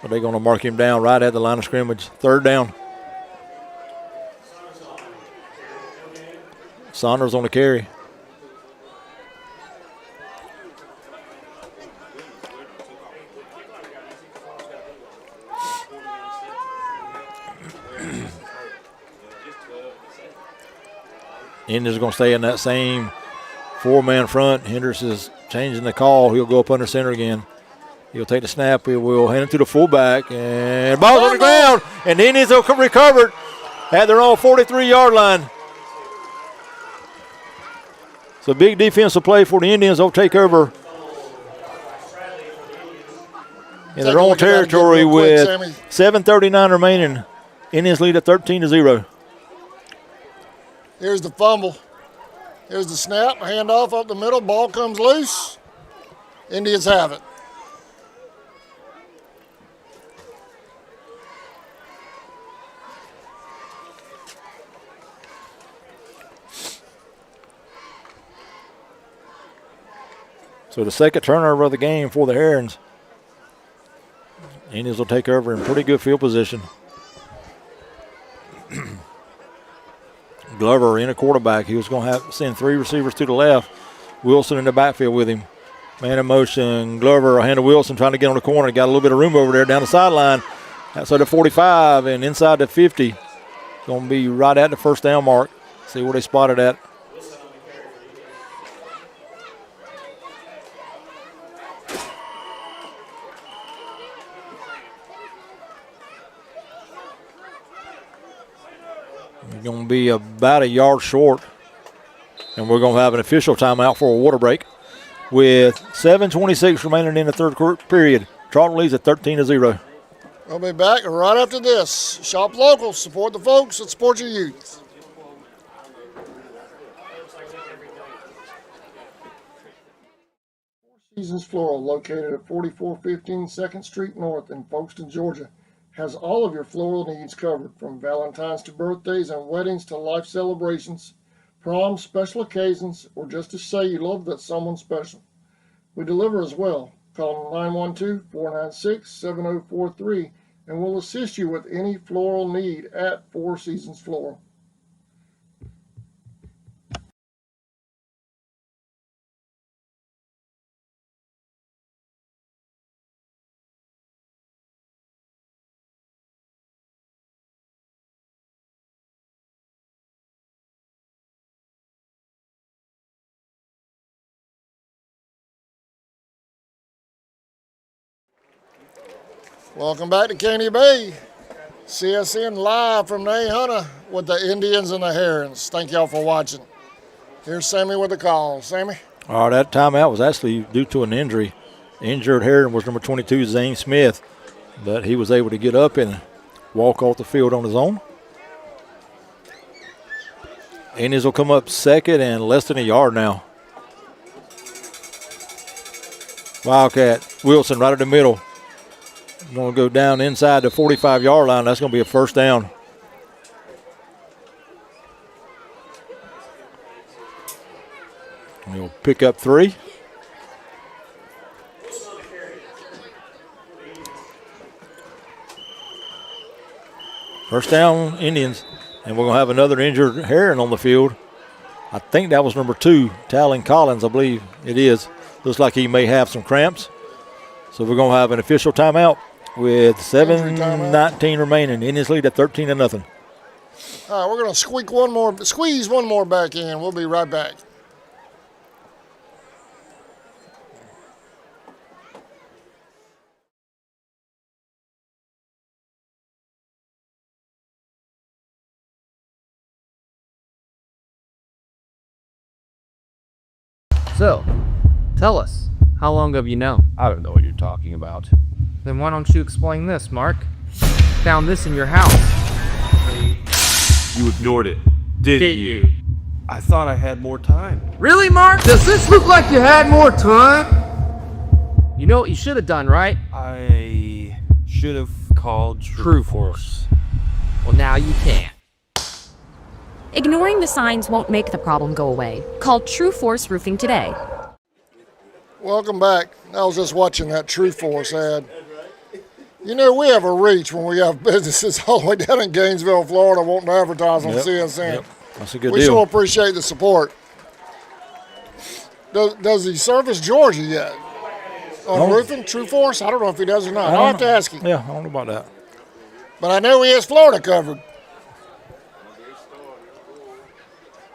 Speaker 2: they're going to mark him down right at the line of scrimmage. 3rd down. Saunders on the carry. Indians are going to stay in that same 4-man front. Hendricks is changing the call. He'll go up under center again. He'll take the snap. He will hand it to the fullback. And ball's on the ground. And the Indians will recover at their own 43-yard line. So big defensive play for the Indians. They'll take over in their own territory with 7:39 remaining. Indians lead at 13-0.
Speaker 1: Here's the fumble. Here's the snap. Handoff up the middle. Ball comes loose. Indians have it.
Speaker 2: So the second turnover of the game for the Herons. Indians will take over in pretty good field position. Glover in a quarterback. He was going to have send 3 receivers to the left. Wilson in the backfield with him. Man in motion. Glover, hand to Wilson, trying to get on the corner. Got a little bit of room over there down the sideline. Outside the 45 and inside the 50. Going to be right at the 1st down mark. See where they spotted at. Going to be about a yard short, and we're going to have an official timeout for a water break with 7:26 remaining in the 3rd period. Charlton leads at 13-0.
Speaker 1: We'll be back right after this. Shop local, support the folks that support your youth. Four Seasons Floral, located at 4415 2nd Street North in Folkestone, Georgia, has all of your floral needs covered, from Valentine's to birthdays and weddings to life celebrations, proms, special occasions, or just to say you love that someone special. We deliver as well. Call 912-496-7043 and we'll assist you with any floral need at Four Seasons Floral. Welcome back to Caney Bay. CSN live from Nahunta with the Indians and the Herons. Thank y'all for watching. Here's Sammy with the call. Sammy?
Speaker 2: All right, that timeout was actually due to an injury. The injured Heron was number 22, Zane Smith, but he was able to get up and walk off the field on his own. Indians will come up second and less than a yard now. Wildcat, Wilson right in the middle. Going to go down inside the 45-yard line. That's going to be a 1st down. He'll pick up 3. First down, Indians. And we're going to have another injured Heron on the field. I think that was number 2, Talon Collins, I believe it is. Looks like he may have some cramps. So we're going to have an official timeout with 7:19 remaining. Indians lead at 13-0.
Speaker 1: All right, we're going to squeeze one more back in. We'll be right back.
Speaker 4: So, tell us, how long have you known?
Speaker 5: I don't know what you're talking about.
Speaker 4: Then why don't you explain this, Mark? Found this in your house.
Speaker 5: You ignored it, didn't you? I thought I had more time.
Speaker 4: Really, Mark?
Speaker 16: Does this look like you had more time?
Speaker 4: You know what you should have done, right?
Speaker 5: I should have called
Speaker 4: True Force. Well, now you can't.
Speaker 6: Ignoring the signs won't make the problem go away. Call True Force Roofing today.
Speaker 1: Welcome back. I was just watching that True Force ad. You know, we have a reach when we have businesses all the way down in Gainesville, Florida, wanting to advertise on CSN.
Speaker 2: Yep. That's a good
Speaker 1: we
Speaker 2: deal.
Speaker 1: sure appreciate the support. Does he service Georgia yet? On roofing, True Force? I don't know if he does or not. I'll have to ask him.
Speaker 2: Yeah, I don't know about that.
Speaker 1: But I know he has Florida covered.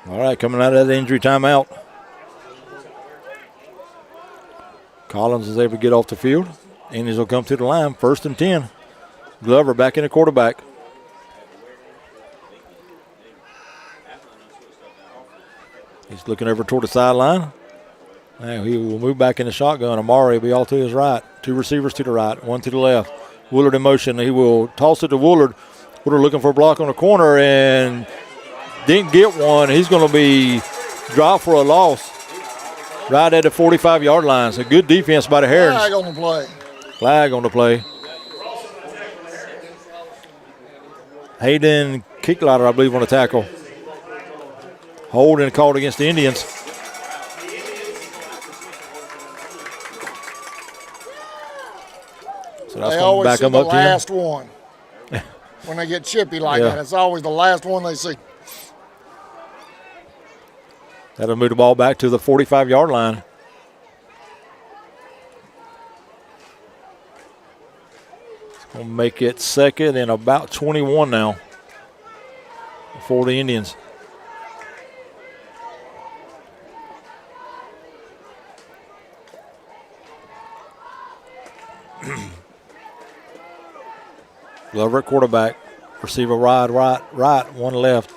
Speaker 2: All right, coming out of that injury timeout. Collins is able to get off the field. Indians will come to the line, 1st and 10. Glover back in the quarterback. He's looking over toward the sideline. Now he will move back in the shotgun. Amari will be all to his right. 2 receivers to the right, 1 to the left. Woolard in motion. He will toss it to Woolard. Woolard looking for a block on the corner and didn't get one. He's going to be dropped for a loss right at the 45-yard line. So good defense by the Herons.
Speaker 1: Flag on the play.
Speaker 2: Flag on the play. Hayden Kicklighter, I believe, on the tackle. Holding called against the Indians. So that's
Speaker 1: they
Speaker 2: going
Speaker 1: always
Speaker 2: to back
Speaker 1: see
Speaker 2: them
Speaker 1: the
Speaker 2: up to
Speaker 1: last one. When they get chippy like that, it's always the last one they see.
Speaker 2: That'll move the ball back to the 45-yard line. It's going to make it 2nd and about 21 now for the Indians. Glover at quarterback. Receiver right, 1 left.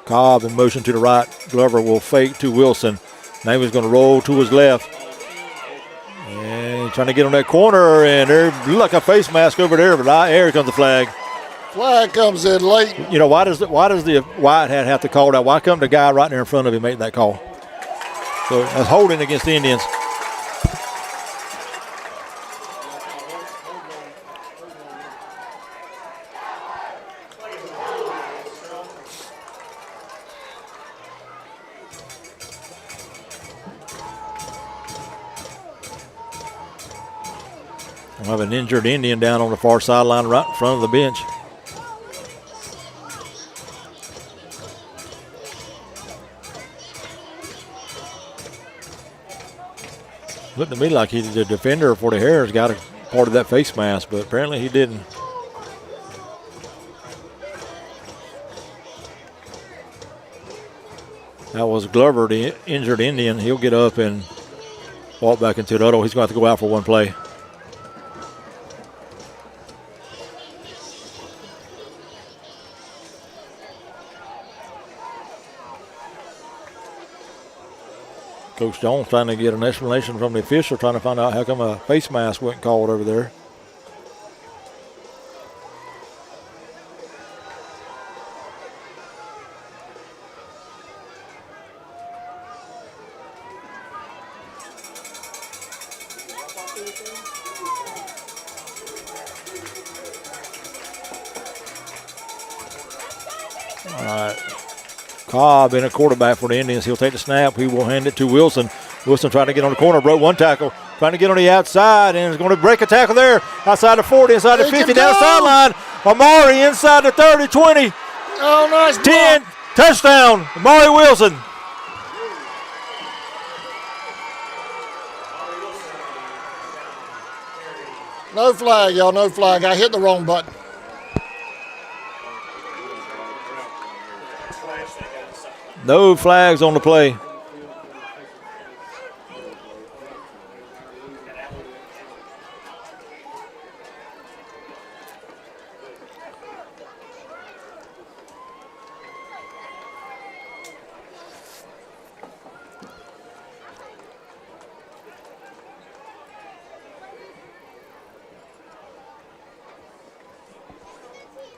Speaker 2: Cobb in motion to the right. Glover will fake to Wilson. Now he's going to roll to his left. And trying to get on that corner, and there looked like a face mask over there, but here comes the flag.
Speaker 1: Flag comes in late.
Speaker 2: You know, why does the white hat have to call that? Why come the guy right there in front of him make that call? So that's holding against the Indians. We'll have an injured Indian down on the far sideline right in front of the bench. Looked to me like he's the defender for the Herons, got a part of that face mask, but apparently he didn't. That was Glover, the injured Indian. He'll get up and walk back into the huddle. He's going to have to go out for one play. Coach Jones trying to get an explanation from the official, trying to find out how come a face mask wasn't called over there. All right. Cobb in a quarterback for the Indians. He'll take the snap. He will hand it to Wilson. Wilson trying to get on the corner, broke one tackle. Trying to get on the outside and is going to break a tackle there. Outside the 40, inside the 50, down the sideline. Amari inside the 30, 20.
Speaker 1: Oh, nice
Speaker 2: 10, touchdown, Amari Wilson.
Speaker 1: No flag, y'all, no flag. I hit the wrong button.
Speaker 2: No flags on the play.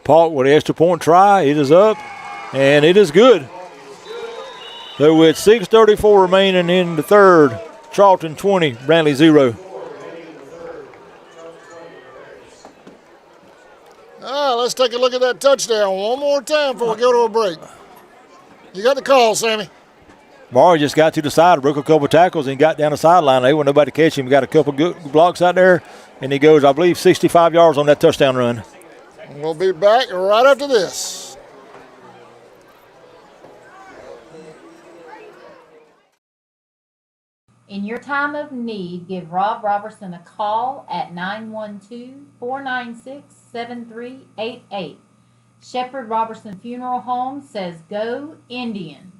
Speaker 2: Paul with the extra point try. It is up, and it is good. So with 6:34 remaining in the third, Charlton 20, Brantley 0.
Speaker 1: Let's take a look at that touchdown one more time before we go to a break. You got the call, Sammy.
Speaker 2: Maury just got to the side, broke a couple tackles, and got down the sideline. They want nobody to catch him. Got a couple good blocks out there, and he goes, I believe, 65 yards on that touchdown run.
Speaker 1: We'll be back right after this.
Speaker 7: In your time of need, give Rob Robertson a call at 912-496-7388. Shepherd Robertson Funeral Home says go Indians.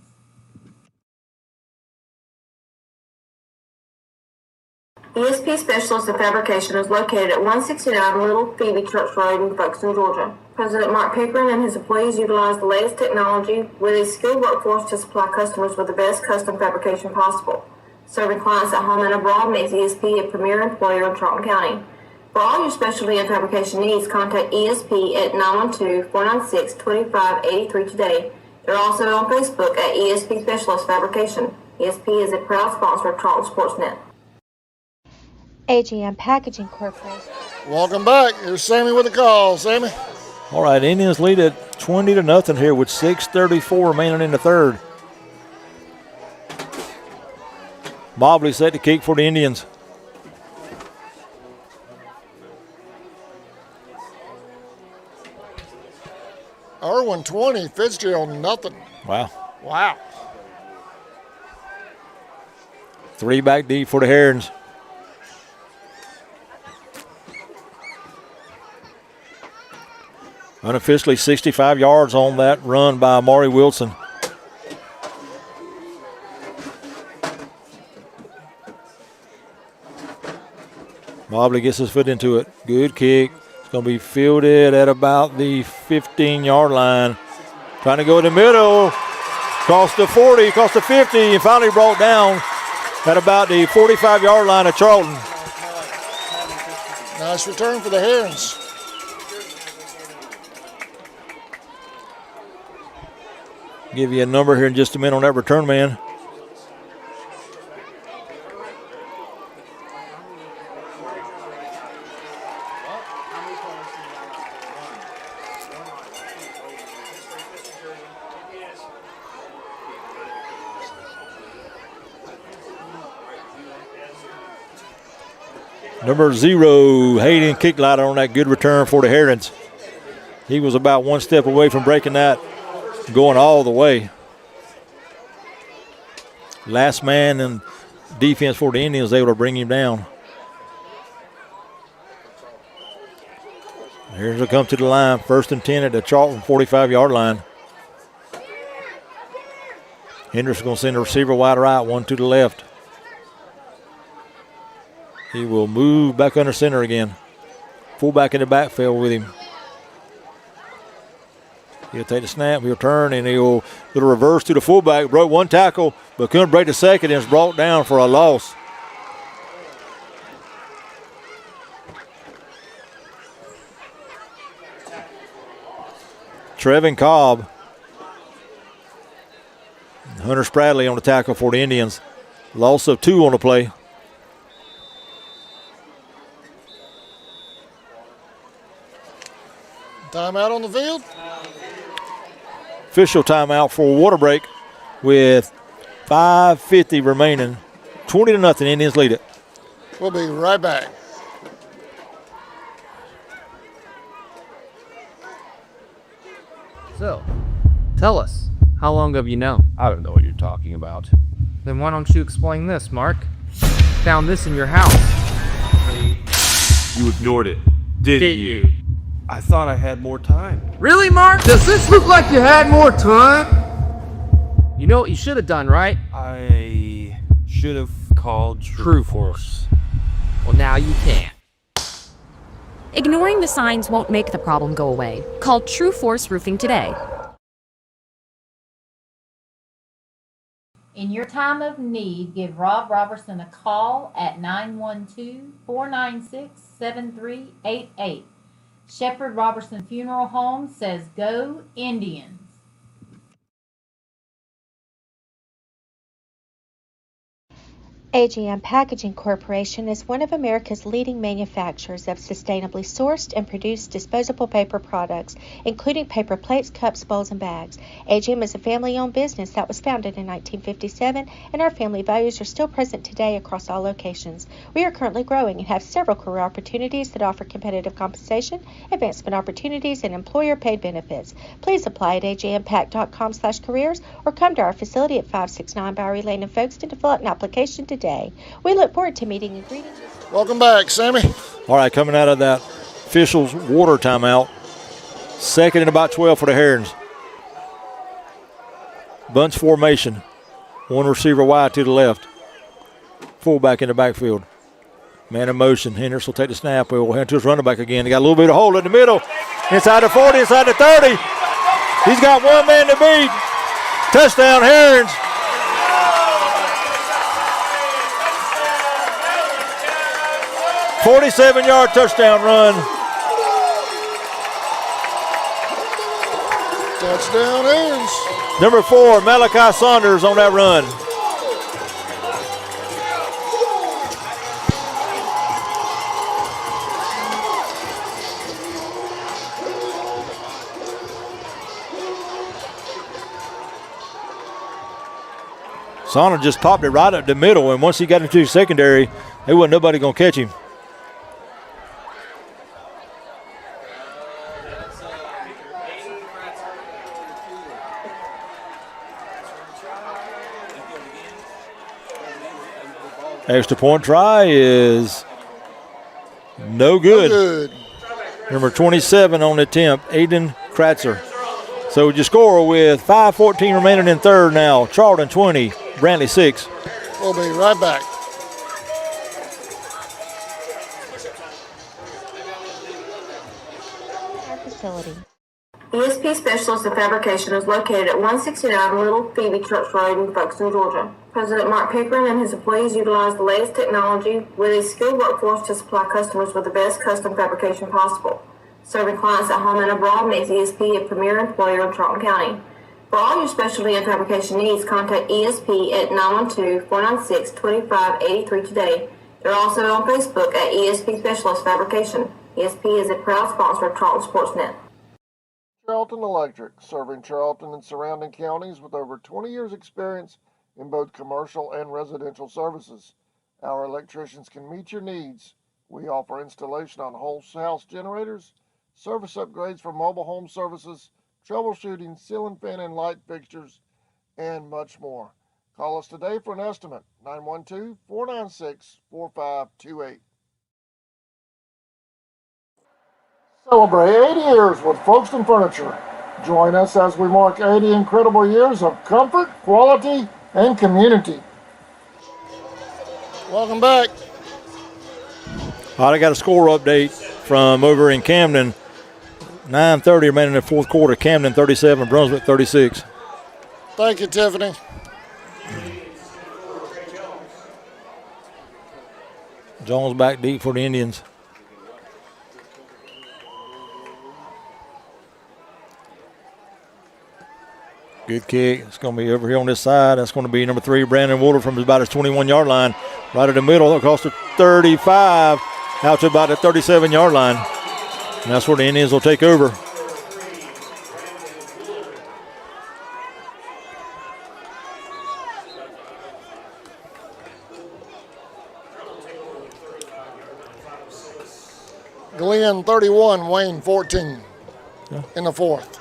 Speaker 8: ESP Specialist in Fabrication is located at 169 Little Phoebe Church Road in Folkestone, Georgia. President Mark Pickering and his employees utilize the latest technology with a skilled workforce to supply customers with the best custom fabrication possible. Serving clients at home and abroad makes ESP a premier employer in Charlton County. For all your specialty and fabrication needs, contact ESP at 912-496-2583 today. They're also on Facebook at ESP Specialist Fabrication. ESP is a proud sponsor of Charlton Sportsnet.
Speaker 9: AGM Packaging Corporation.
Speaker 1: Welcome back. Here's Sammy with the call. Sammy.
Speaker 2: All right, Indians lead at 20-0 here with 6:34 remaining in the third. Mobley set to kick for the Indians.
Speaker 1: Irwin 20, Fitzgerald nothing.
Speaker 2: Wow.
Speaker 1: Wow.
Speaker 2: 3 back deep for the Herons. Unofficially 65 yards on that run by Maury Wilson. Mobley gets his foot into it. Good kick. It's going to be fielded at about the 15-yard line. Trying to go in the middle. Across the 40, across the 50, and finally brought down at about the 45-yard line of Charlton.
Speaker 1: Nice return for the Herons.
Speaker 2: Give you a number here in just a minute on that return man. Number 0, Hayden Kicklighter on that good return for the Herons. He was about one step away from breaking that, going all the way. Last man and defense for the Indians able to bring him down. Here's will come to the line. 1st and 10 at the Charlton 45-yard line. Hendricks going to send the receiver wide right, one to the left. He will move back under center again. Fullback in the backfield with him. He'll take the snap, he'll turn, and he'll do a reverse to the fullback. Broke one tackle, but couldn't break the second, and is brought down for a loss. Trevin Cobb. Hunter Spradley on the tackle for the Indians. Loss of 2 on the play.
Speaker 1: Timeout on the field.
Speaker 2: Official timeout for water break with 5:50 remaining. 20-0, Indians lead it.
Speaker 1: We'll be right back.
Speaker 4: So, tell us, how long have you known?
Speaker 5: I don't know what you're talking about.
Speaker 4: Then why don't you explain this, Mark? Found this in your house.
Speaker 5: You ignored it, didn't you? I thought I had more time.
Speaker 4: Really, Mark? Does this look like you had more time? You know what you should have done, right?
Speaker 5: I should have called True Force.
Speaker 4: Well, now you can't.
Speaker 6: Ignoring the signs won't make the problem go away. Call True Force Roofing today.
Speaker 7: In your time of need, give Rob Robertson a call at 912-496-7388. Shepherd Robertson Funeral Home says go Indians.
Speaker 9: AGM Packaging Corporation is one of America's leading manufacturers of sustainably sourced and produced disposable paper products, including paper plates, cups, bowls, and bags. AGM is a family-owned business that was founded in 1957, and our family values are still present today across all locations. We are currently growing and have several career opportunities that offer competitive compensation, advancement opportunities, and employer-paid benefits. Please apply at agmpack.com/careers or come to our facility at 569 Bowery Lane in Folkestone to fill out an application today. We look forward to meeting and greeting you.
Speaker 1: Welcome back, Sammy.
Speaker 2: All right, coming out of that official's water timeout. 2nd and about 12 for the Herons. Bunch formation. One receiver wide to the left. Fullback in the backfield. Man in motion. Hendricks will take the snap. We'll hand to his running back again. They got a little bit of hole in the middle. Inside the 40, inside the 30. He's got one man to beat. Touchdown, Herons. "47-yard touchdown run."
Speaker 1: Touchdown Herons.
Speaker 2: Number 4, Malachi Saunders on that run. Saunders just popped it right up the middle, and once he got into the secondary, there wasn't nobody going to catch him. Extra point try is no good. Number 27 on the attempt, Aiden Kratzer. So you score with 5:14 remaining in third now. Charlton 20, Brantley 6.
Speaker 1: We'll be right back.
Speaker 9: Our facility.
Speaker 8: ESP Specialist in Fabrication is located at 169 Little Phoebe Church Road in Folkestone, Georgia. President Mark Pickering and his employees utilize the latest technology with a skilled workforce to supply customers with the best custom fabrication possible. Serving clients at home and abroad makes ESP a premier employer in Charlton County. For all your specialty and fabrication needs, contact ESP at 912-496-2583 today. They're also on Facebook at ESP Specialist Fabrication. ESP is a proud sponsor of Charlton Sportsnet.
Speaker 1: Charlton Electric, serving Charlton and surrounding counties with over 20 years experience in both commercial and residential services. Our electricians can meet your needs. We offer installation on whole house generators, service upgrades for mobile home services, troubleshooting, ceiling fan and light fixtures, and much more. Call us today for an estimate, 912-496-4528. Celebrate 80 years with Folkestone Furniture. Join us as we mark 80 incredible years of comfort, quality, and community. Welcome back.
Speaker 2: All right, I got a score update from over in Camden. 9:30 remaining in the fourth quarter. Camden 37, Brunswick 36.
Speaker 1: Thank you, Tiffany.
Speaker 2: Jones back deep for the Indians. Good kick. It's going to be over here on this side. That's going to be number 3, Brandon Wooler, from about his 21-yard line. Right in the middle, across the 35, out to about the 37-yard line. And that's where the Indians will take over.
Speaker 1: Glenn 31, Wayne 14 in the fourth.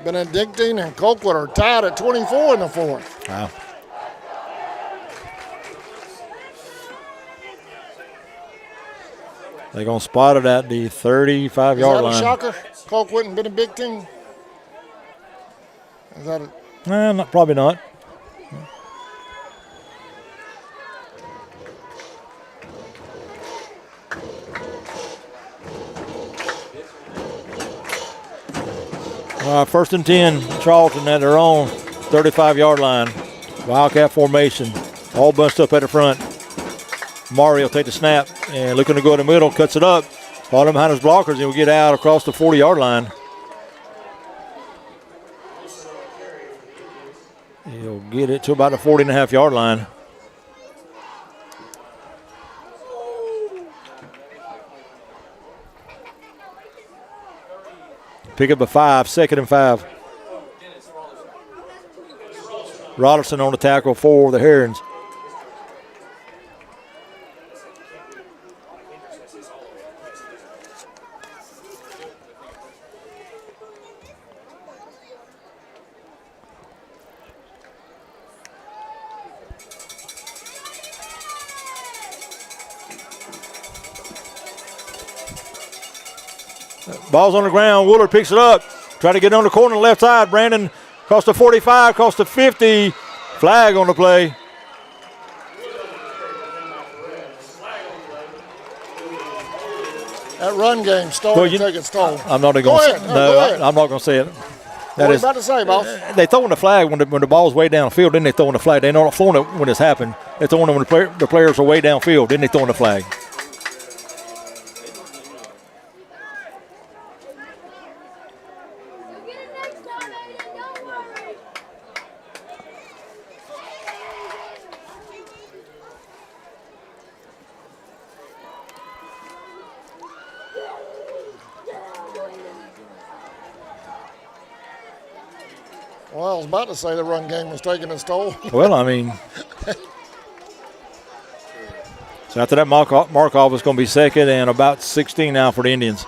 Speaker 1: Benedictine and Colquitt are tied at 24 in the fourth.
Speaker 2: Wow. They're going to spot it at the 35-yard line.
Speaker 1: Is that a shocker? Colquitt and Benedictine? Is that a...
Speaker 2: Probably not. First and 10, Charlton at their own 35-yard line. Wildcat formation, all bunched up at the front. Mario take the snap and looking to go in the middle, cuts it up. Follow him behind his blockers and will get out across the 40-yard line. He'll get it to about the 40.5-yard line. Pick up a 5, 2nd and 5. Robertson on the tackle for the Herons. Ball's on the ground. Wooler picks it up. Try to get on the corner on the left side. Brandon across the 45, across the 50. Flag on the play.
Speaker 1: That run game started taking its toll.
Speaker 2: I'm not going to say it. No, I'm not going to say it.
Speaker 1: What are you about to say, boss?
Speaker 2: They throwing the flag when the ball's way downfield. Then they throwing the flag. They're not throwing it when it's happened. They're throwing it when the players are way downfield. Then they throwing the flag.
Speaker 1: Well, I was about to say the run game was taking its toll.
Speaker 2: Well, I mean, so after that, Markov is going to be 2nd and about 16 now for the Indians.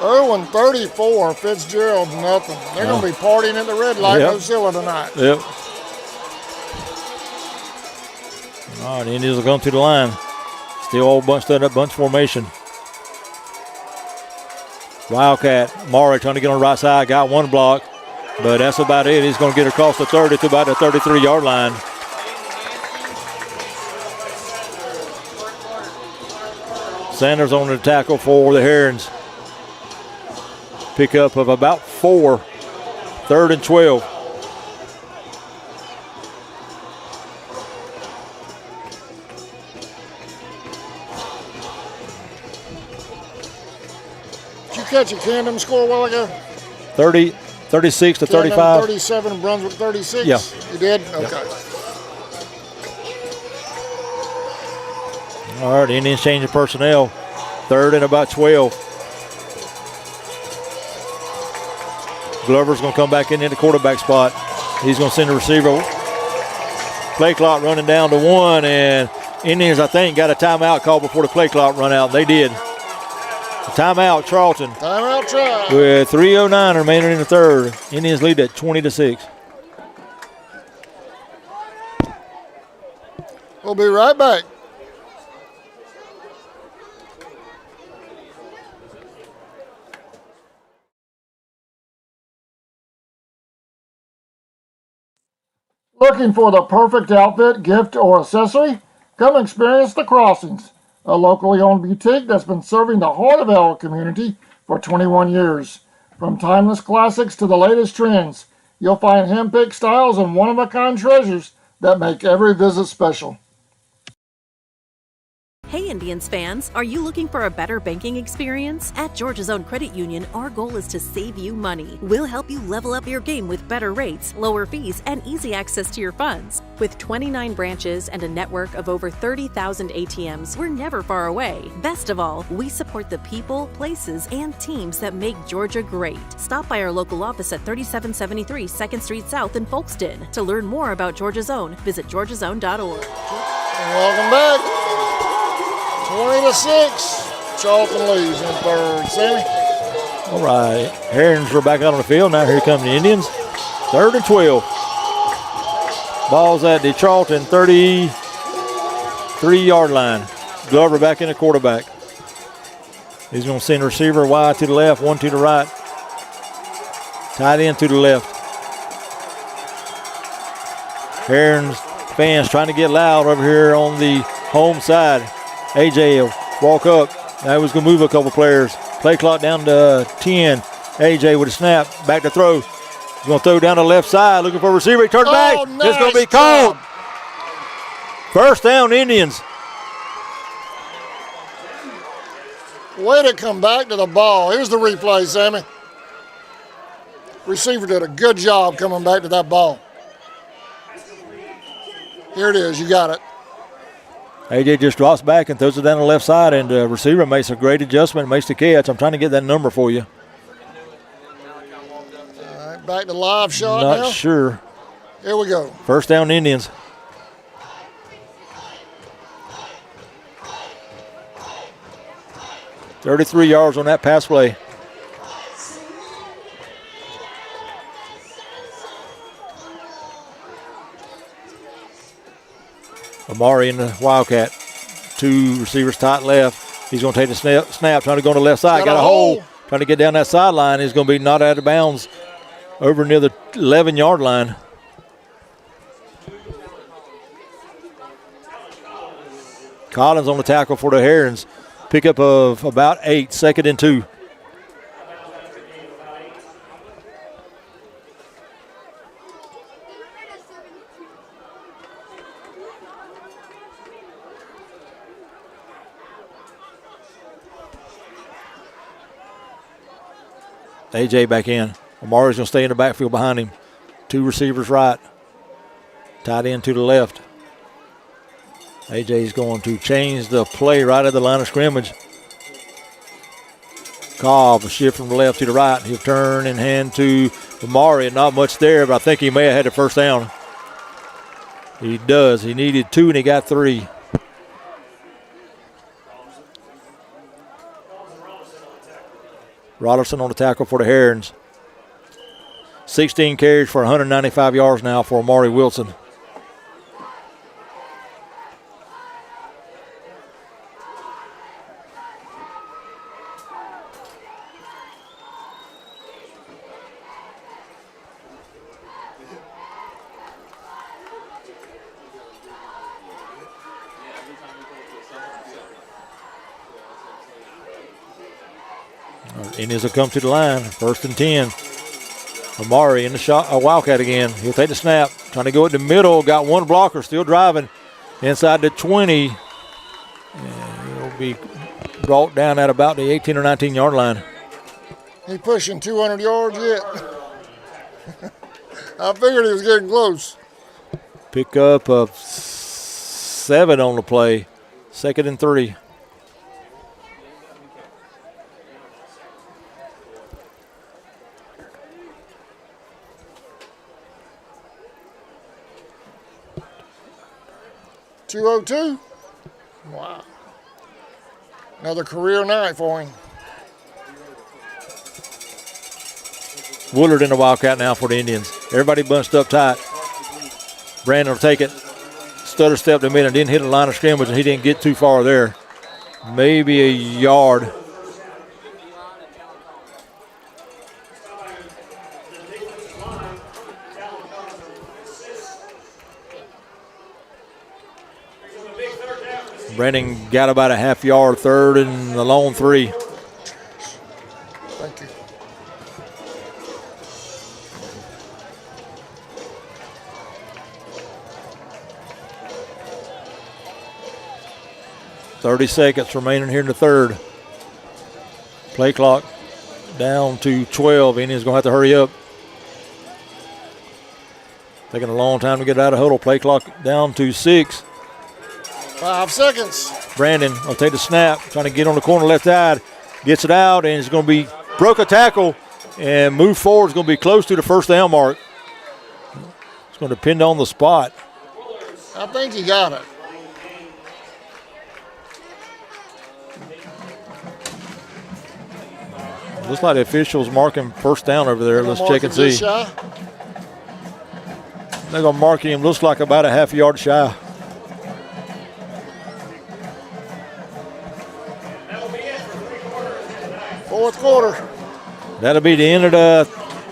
Speaker 1: Irwin 34, Fitzgerald nothing. They're going to be partying at the red light in Ocilla tonight.
Speaker 2: Yep. All right, the Indians are going to the line. Still all bunched up, bunch formation. Wildcat, Maury trying to get on the right side, got one block, but that's about it. He's going to get across the 30 to about the 33-yard line. Sanders on the tackle for the Herons. Pickup of about 4, 3rd and 12.
Speaker 1: Catch a Camden score a while ago?
Speaker 2: 36 to
Speaker 1: Camden
Speaker 2: 35.
Speaker 1: 37, Brunswick 36?
Speaker 2: Yeah.
Speaker 1: You did? Okay.
Speaker 2: Yeah. All right, the Indians changing personnel. 3rd and about 12. Glover's going to come back in the quarterback spot. He's going to send the receiver. Play clock running down to 1, and Indians, I think, got a timeout call before the play clock run out. They did. Timeout, Charlton.
Speaker 1: Timeout, Charlton.
Speaker 2: With 3:09 remaining in the 3rd. Indians lead at 20-6.
Speaker 1: We'll be right back. Looking for the perfect outfit, gift, or accessory? Come experience The Crossings, a locally owned boutique that's been serving the heart of our community for 21 years. From timeless classics to the latest trends, you'll find hand-picked styles and one-of-a-kind treasures that make every visit special.
Speaker 11: Hey Indians fans, are you looking for a better banking experience? At Georgia's Own Credit Union, our goal is to save you money. We'll help you level up your game with better rates, lower fees, and easy access to your funds. With 29 branches and a network of over 30,000 ATMs, we're never far away. Best of all, we support the people, places, and teams that make Georgia great. Stop by our local office at 3773 2nd Street South in Folkston. To learn more about Georgia's Own, visit georgiasown.org.
Speaker 1: Welcome back. 20-6. Charlton leads in 3rd. Sammy?
Speaker 2: All right. Herons are back out on the field. Now here come the Indians. 3rd and 12. Ball's at the Charlton 33-yard line. Glover back in the quarterback. He's going to send the receiver wide to the left, one to the right. Tight end to the left. Herons fans trying to get loud over here on the home side. AJ will walk up. Now he's going to move a couple players. Play clock down to 10. AJ with a snap. Back to throw. He's going to throw down the left side. Looking for a receiver. He turns back.
Speaker 1: Nice
Speaker 2: It's going to be called. First down, Indians.
Speaker 1: Way to come back to the ball. Here's the replay, Sammy. receiver did a good job coming back to that ball. Here it is. You got it.
Speaker 2: AJ just drops back and throws it down the left side, and the receiver makes a great adjustment, makes the catch. I'm trying to get that number for you.
Speaker 1: All right, back to live shot now.
Speaker 2: Not sure.
Speaker 1: Here we go.
Speaker 2: First down, Indians. $33 yards on that pass play. Amari in the Wildcat. Two receivers tight left. He's going to take the snap, trying to go on the left side. Got a hole. Trying to get down that sideline. He's going to be not out of bounds over near the 11-yard line. Collins on the tackle for the Herons. Pickup of about 8, 2nd and 2. AJ back in. Amari's going to stay in the backfield behind him. Two receivers right. Tight end to the left. AJ's going to change the play right at the line of scrimmage. Cobb will shift from the left to the right. He'll turn and hand to Amari. Not much there, but I think he may have had the first down. He does. He needed 2 and he got 3. Rollerson on the tackle for the Herons. 16 carries for 195 yards now for Amari Wilson. Indians will come to the line. 1st and 10. Amari in the shot, a Wildcat again. He'll take the snap. Trying to go at the middle. Got one blocker. Still driving inside the 20. And he'll be brought down at about the 18 or 19-yard line.
Speaker 1: He pushing 200 yards yet? I figured he was getting close.
Speaker 2: Pick up of 7 on the play. 2nd and 3.
Speaker 1: .202. Wow. Another career night for him.
Speaker 2: Woolard in the Wildcat now for the Indians. Everybody bunched up tight. Brandon will take it. Stutter stepped him in and didn't hit the line of scrimmage, and he didn't get too far there. Maybe a yard. Brandon got about a half yard, 3rd and a long 3.
Speaker 1: Thank you.
Speaker 2: .30 seconds remaining here in the 3rd. Play clock down to 12. Indians going to have to hurry up. Taking a long time to get out of huddle. Play clock down to 6.
Speaker 1: 5 seconds.
Speaker 2: Brandon will take the snap, trying to get on the corner left side. Gets it out, and it's going to be broke a tackle and move forward. It's going to be close to the first down mark. It's going to depend on the spot.
Speaker 1: I think he got it.
Speaker 2: Looks like the officials marking first down over there. Let's check and see. They're going to mark him, looks like about a half yard shy.
Speaker 1: Fourth quarter.
Speaker 2: That'll be the end of the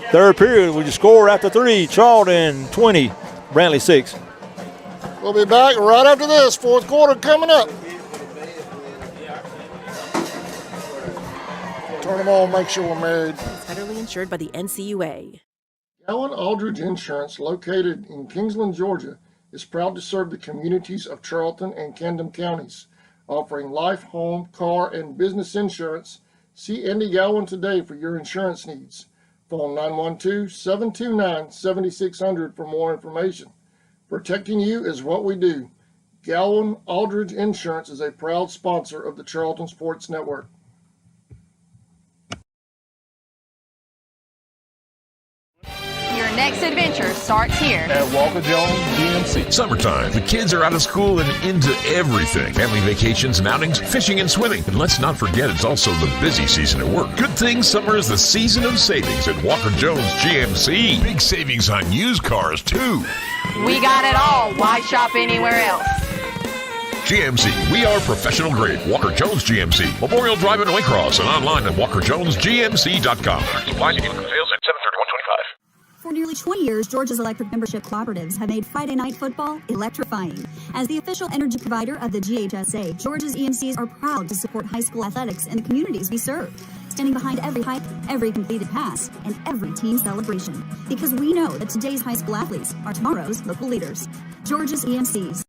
Speaker 2: 3rd period. We just score after 3. Charlton 20, Brantley 6.
Speaker 1: We'll be back right after this. 4th quarter coming up. Turn them on, make sure we're married.
Speaker 11: It's federally insured by the NCUA.
Speaker 1: Gowan Aldridge Insurance, located in Kingsland, Georgia, is proud to serve the communities of Charlton and Camden counties, offering life, home, car, and business insurance. See Andy Gowan today for your insurance needs. Phone 912-729-7600 for more information. Protecting you is what we do. Galvin Aldridge Insurance is a proud sponsor of the Charlton Sports Network.
Speaker 15: Your next adventure starts here.
Speaker 12: At Walker Jones GMC. Summertime. The kids are out of school and into everything. Family vacations and outings, fishing and swimming. And let's not forget it's also the busy season at work. Good thing summer is the season of savings at Walker Jones GMC. Big savings on used cars, too.
Speaker 15: We got it all. Why shop anywhere else?
Speaker 12: GMC, we are professional grade. Walker Jones GMC. Memorial Drive in Waycross and online at walkerjonesgmc.com. Supply and income sales at 7/31/25.
Speaker 13: For nearly 20 years, Georgia's electric membership cooperatives have made Friday night football electrifying. As the official energy provider of the GHSA, Georgia's EMCs are proud to support high school athletics in the communities we serve, standing behind every hike, every completed pass, and every team celebration. Because we know that today's high school athletes are tomorrow's local leaders. Georgia's EMCs.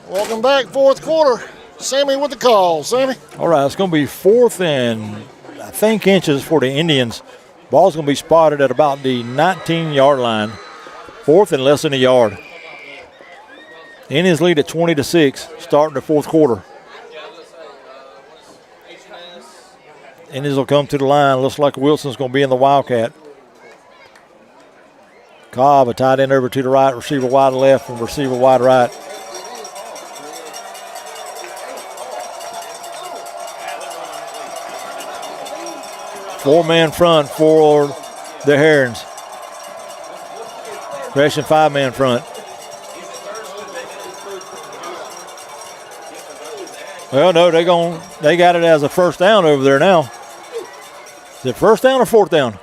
Speaker 1: Welcome back, fourth quarter. Sammy with the call. Sammy?
Speaker 2: All right, it's going to be 4th and, I think, inches for the Indians. Ball's going to be spotted at about the 19-yard line. 4th and less than a yard. Indians lead at 20-6, starting the fourth quarter. Indians will come to the line. Looks like Wilson's going to be in the Wildcat. Cobb, a tight end over to the right, receiver wide left, and receiver wide right. Four-man front for the Herons. Gresham 5-man front. Well, no, they got it as a first down over there now. Is it first down or fourth down?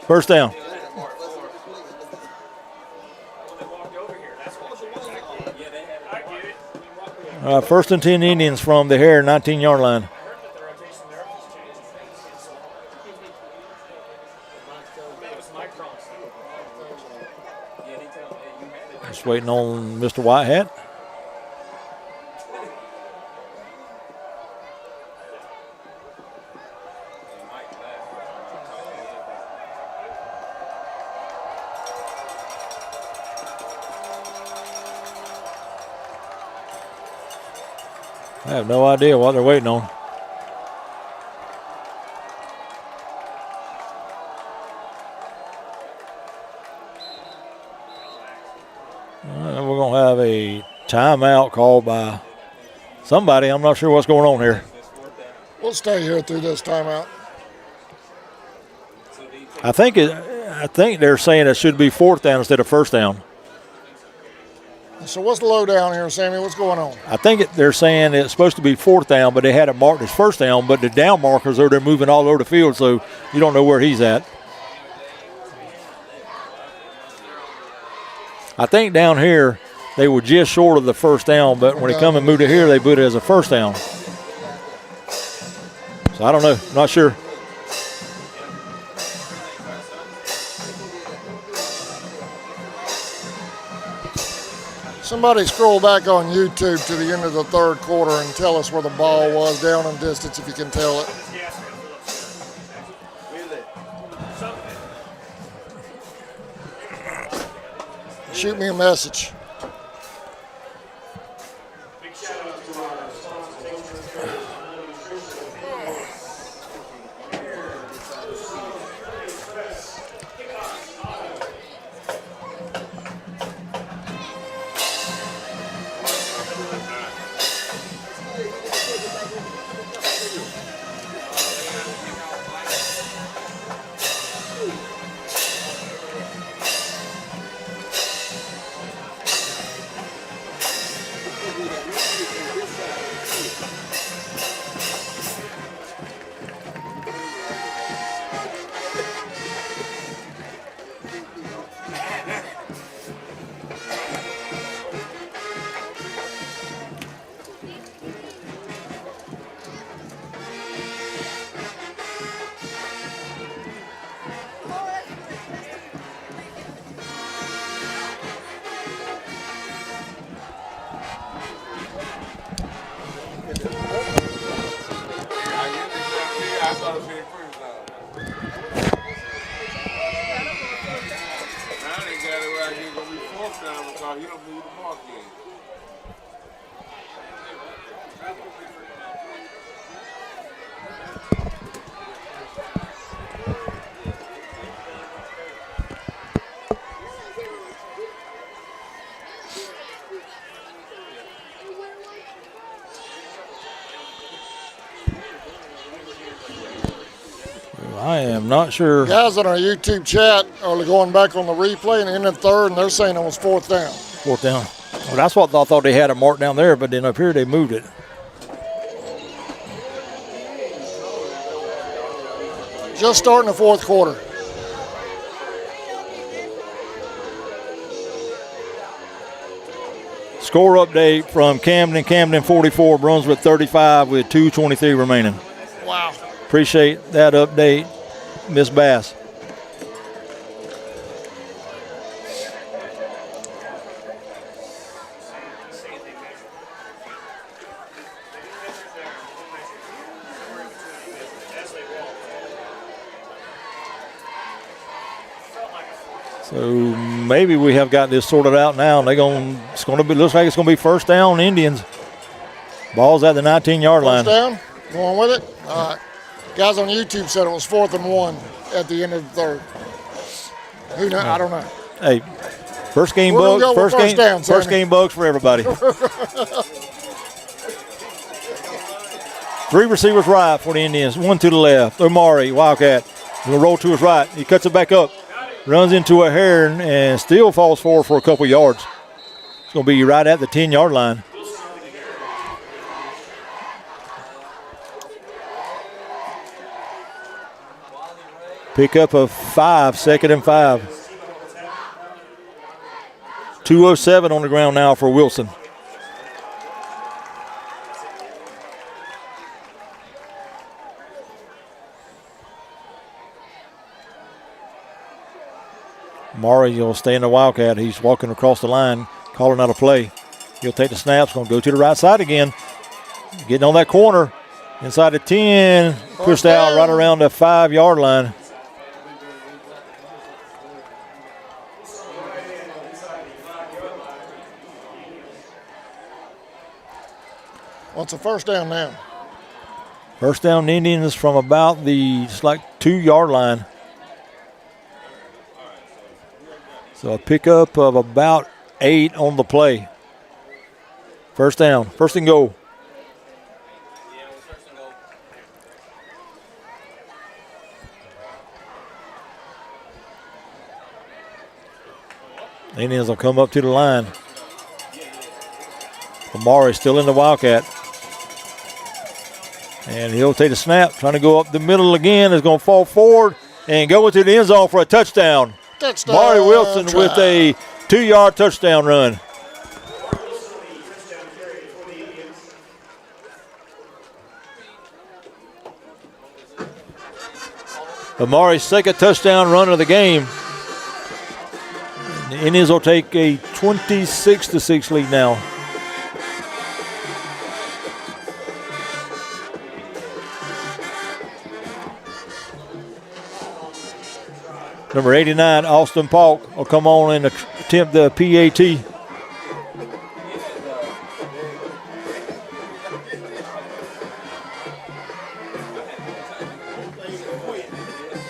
Speaker 2: First down. First and 10 Indians from the Heron 19-yard line. Just waiting on Mr. Whitehat. I have no idea what they're waiting on. We're going to have a timeout called by somebody. I'm not sure what's going on here.
Speaker 1: We'll stay here through this timeout.
Speaker 2: I think they're saying it should be fourth down instead of first down.
Speaker 1: So what's the lowdown here, Sammy? What's going on?
Speaker 2: I think they're saying it's supposed to be fourth down, but they had it marked as first down, but the down markers are there moving all over the field, so you don't know where he's at. I think down here they were just short of the first down, but when they come and move it here, they put it as a first down. So I don't know. Not sure.
Speaker 1: Somebody scroll back on YouTube to the end of the third quarter and tell us where the ball was down in distance if you can tell it. Shoot me a message.
Speaker 10: touchdown because he don't move the mark yet.
Speaker 2: I am not sure.
Speaker 1: Guys on our YouTube chat are going back on the replay and in the third, and they're saying it was fourth down.
Speaker 2: Fourth down. Well, that's what I thought they had a mark down there, but then up here they moved it.
Speaker 1: Just starting the fourth quarter.
Speaker 2: Score update from Camden. Camden 44, Brunswick 35 with 2:23 remaining.
Speaker 1: Wow.
Speaker 2: Appreciate that update, Miss Bass. So maybe we have got this sorted out now. And looks like it's going to be first down Indians. Ball's at the 19-yard line.
Speaker 1: First down, going with it. All right. Guys on YouTube said it was 4th and 1 at the end of the third. Who knows? I don't know.
Speaker 2: Hey, first game bugs. First game bugs for everybody. 3 receivers right for the Indians. 1 to the left. Omari, Wildcat. He'll roll to his right. He cuts it back up. Runs into a Heron and still falls forward for a couple yards. It's going to be right at the 10-yard line. Pick up a 5, 2nd and 5. 2:07 on the ground now for Wilson. Murray will stay in the Wildcat. He's walking across the line, calling out a play. He'll take the snaps, going to go to the right side again. Getting on that corner, inside the 10, pushed out right around the 5-yard line.
Speaker 1: What's a first down now?
Speaker 2: First down Indians from about the 2-yard line. So a pickup of about 8 on the play. First down, first and goal. Indians will come up to the line. Amari still in the Wildcat. And he'll take a snap, trying to go up the middle again. Is going to fall forward and go into the end zone for a touchdown. Mari Wilson with a 2-yard touchdown run. Amari's second touchdown run of the game. The Indians will take a 26-6 lead now. Number 89, Austin Falk, will come on and attempt the PAT.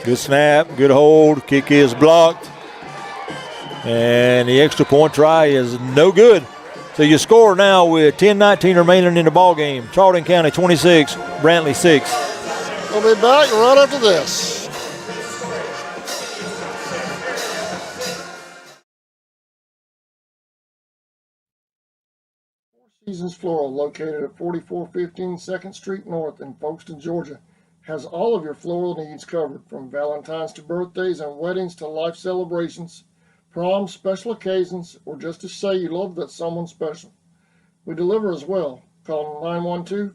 Speaker 2: Good snap, good hold, kick is blocked. And the extra point try is no good. So you score now with 10-19 remaining in the ball game. Charlton County 26, Brantley 6.
Speaker 1: We'll be back right after this. Seasons Floral, located at 4415 2nd Street North in Folkestone, Georgia, has all of your floral needs covered, from Valentine's to birthdays and weddings to life celebrations, proms, special occasions, or just to say you love that someone special. We deliver as well. Call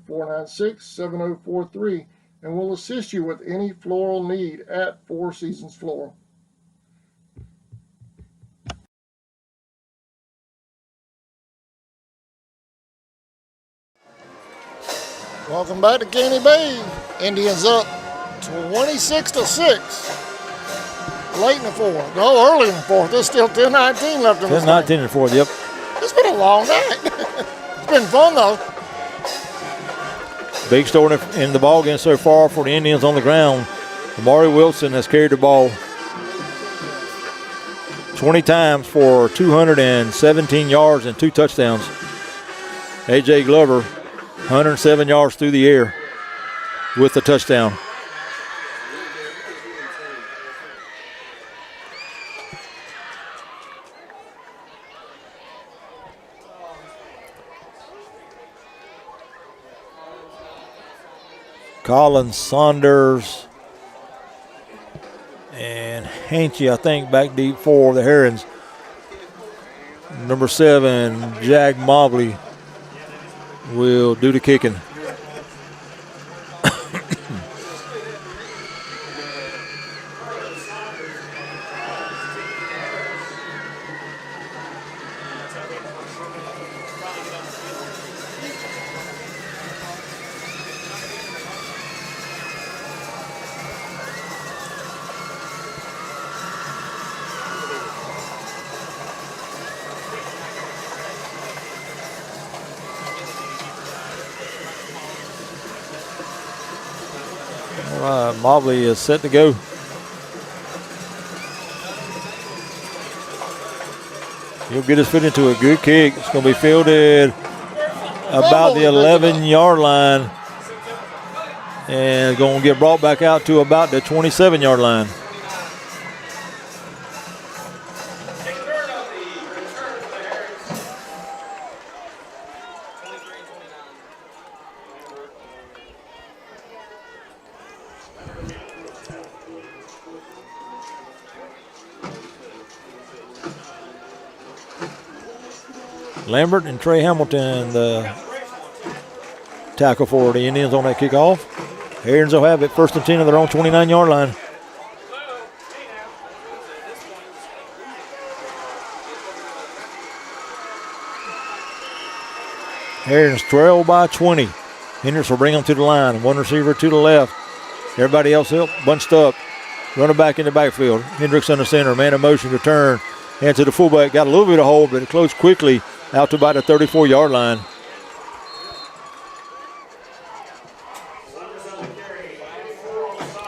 Speaker 1: 912-496-7043 and we'll assist you with any floral need at Four Seasons Floral. Welcome back to Caney Bay. Indians up 26-6. Late in the fourth. No, early in the fourth. There's still 10-19 left in the
Speaker 2: 10-19 in the fourth, yep.
Speaker 1: It's been a long night. It's been fun, though.
Speaker 2: Big story in the ball game so far for the Indians on the ground. Amari Wilson has carried the ball 20 times for 217 yards and 2 touchdowns. A.J. Glover, 107 yards through the air with the touchdown. Collins, Saunders, and Hanchy, I think, back deep for the Herons. Number 7, Jag Mobley, will do the kicking. Mobley is set to go. He'll get his foot into a good kick. It's going to be fielded about the 11-yard line and going to get brought back out to about the 27-yard line. Lambert and Trey Hamilton, the tackle for the Indians on that kickoff. Herons will have it 1st and 10 of their own 29-yard line. Herons trail by 20. Hendricks will bring them to the line. One receiver to the left. Everybody else bunched up. Running back in the backfield. Hendricks under center. Man in motion, return. And to the fullback. Got a little bit of hold, but it closed quickly out to about the 34-yard line.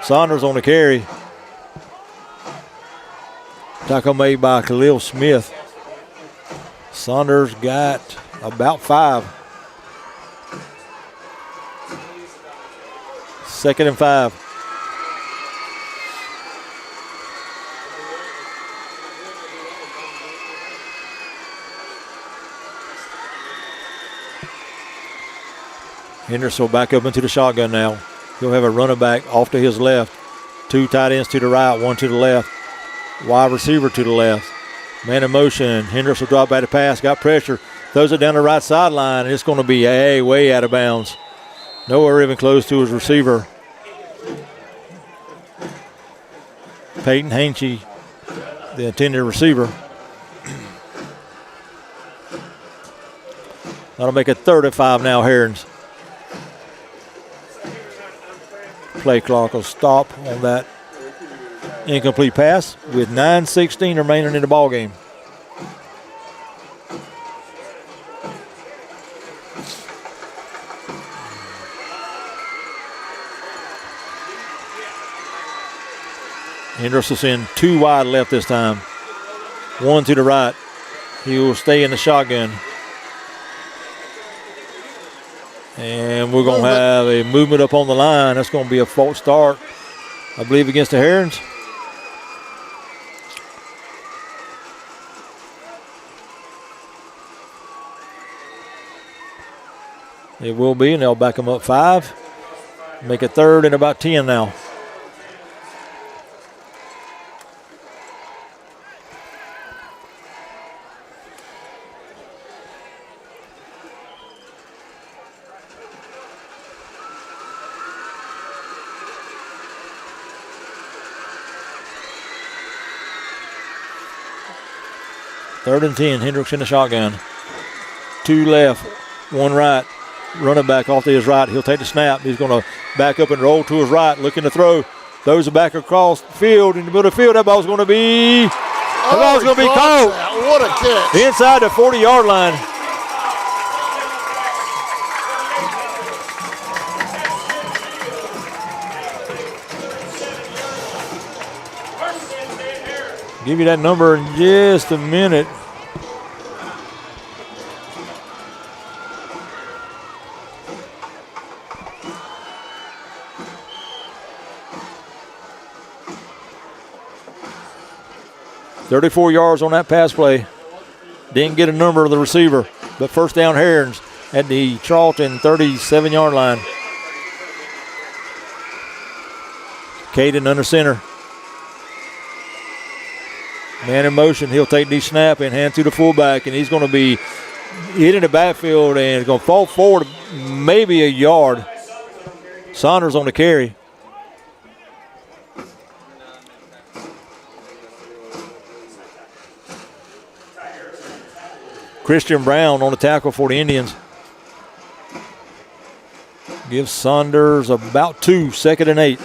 Speaker 2: Saunders on the carry. Tackle made by Khalil Smith. Saunders got about 5. 2nd and 5. Henderson will back up into the shotgun now. He'll have a running back off to his left. 2 tight ends to the right, 1 to the left. Wide receiver to the left. Man in motion. Henderson will drop back to pass. Got pressure. Throws it down the right sideline. And it's going to be way out of bounds. Nowhere even close to his receiver. Peyton Hanchy, the intended receiver. That'll make it 35 now, Herons. Play clock will stop on that incomplete pass with 9:16 remaining in the ball game. Hendricks will send 2 wide left this time. 1 to the right. He will stay in the shotgun. And we're going to have a movement up on the line. That's going to be a false start, I believe, against the Herons. It will be, and they'll back them up 5. Make it 3rd and about 10 now. Third and 10, Hendricks in the shotgun. 2 left, 1 right. Running back off to his right. He'll take the snap. He's going to back up and roll to his right, looking to throw. Throws it back across the field. In the middle of the field, that ball's going to be caught.
Speaker 1: What a catch.
Speaker 2: Inside the 40-yard line. Give you that number in just a minute. .34 yards on that pass play. Didn't get a number of the receiver, but first down Herons at the Charlton 37-yard line. Caden under center. Man in motion. He'll take the snap and hand to the fullback, and he's going to be hit in the backfield and going to fall forward maybe a yard. Saunders on the carry. Christian Brown on the tackle for the Indians. Gives Saunders about 2, 2nd and 8.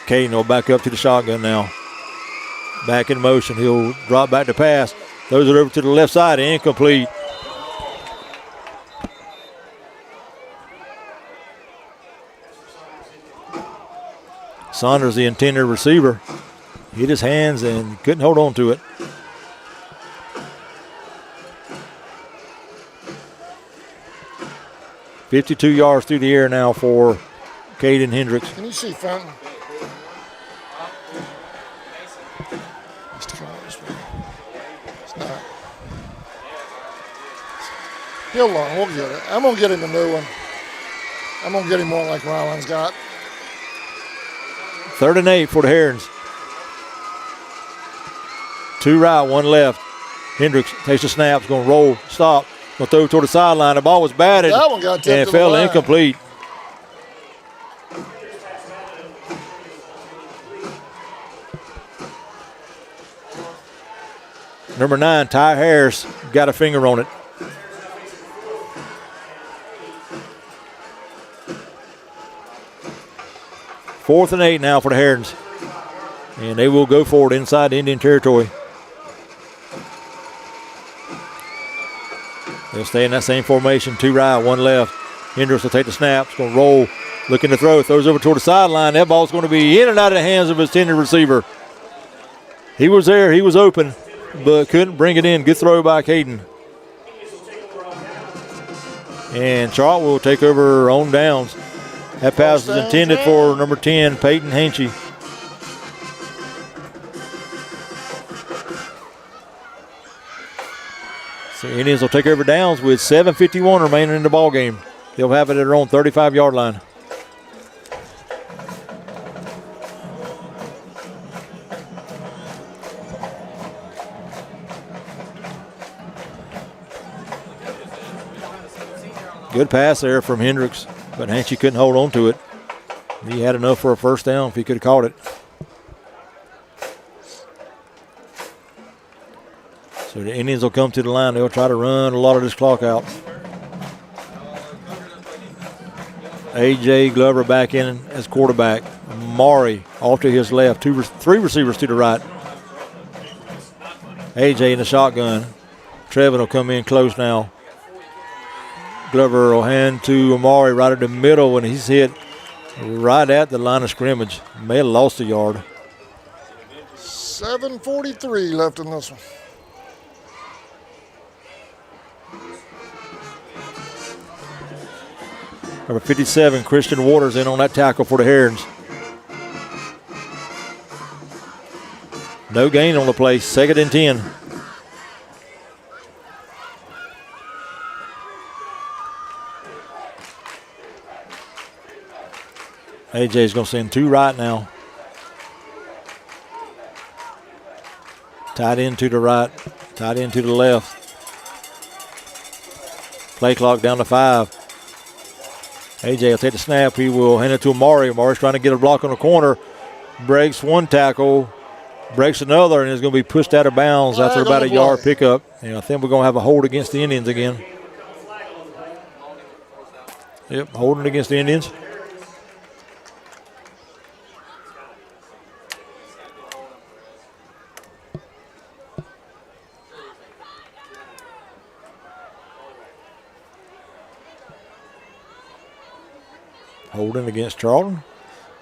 Speaker 2: Caden will back up to the shotgun now. Back in motion. He'll drop back to pass. Throws it over to the left side. Incomplete. Saunders, the intended receiver, hit his hands and couldn't hold on to it. $52 yards through the air now for Caden Hendricks.
Speaker 1: Can you see Fountain? He'll learn. We'll get it. I'm going to get him a new one. I'm going to get him one like Ryland's got.
Speaker 2: 3rd and 8 for the Herons. 2 right, 1 left. Hendricks takes the snap. Going to roll, stop. Going to throw toward the sideline. The ball was batted.
Speaker 1: That one got tipped
Speaker 2: and it fell incomplete. Number 9, Ty Harris, got a finger on it. Fourth and 8 now for the Herons. And they will go forward inside the Indian territory. They'll stay in that same formation. 2 right, 1 left. Hendricks will take the snap. It's going to roll. Looking to throw. Throws over toward the sideline. That ball's going to be in and out of the hands of his intended receiver. He was there. He was open, but couldn't bring it in. Good throw by Caden. And Charlton will take over on downs. That pass is intended for number 10, Peyton Hanchy. So Indians will take over downs with 7:51 remaining in the ball game. They'll have it at their own 35-yard line. Good pass there from Hendricks, but Hanchy couldn't hold on to it. He had enough for a first down if he could have caught it. So the Indians will come to the line. They'll try to run a lot of this clock out. A.J. Glover back in as quarterback. Maury off to his left. 3 receivers to the right. A.J. in the shotgun. Trevin will come in close now. Glover will hand to Amari right at the middle when he's hit right at the line of scrimmage. May have lost a yard.
Speaker 1: 7:43 left in this one.
Speaker 2: Number 57, Christian Waters in on that tackle for the Herons. No gain on the play, 2nd and 10. AJ's going to send 2 right now. Tight end to the right, tight end to the left. Play clock down to 5. AJ will take the snap. He will hand it to Amari. Amari's trying to get a block on the corner. Breaks one tackle, breaks another, and is going to be pushed out of bounds after about a yard pickup. And I think we're going to have a hold against the Indians again. Yep, holding against the Indians. Holding against Charlton.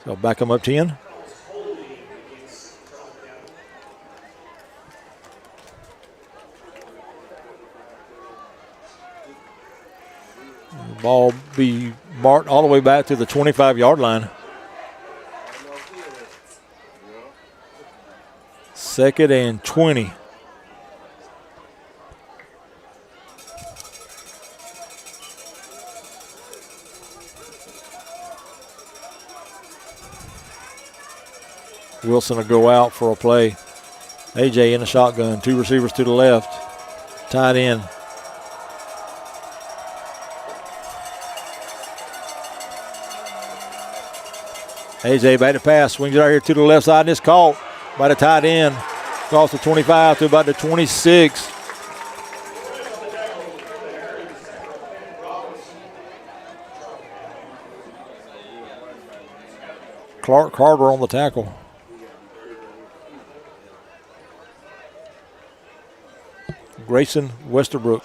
Speaker 2: So back them up 10. The ball be marked all the way back to the 25-yard line. 2nd and 20. Wilson will go out for a play. AJ in the shotgun. 2 receivers to the left. Tight end. AJ back to pass. Swings it out here to the left side and it's caught by the tight end. Across the 25 to about the 26. Clark Carter on the tackle. Grayson Westerbrook.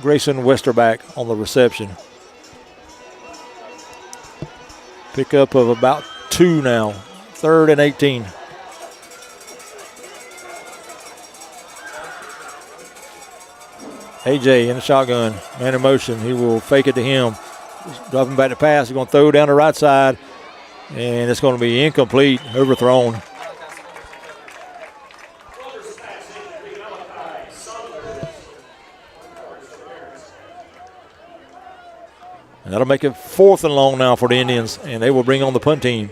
Speaker 2: Grayson Westerback on the reception. Pickup of about 2 now. 3rd and 18. AJ in the shotgun. Man in motion. He will fake it to him. Dropping back to pass. He's going to throw down the right side. And it's going to be incomplete. Overthrown. And that'll make it 4th and long now for the Indians, and they will bring on the punt team.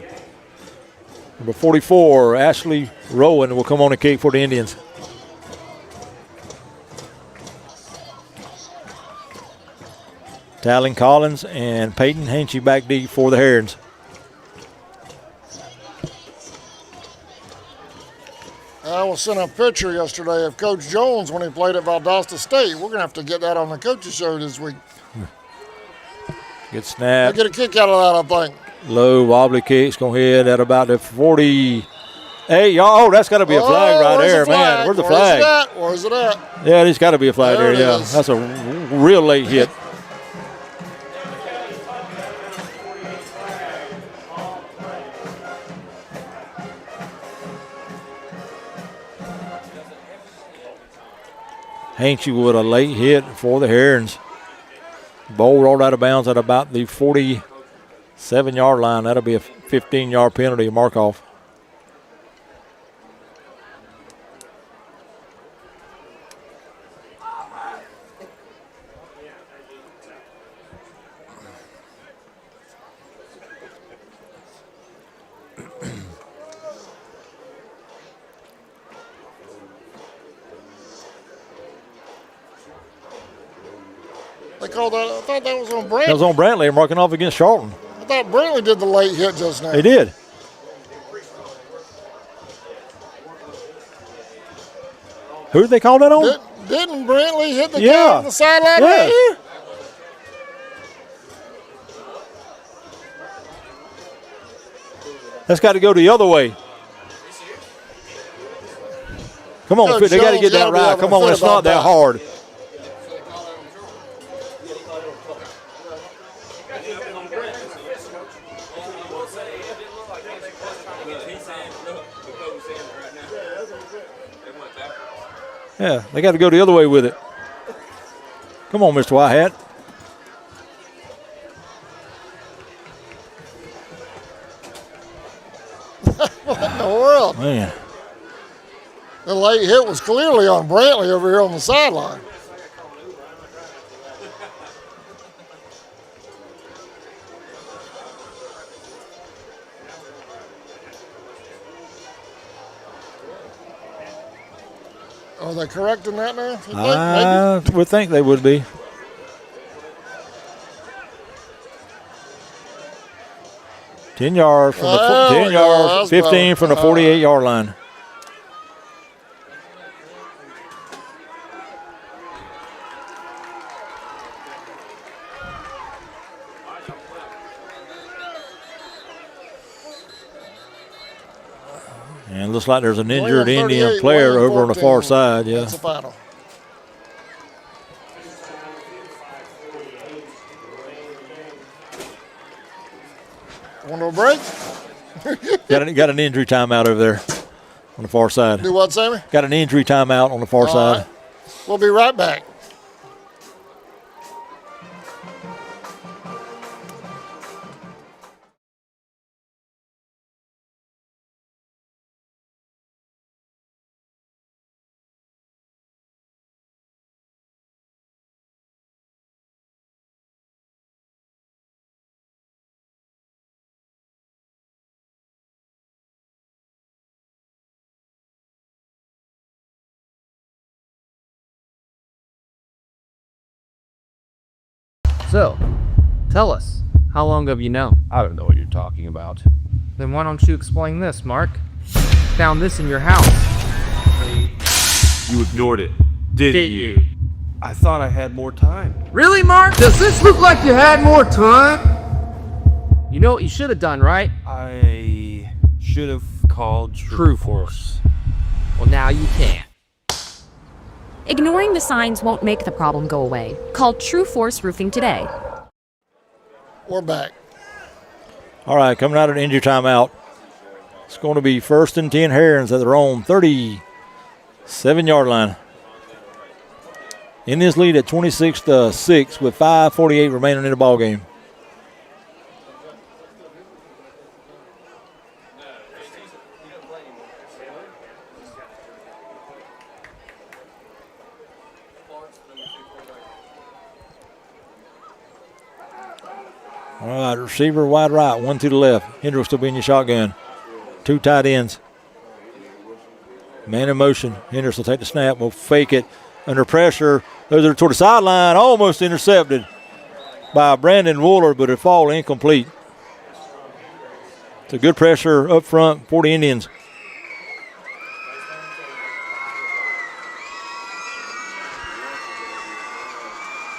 Speaker 2: Number 44, Ashley Rowan, will come on and kick for the Indians. Talon Collins and Peyton Hanchy back deep for the Herons.
Speaker 1: I was sent a picture yesterday of Coach Jones when he played at Valdosta State. We're going to have to get that on the coaches show this week.
Speaker 2: Good snap.
Speaker 1: We'll get a kick out of that, I think.
Speaker 2: Low wobbly kick's going to hit at about the 48. Oh, that's got to be a flag right there, man. Where's the flag?
Speaker 1: Where's it at?
Speaker 2: Yeah, there's got to be a flag there, yeah. That's a real late hit. Hanchy with a late hit for the Herons. Ball rolled out of bounds at about the 47-yard line. That'll be a 15-yard penalty, mark-off.
Speaker 1: They called that. I thought that was on Brantley.
Speaker 2: That was on Brantley, marking off against Charlton.
Speaker 1: I thought Brantley did the late hit just now.
Speaker 2: They did. Who did they call that on?
Speaker 1: Didn't Brantley hit the guy on the sideline right here?
Speaker 2: That's got to go the other way. Come on, they got to get that right. Come on, it's not that hard. Yeah, they got to go the other way with it. Come on, Mr. Whitehat.
Speaker 1: What in the world?
Speaker 2: Man.
Speaker 1: The late hit was clearly on Brantley over here on the sideline. Are they correcting that now?
Speaker 2: I would think they would be. 10 yards from the 10 yards, 15 from the 48-yard line. And it looks like there's an injured Indian player over on the far side. Yeah.
Speaker 1: That's the final. Want to break?
Speaker 2: got an injury timeout over there on the far side.
Speaker 1: Do what, Sammy?
Speaker 2: Got an injury timeout on the far side.
Speaker 1: Right. We'll be right back.
Speaker 4: So, tell us, how long have you known?
Speaker 5: I don't know what you're talking about.
Speaker 4: Then why don't you explain this, Mark? Found this in your house.
Speaker 5: You ignored it, didn't you? I thought I had more time.
Speaker 4: Really, Mark? Does this look like you had more time? You know what you should have done, right?
Speaker 5: I should have called True Force.
Speaker 4: Well, now you can't.
Speaker 6: Ignoring the signs won't make the problem go away. Call True Force Roofing today.
Speaker 1: We're back.
Speaker 2: All right, coming out of the injury timeout. It's going to be 1st and 10 Herons at their own 37-yard line. Indians lead at 26-6 with 5:48 remaining in the ball game. All right, receiver wide right, one to the left. Hendricks will be in your shotgun. 2 tight ends. Man in motion. Hendricks will take the snap, will fake it. Under pressure, those are toward the sideline, almost intercepted by Brandon Wooler, but it fall incomplete. It's a good pressure up front for the Indians.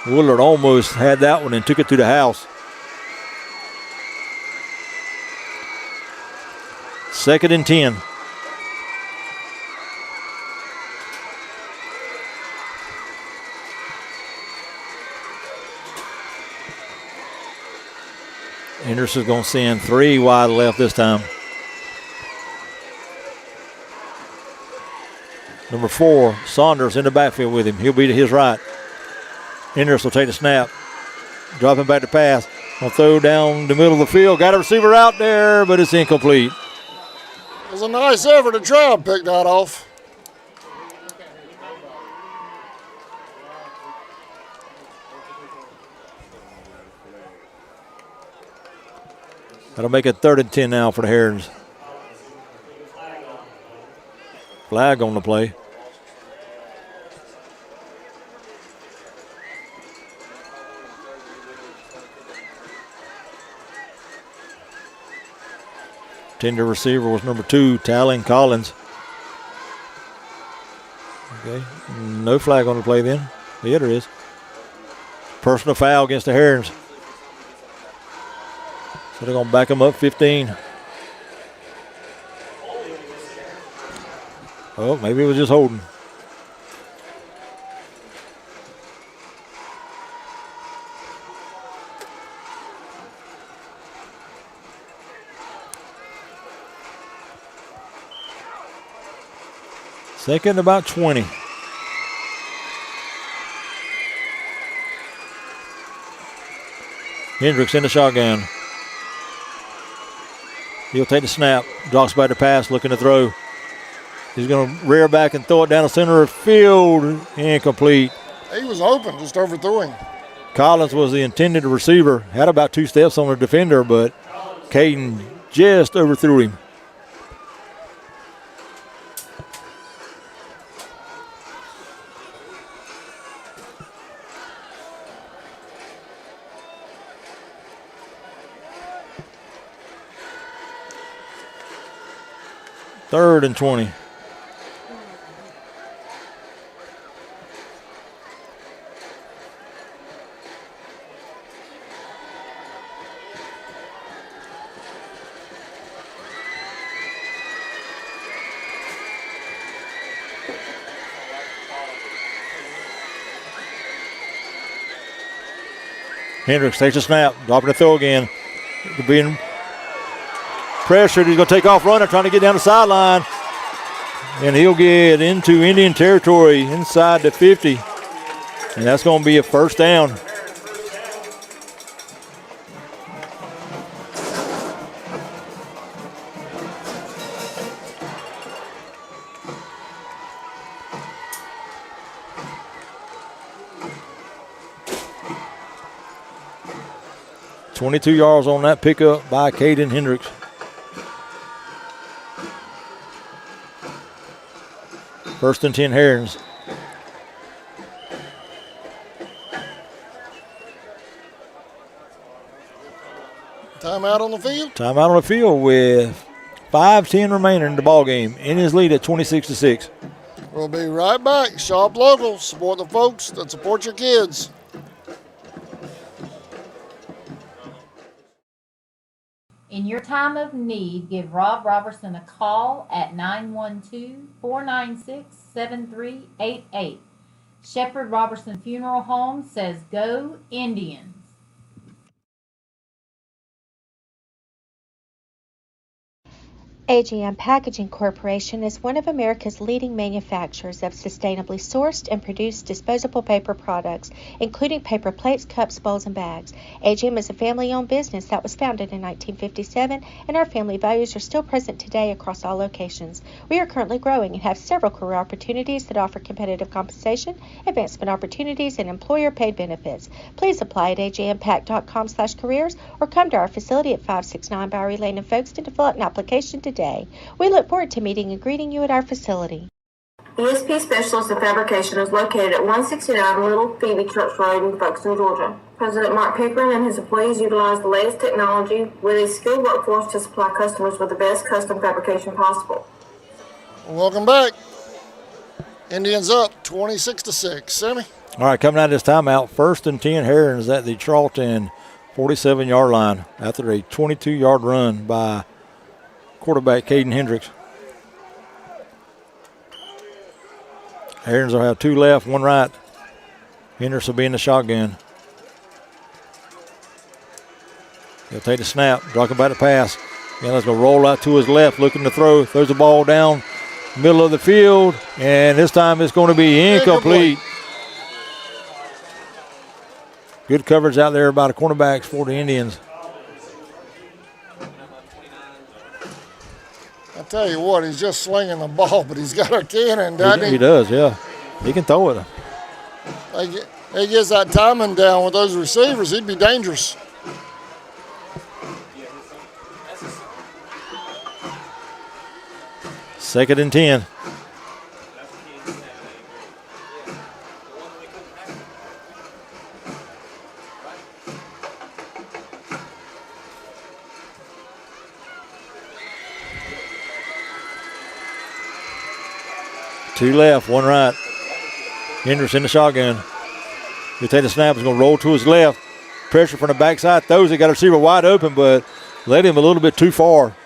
Speaker 2: Woolard almost had that one and took it to the house. 2nd and 10. Anderson's going to send 3 wide left this time. Number 4, Saunders in the backfield with him. He'll be to his right. Anderson will take the snap. Drop him back to pass. Will throw down the middle of the field. Got a receiver out there, but it's incomplete.
Speaker 1: It was a nice effort to try and pick that off.
Speaker 2: That'll make it 3rd and 10 now for the Herons. Flag on the play. Tender receiver was number 2, Talon Collins. Okay, no flag on the play then. Yeah, there is. Personal foul against the Herons. So they're going to back them up 15. Oh, maybe it was just holding. Second, about 20. Hendricks in the shotgun. He'll take the snap, drops back to pass, looking to throw. He's going to rear back and throw it down the center of the field. Incomplete.
Speaker 1: He was open, just overthrew him.
Speaker 2: Collins was the intended receiver. Had about 2 steps on the defender, but Caden just overthrew him. 3rd and 20. Hendricks takes a snap, dropping the throw again. Being pressured, he's going to take off running, trying to get down the sideline. And he'll get into Indian territory inside the 50. And that's going to be a first down. .22 yards on that pickup by Caden Hendricks. First and 10 Herons.
Speaker 1: Timeout on the field.
Speaker 2: Timeout on the field with 5:10 remaining in the ball game. In his lead at 26-6.
Speaker 1: We'll be right back. Shop local. Support the folks that support your kids.
Speaker 7: In your time of need, give Rob Robertson a call at 912-496-7388. Shepherd Robertson Funeral Home says go Indians.
Speaker 9: AGM Packaging Corporation is one of America's leading manufacturers of sustainably sourced and produced disposable paper products, including paper plates, cups, bowls, and bags. AGM is a family-owned business that was founded in 1957, and our family values are still present today across all locations. We are currently growing and have several career opportunities that offer competitive compensation, advancement opportunities, and employer-paid benefits. Please apply at agmpack.com/careers or come to our facility at 569 Bowery Lane in Folkestone to fill out an application today. We look forward to meeting and greeting you at our facility.
Speaker 8: ESP Specialist in Fabrication is located at 169 Little Phoebe Church Road in Folkestone, Georgia. President Mark Pickering and his employees utilize the latest technology with a skilled workforce to supply customers with the best custom fabrication possible.
Speaker 1: Welcome back. Indians up 26-6. Sammy?
Speaker 2: All right, coming out of this timeout, 1st and 10 Herons at the Charlton 47-yard line after a 22-yard run by quarterback Caden Hendricks. Herons will have 2 left, 1 right. Hendricks will be in the shotgun. He'll take the snap, talking about the pass. And let's go roll out to his left, looking to throw. Throws the ball down middle of the field, and this time it's going to be incomplete. Good coverage out there by the cornerbacks for the Indians.
Speaker 1: I tell you what, he's just slinging the ball, but he's got a cannon, doesn't he?
Speaker 2: He does, yeah. He can throw it.
Speaker 1: He gets that timing down with those receivers, he'd be dangerous.
Speaker 2: Second and 10. Two left, 1 right. Hendricks in the shotgun. He'll take the snap. He's going to roll to his left. Pressure from the backside. Throws it. Got a receiver wide open, but led him a little bit too far.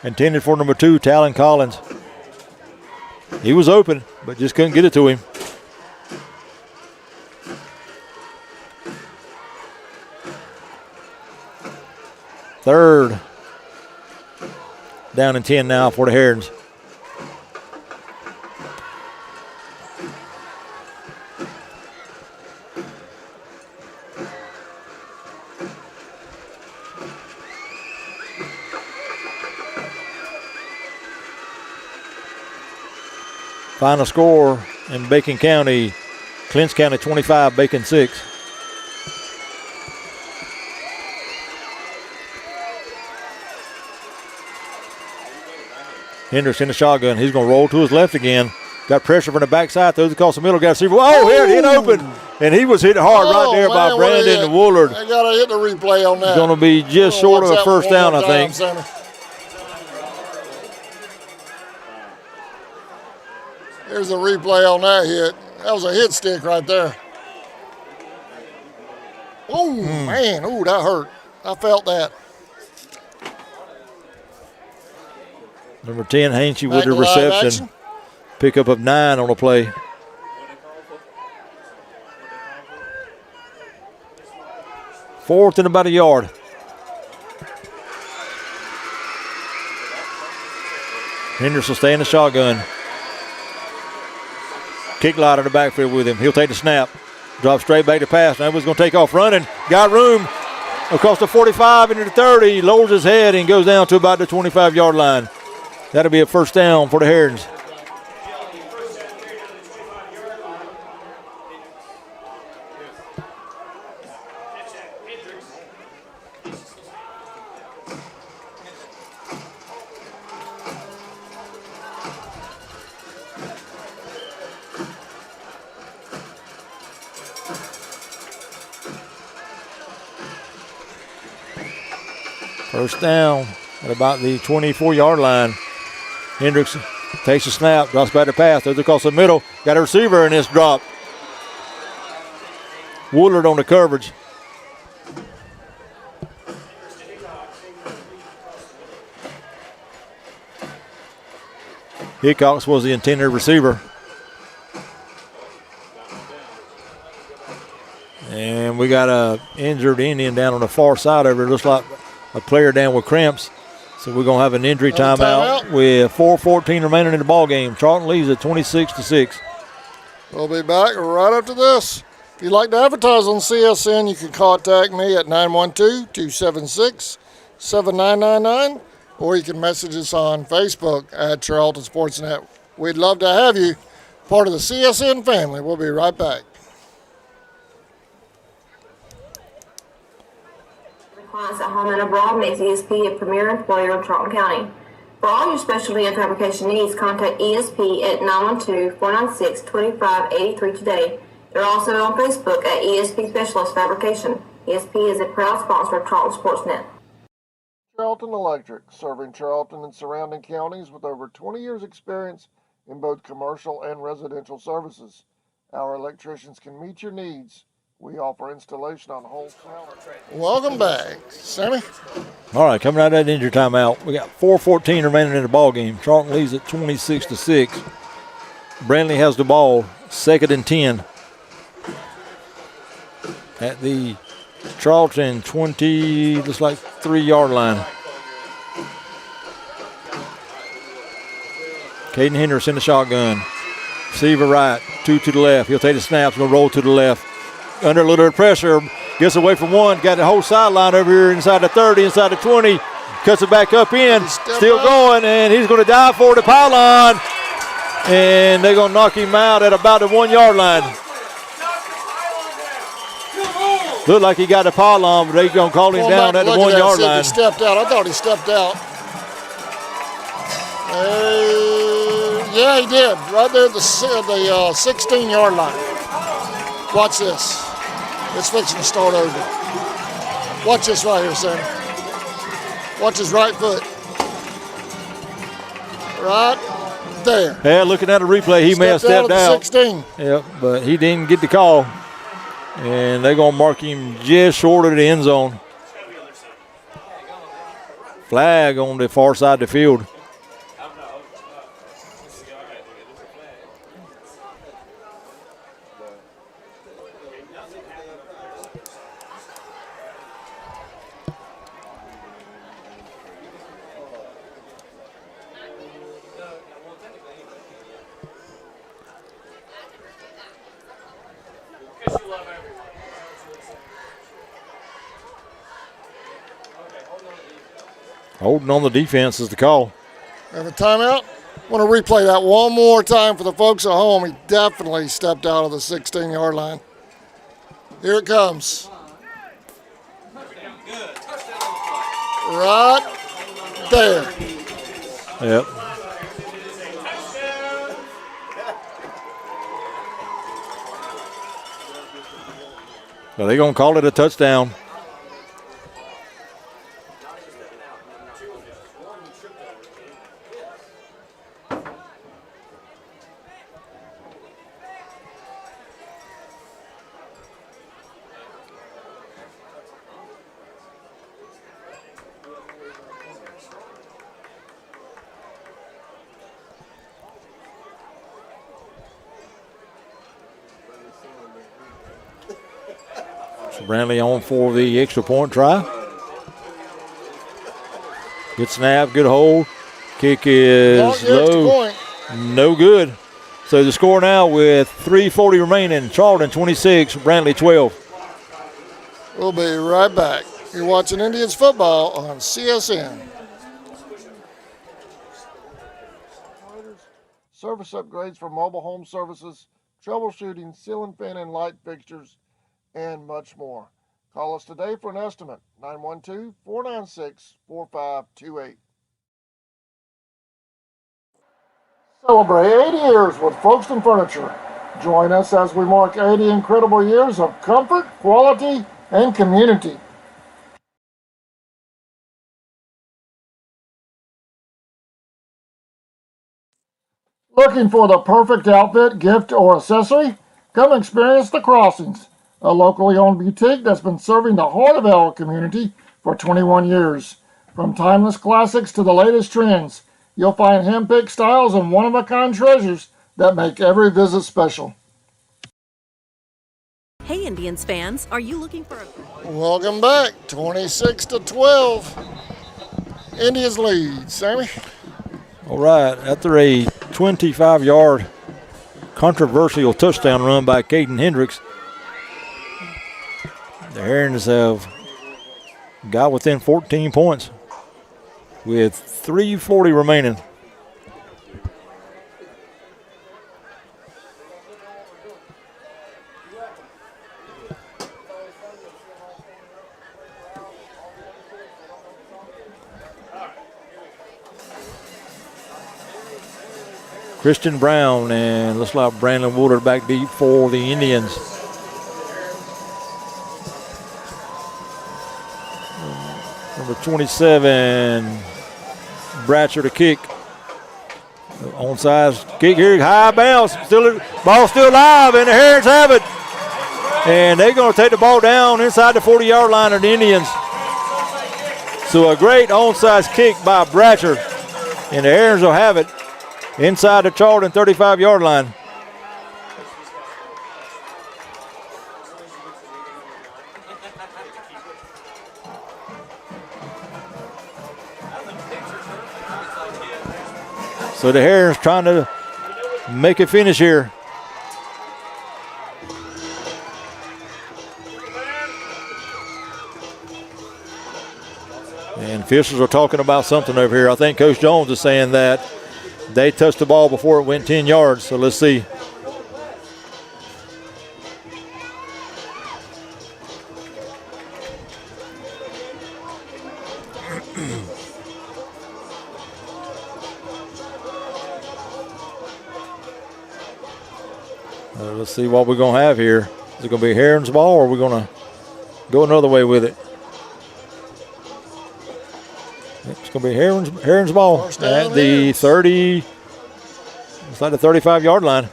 Speaker 2: Intended for number 2, Talon Collins. He was open, but just couldn't get it to him. Third. Down and 10 now for the Herons. Final score in Bacon County, Clinch County 25, Bacon 6. Hendricks in the shotgun. He's going to roll to his left again. Got pressure from the backside. Throws across the middle. Got a receiver. Oh, here, hit open. And he was hit hard right there by Brandon Woolard.
Speaker 1: I got to hit the replay on that.
Speaker 2: It's going to be just short of a first down, I think.
Speaker 1: Here's a replay on that hit. That was a hit stick right there. Oh, man. Ooh, that hurt. I felt that.
Speaker 2: Number 10, Hainsey with
Speaker 1: Back
Speaker 2: the
Speaker 1: to live
Speaker 2: reception.
Speaker 1: action.
Speaker 2: Pickup of 9 on the play. Fourth and about a yard. Hendricks will stay in the shotgun. Kick light in the backfield with him. He'll take the snap. Drop straight back to pass. Now he's going to take off running. Got room across the 45 into the 30. Lowers his head and goes down to about the 25-yard line. That'll be a first down for the Herons. First down at about the 24-yard line. Hendricks takes a snap, drops back to pass, throws across the middle. Got a receiver in this drop. Woolard on the coverage. Hickox was the intended receiver. And we got a injured Indian down on the far side over it. Looks like a player down with cramps. So we're going to have an injury timeout with 4:14 remaining in the ball game. Charlton leads at 26-6.
Speaker 1: We'll be back right after this. If you'd like to advertise on CSN, you can contact me at 912-276-7999, or you can message us on Facebook at Charlton Sportsnet. We'd love to have you part of the CSN family. We'll be right back.
Speaker 8: Clients at home and abroad makes ESP a premier employer in Charlton County. For all your specialty and fabrication needs, contact ESP at 912-496-2583 today. They're also on Facebook at ESP Specialist Fabrication. ESP is a proud sponsor of Charlton Sportsnet.
Speaker 1: Charlton Electric, serving Charlton and surrounding counties with over 20 years experience in both commercial and residential services. Our electricians can meet your needs. We offer installation on whole tower. Welcome back, Sammy.
Speaker 2: All right, coming out of that injury timeout, we got 4:14 remaining in the ball game. Charlton leads at 26-6. Brantley has the ball, 2nd and 10 at the Charlton 20, looks like 3-yard line. Caden Hendricks in the shotgun. Receiver right, 2 to the left. He'll take the snaps, going to roll to the left. Under a little bit of pressure, gets away from one, got the whole sideline over here inside the 30, inside the 20, cuts it back up in, still going, and he's going to dive for the pylon, and they're going to knock him out at about the 1-yard line. Looked like he got the pylon, but they're going to call him down at the 1-yard line.
Speaker 1: He stepped out. I thought he stepped out. Yeah, he did. Right there at the 16-yard line. Watch this. It's fixing to start over. Watch this right here, Sam. Watch his right foot. Right there.
Speaker 2: Yeah, looking at the replay, he may have stepped out.
Speaker 1: 16.
Speaker 2: Yep, but he didn't get the call. And they're going to mark him just short of the end zone. Flag on the far side of the field. Holding on the defense is the call.
Speaker 1: Have a timeout. I want to replay that one more time for the folks at home. He definitely stepped out of the 16-yard line. Here it comes. Right there.
Speaker 2: Yep. So they're going to call it a touchdown. Brantley on for the extra point try. Good snap, good hold. Kick is low. No good. So the score now with 3:40 remaining. Charlton 26, Brantley 12.
Speaker 1: We'll be right back. You're watching Indians football on CSN. Service upgrades for mobile home services, troubleshooting, ceiling fan and light fixtures, and much more. Call us today for an estimate, 912-496-4528. Celebrate 80 years with Folkestone Furniture. Join us as we mark 80 incredible years of comfort, quality, and community. Looking for the perfect outfit, gift, or accessory? Come experience The Crossings, a locally owned boutique that's been serving the heart of our community for 21 years. From timeless classics to the latest trends, you'll find hand-picked styles and one-of-a-kind treasures that make every visit special.
Speaker 11: Hey Indians fans, are you looking for a...
Speaker 1: Welcome back, 26-12. Indians lead. Sammy?
Speaker 2: All right, after a 25-yard controversial touchdown run by Caden Hendricks, the Herons have got within 14 points with 3:40 remaining. Christian Brown, and looks like Brandon Woodard back deep for the Indians. Number 27, Bratcher to kick. Onside kick here, high bounce. Ball still alive, and the Herons have it. And they're going to take the ball down inside the 40-yard line of the Indians. So a great onside kick by Bratcher, and the Herons will have it inside the Charlton 35-yard line. So the Herons trying to make a finish here. And officials are talking about something over here. I think Coach Jones is saying that they touched the ball before it went 10 yards, so let's see. Let's see what we're going to have here. Is it going to be Herons' ball, or are we going to go another way with it? It's going to be Herons' ball at the 30. It's like the 35-yard line.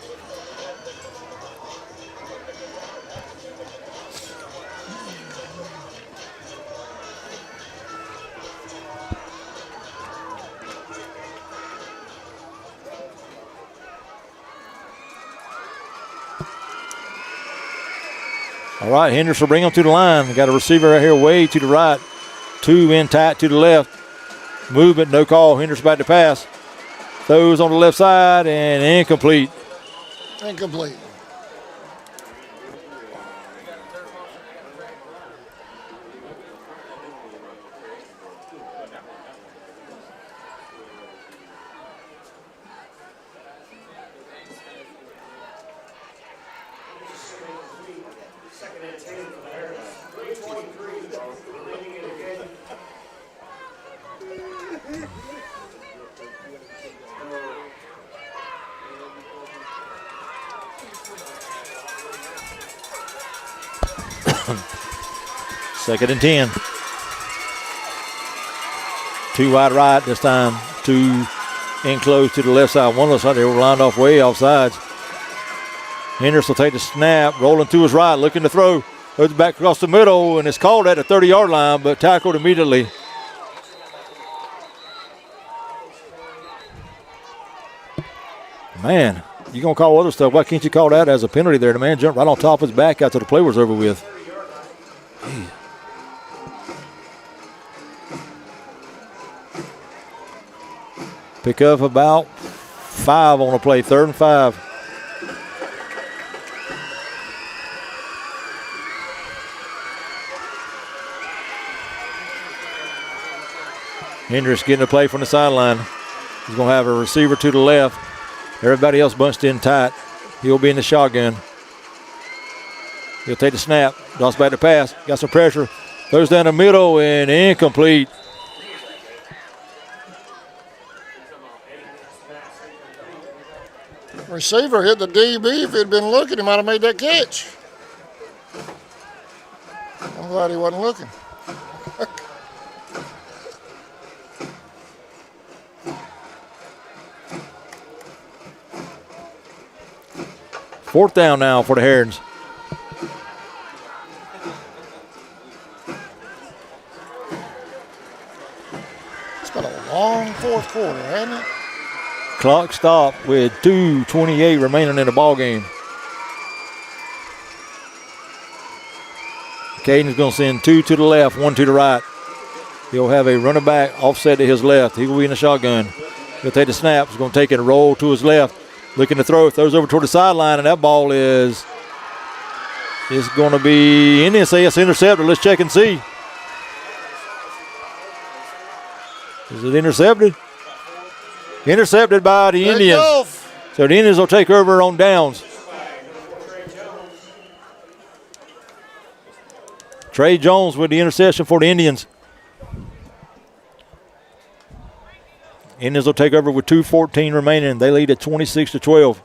Speaker 2: All right, Henderson will bring them to the line. Got a receiver right here way to the right. Two in tight to the left. Movement, no call. Henderson back to pass. Throws on the left side and incomplete.
Speaker 1: Incomplete.
Speaker 2: Second and 10. Two wide right this time. Two in close to the left side. One looks like they were lined off way off sides. Henderson will take the snap, rolling to his right, looking to throw. Goes back across the middle, and it's called at the 30-yard line, but tackled immediately. Man, you're going to call other stuff. Why can't you call that as a penalty there? The man jumped right on top of his back after the play was over with. Pick up about 5 on the play, 3rd and 5. Hendricks getting a play from the sideline. He's going to have a receiver to the left. Everybody else bunched in tight. He'll be in the shotgun. He'll take the snap. Drops back to pass. Got some pressure. Throws down the middle and incomplete.
Speaker 1: Receiver hit the DB. If he'd been looking, he might have made that catch. I'm glad he wasn't looking.
Speaker 2: Fourth down now for the Herons.
Speaker 1: It's been a long fourth quarter, hasn't it?
Speaker 2: Clock stopped with 2:28 remaining in the ball game. Caden's going to send 2 to the left, 1 to the right. He'll have a running back offset to his left. He will be in the shotgun. He'll take the snap. He's going to take it and roll to his left. Looking to throw, throws over toward the sideline, and that ball is going to be in this AS intercepted. Let's check and see. Is it intercepted? Intercepted by the Indians. So the Indians will take over on downs. Trey Jones with the interception for the Indians. Indians will take over with 2:14 remaining. They lead at 26-12.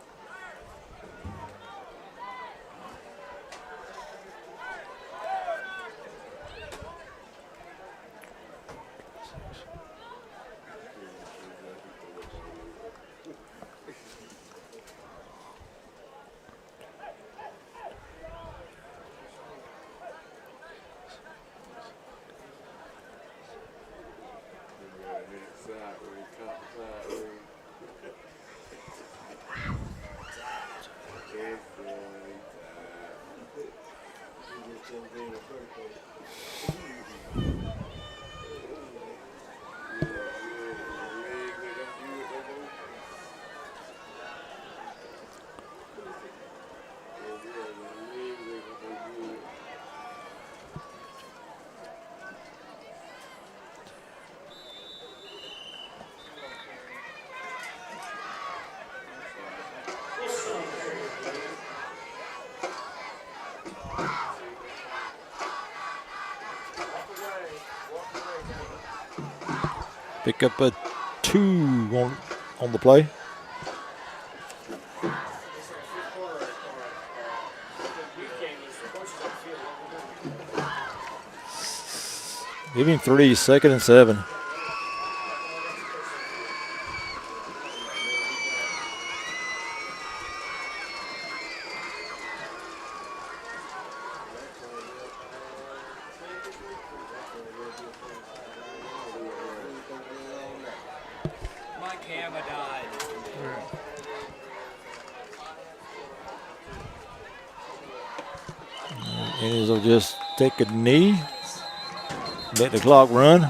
Speaker 2: Pick up a 2 on the play. Give him 3, 2nd and 7. Indians will just take a knee, let the clock run.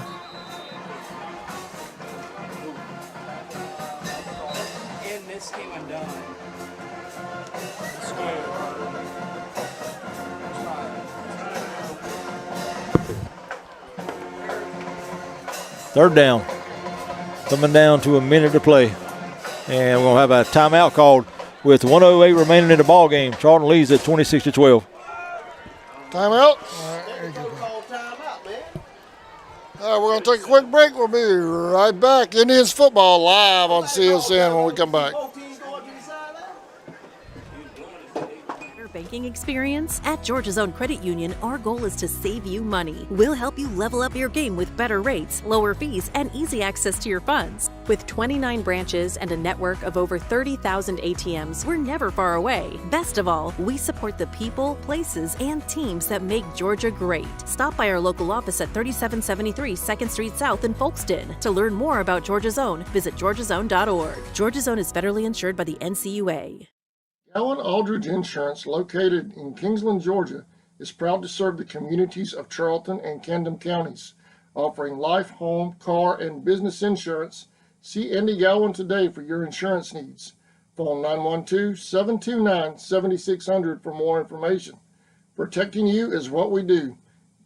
Speaker 16: And this came undone.
Speaker 2: Third down. Coming down to a minute to play. And we're going to have a timeout called with 1:08 remaining in the ball game. Charlton leads at 26-12.
Speaker 1: Timeout. All right, we're going to take a quick break. We'll be right back. Indians football live on CSN when we come back.
Speaker 11: Banking experience? At Georgia's Own Credit Union, our goal is to save you money. We'll help you level up your game with better rates, lower fees, and easy access to your funds. With 29 branches and a network of over 30,000 ATMs, we're never far away. Best of all, we support the people, places, and teams that make Georgia great. Stop by our local office at 3773 2nd Street South in Folkston. To learn more about Georgia's Own, visit georgiasown.org. Georgia's Own is federally insured by the NCUA.
Speaker 1: Gowan Aldridge Insurance, located in Kingsland, Georgia, is proud to serve the communities of Charlton and Camden counties, offering life, home, car, and business insurance See Andy Gowan today for your insurance needs. Phone 912-729-7600 for more information. Protecting you is what we do.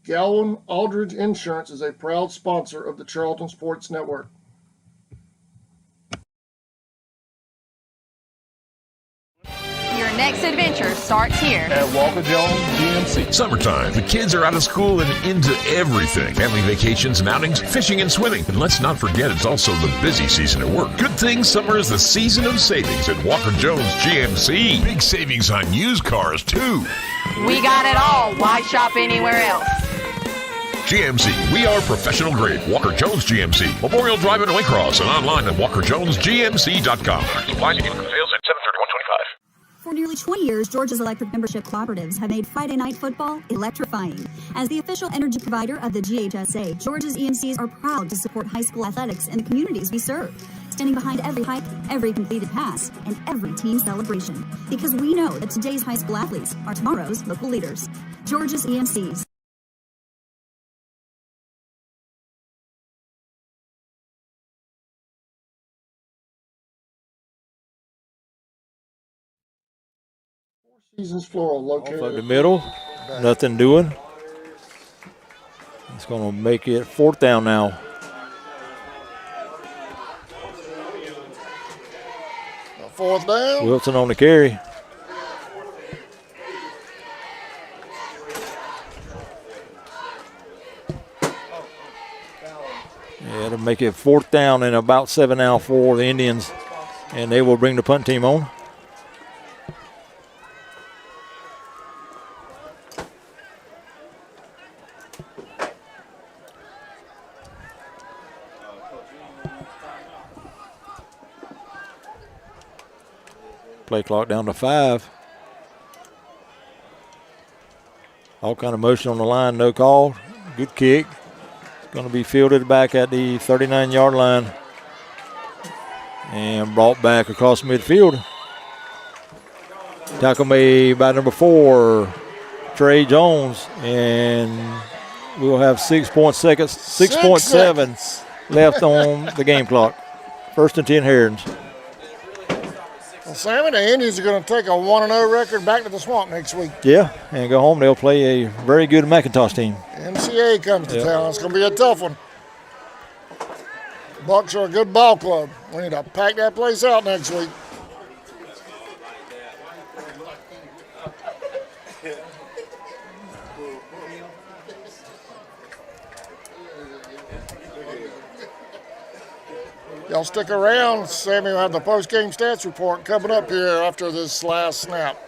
Speaker 1: Gowan Aldridge Insurance is a proud sponsor of the Charlton Sports Network.
Speaker 15: Your next adventure starts here.
Speaker 12: At Walker Jones GMC. Summertime. The kids are out of school and into everything. Family vacations and outings, fishing and swimming. And let's not forget it's also the busy season at work. Good thing summer is the season of savings at Walker Jones GMC. Big savings on used cars, too.
Speaker 15: We got it all. Why shop anywhere else?
Speaker 12: GMC, we are professional grade. Walker Jones GMC. Memorial Drive in Waycross and online at walkerjonesgmc.com. Supply and income sales at 7/31/25.
Speaker 13: For nearly 20 years, Georgia's electric membership cooperatives have made Friday night football electrifying. As the official energy provider of the GHSA, Georgia's EMCs are proud to support high school athletics in the communities we serve, standing behind every hike, every completed pass, and every team celebration. Because we know that today's high school athletes are tomorrow's local leaders. Georgia's EMCs.
Speaker 1: Seasons Floral located
Speaker 2: off of the middle, nothing doing. It's going to make it 4th down now.
Speaker 1: A 4th down.
Speaker 2: Wilson on the carry. Yeah, it'll make it 4th down and about 7 now for the Indians, and they will bring the punt team on. Play clock down to 5. All kind of motion on the line, no call. Good kick. It's going to be fielded back at the 39-yard line and brought back across midfield. Tackle made by number 4, Trey Jones, and we'll have 6.7 left on the game clock. 1st and 10 Herons.
Speaker 1: Well, Sammy, the Indians are going to take a 1-0 record back to the swamp next week.
Speaker 2: Yeah, and go home. They'll play a very good McIntosh team.
Speaker 1: MCA comes to town. It's going to be a tough one. Bucks are a good ball club. We need to pack that place out next week. Y'all stick around. Sammy will have the post-game stats report coming up here after this last snap.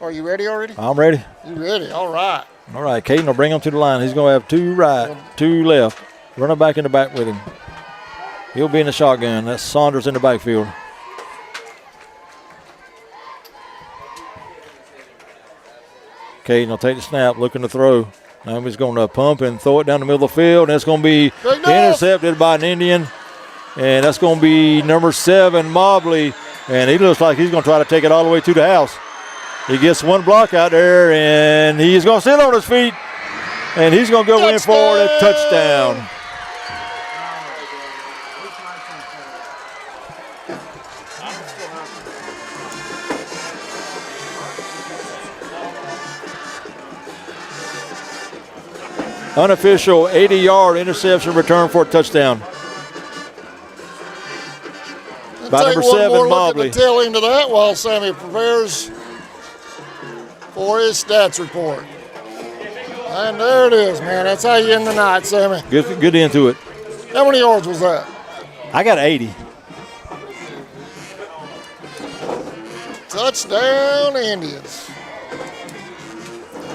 Speaker 1: Are you ready already?
Speaker 2: I'm ready.
Speaker 1: You ready? All right.
Speaker 2: All right, Caden will bring him to the line. He's going to have 2 right, 2 left. Running back in the back with him. He'll be in the shotgun. That's Saunders in the backfield. Caden will take the snap, looking to throw. Now he's going to pump and throw it down the middle of the field. And it's going to be intercepted by an Indian. And that's going to be number 7, Mobley. And he looks like he's going to try to take it all the way to the house. He gets one block out there, and he's going to sit on his feet. And he's going to go in for a touchdown. Unofficial 80-yard interception return for a touchdown. By number 7, Mobley.
Speaker 1: Look at the tail end of that while Sammy prepares for his stats report. And there it is, man. That's how you end the night, Sammy.
Speaker 2: Good into it.
Speaker 1: How many yards was that?
Speaker 2: I got 80.
Speaker 1: Touchdown, Indians.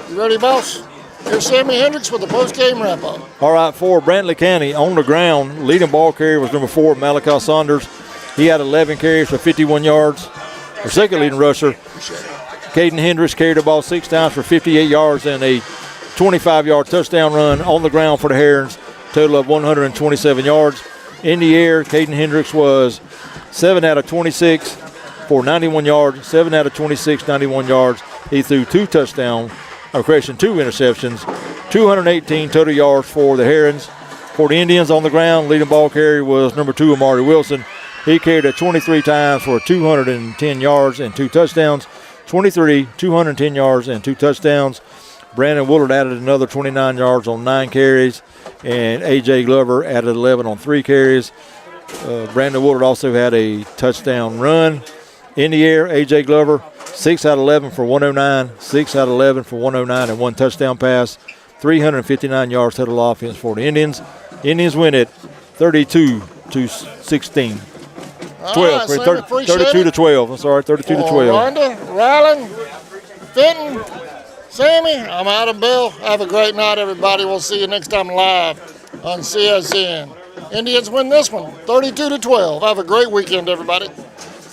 Speaker 1: You ready, boss? Here's Sammy Hendricks with the post-game wrap-up.
Speaker 2: All right, for Brantley County on the ground, leading ball carrier was number 4, Malachi Saunders. He had 11 carries for 51 yards. Our second leading rusher, Caden Hendricks, carried the ball 6 times for 58 yards and a 25-yard touchdown run on the ground for the Herons, total of 127 yards. In the air, Caden Hendricks was 7 out of 26 for 91 yards, 7 out of 26, 91 yards. He threw 2 interceptions, 218 total yards for the Herons. For the Indians on the ground, leading ball carrier was number 2, Amari Wilson. He carried it 23 times for 210 yards and 2 touchdowns. 23, 210 yards and 2 touchdowns. Brandon Woolard added another 29 yards on 9 carries, and A.J. Glover added 11 on 3 carries. Brandon Woolard also had a touchdown run. In the air, A.J. Glover, 6 out of 11 for 109, 6 out of 11 for 109 and 1 touchdown pass. 359 yards total offense for the Indians. Indians win it 32-16. 32-12. I'm sorry, 32-12.
Speaker 1: Rhonda, Rylan, Fenton, Sammy, I'm Adam Bell. Have a great night, everybody. We'll see you next time live on CSN. Indians win this one, 32-12. Have a great weekend, everybody.